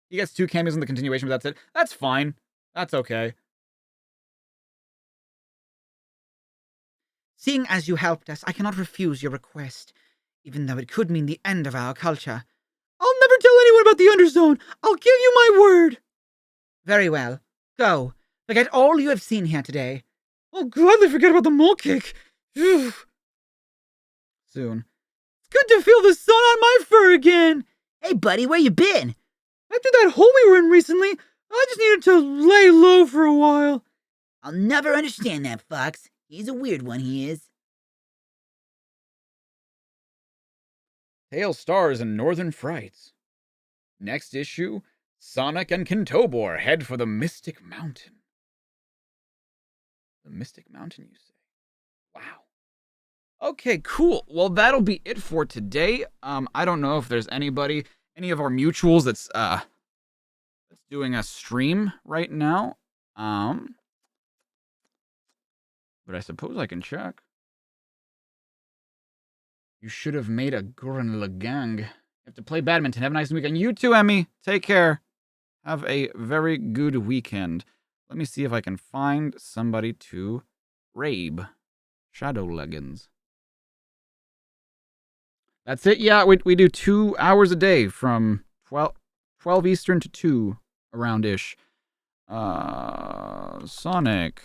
he gets 2 cameos in the continuation, but that's it. That's fine. That's okay. Seeing as you helped us, I cannot refuse your request, even though it could mean the end of our culture. I'll never tell anyone about the Underzone. I'll give you my word. Very well. Go. Forget all you have seen here today. I'll gladly forget about the mole cake. Phew. Soon. It's good to feel the sun on my fur again. Hey, buddy, where you been? After that hole we were in recently, I just needed to lay low for a while. I'll never understand that fox. He's a weird one, he is. Tails stars in Northern Frights. Next issue, Sonic and Kintobor head for the Mystic Mountain. The Mystic Mountain, you say? Wow. Okay, cool. Well, that'll be it for today. I don't know if there's any of our mutuals that's doing a stream right now. But I suppose I can check. You should have made a Gurren Lagang. You have to play badminton. Have a nice weekend. You too, Emmy. Take care. Have a very good weekend. Let me see if I can find somebody to rabe. Shadow Leggins. That's it. Yeah, we do 2 hours a day from 12 Eastern to 2 around-ish. Sonic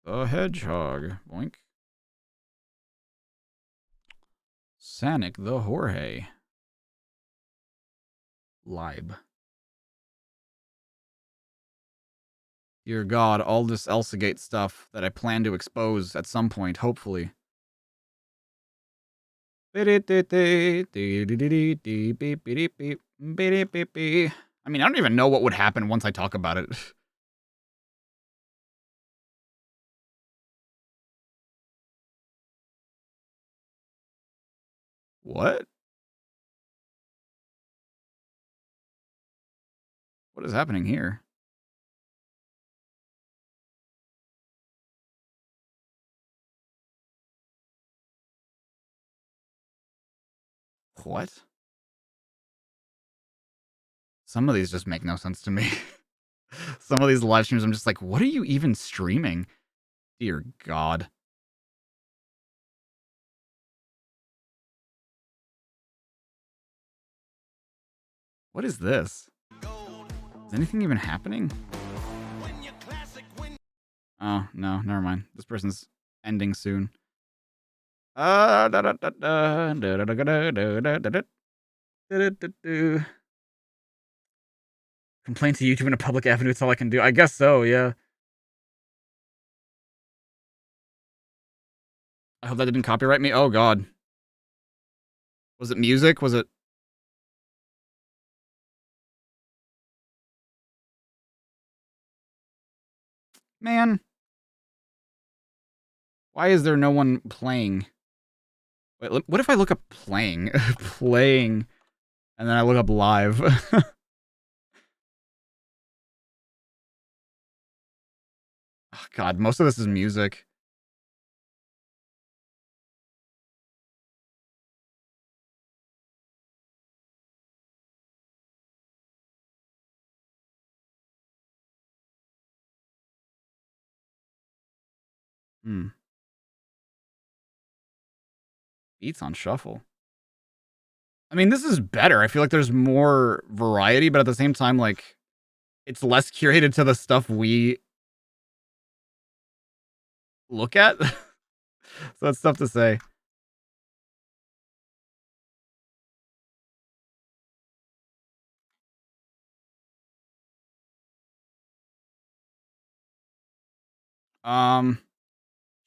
the Hedgehog. Boink. Sonic the Jorge. Lib. Dear God, all this Elsagate stuff that I plan to expose at some point, hopefully. I mean, I don't even know what would happen once I talk about it. What? What is happening here? What? Some of these just make no sense to me. Some of these live streams, I'm just like, what are you even streaming? Dear God. What is this? Is anything even happening? Oh, no, never mind. This person's ending soon. Complain to YouTube in a public avenue, it's all I can do. I guess so, yeah. I hope that didn't copyright me. Oh, God. Was it music? Was it... Man. Why is there no one playing? Wait, what if I look up playing? Playing. And then I look up live. Oh, God, most of this is music. Beats on shuffle. I mean, this is better. I feel like there's more variety, but at the same time, like, it's less curated to the stuff we look at. So that's tough to say.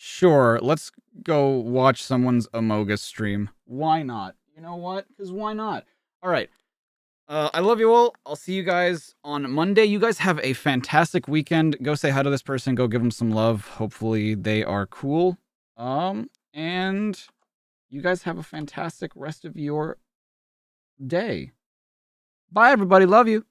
Sure. Let's go watch someone's Amogus stream. Why not? You know what? Because why not? All right. I love you all. I'll see you guys on Monday. You guys have a fantastic weekend. Go say hi to this person. Go give them some love. Hopefully they are cool. And you guys have a fantastic rest of your day. Bye, everybody. Love you.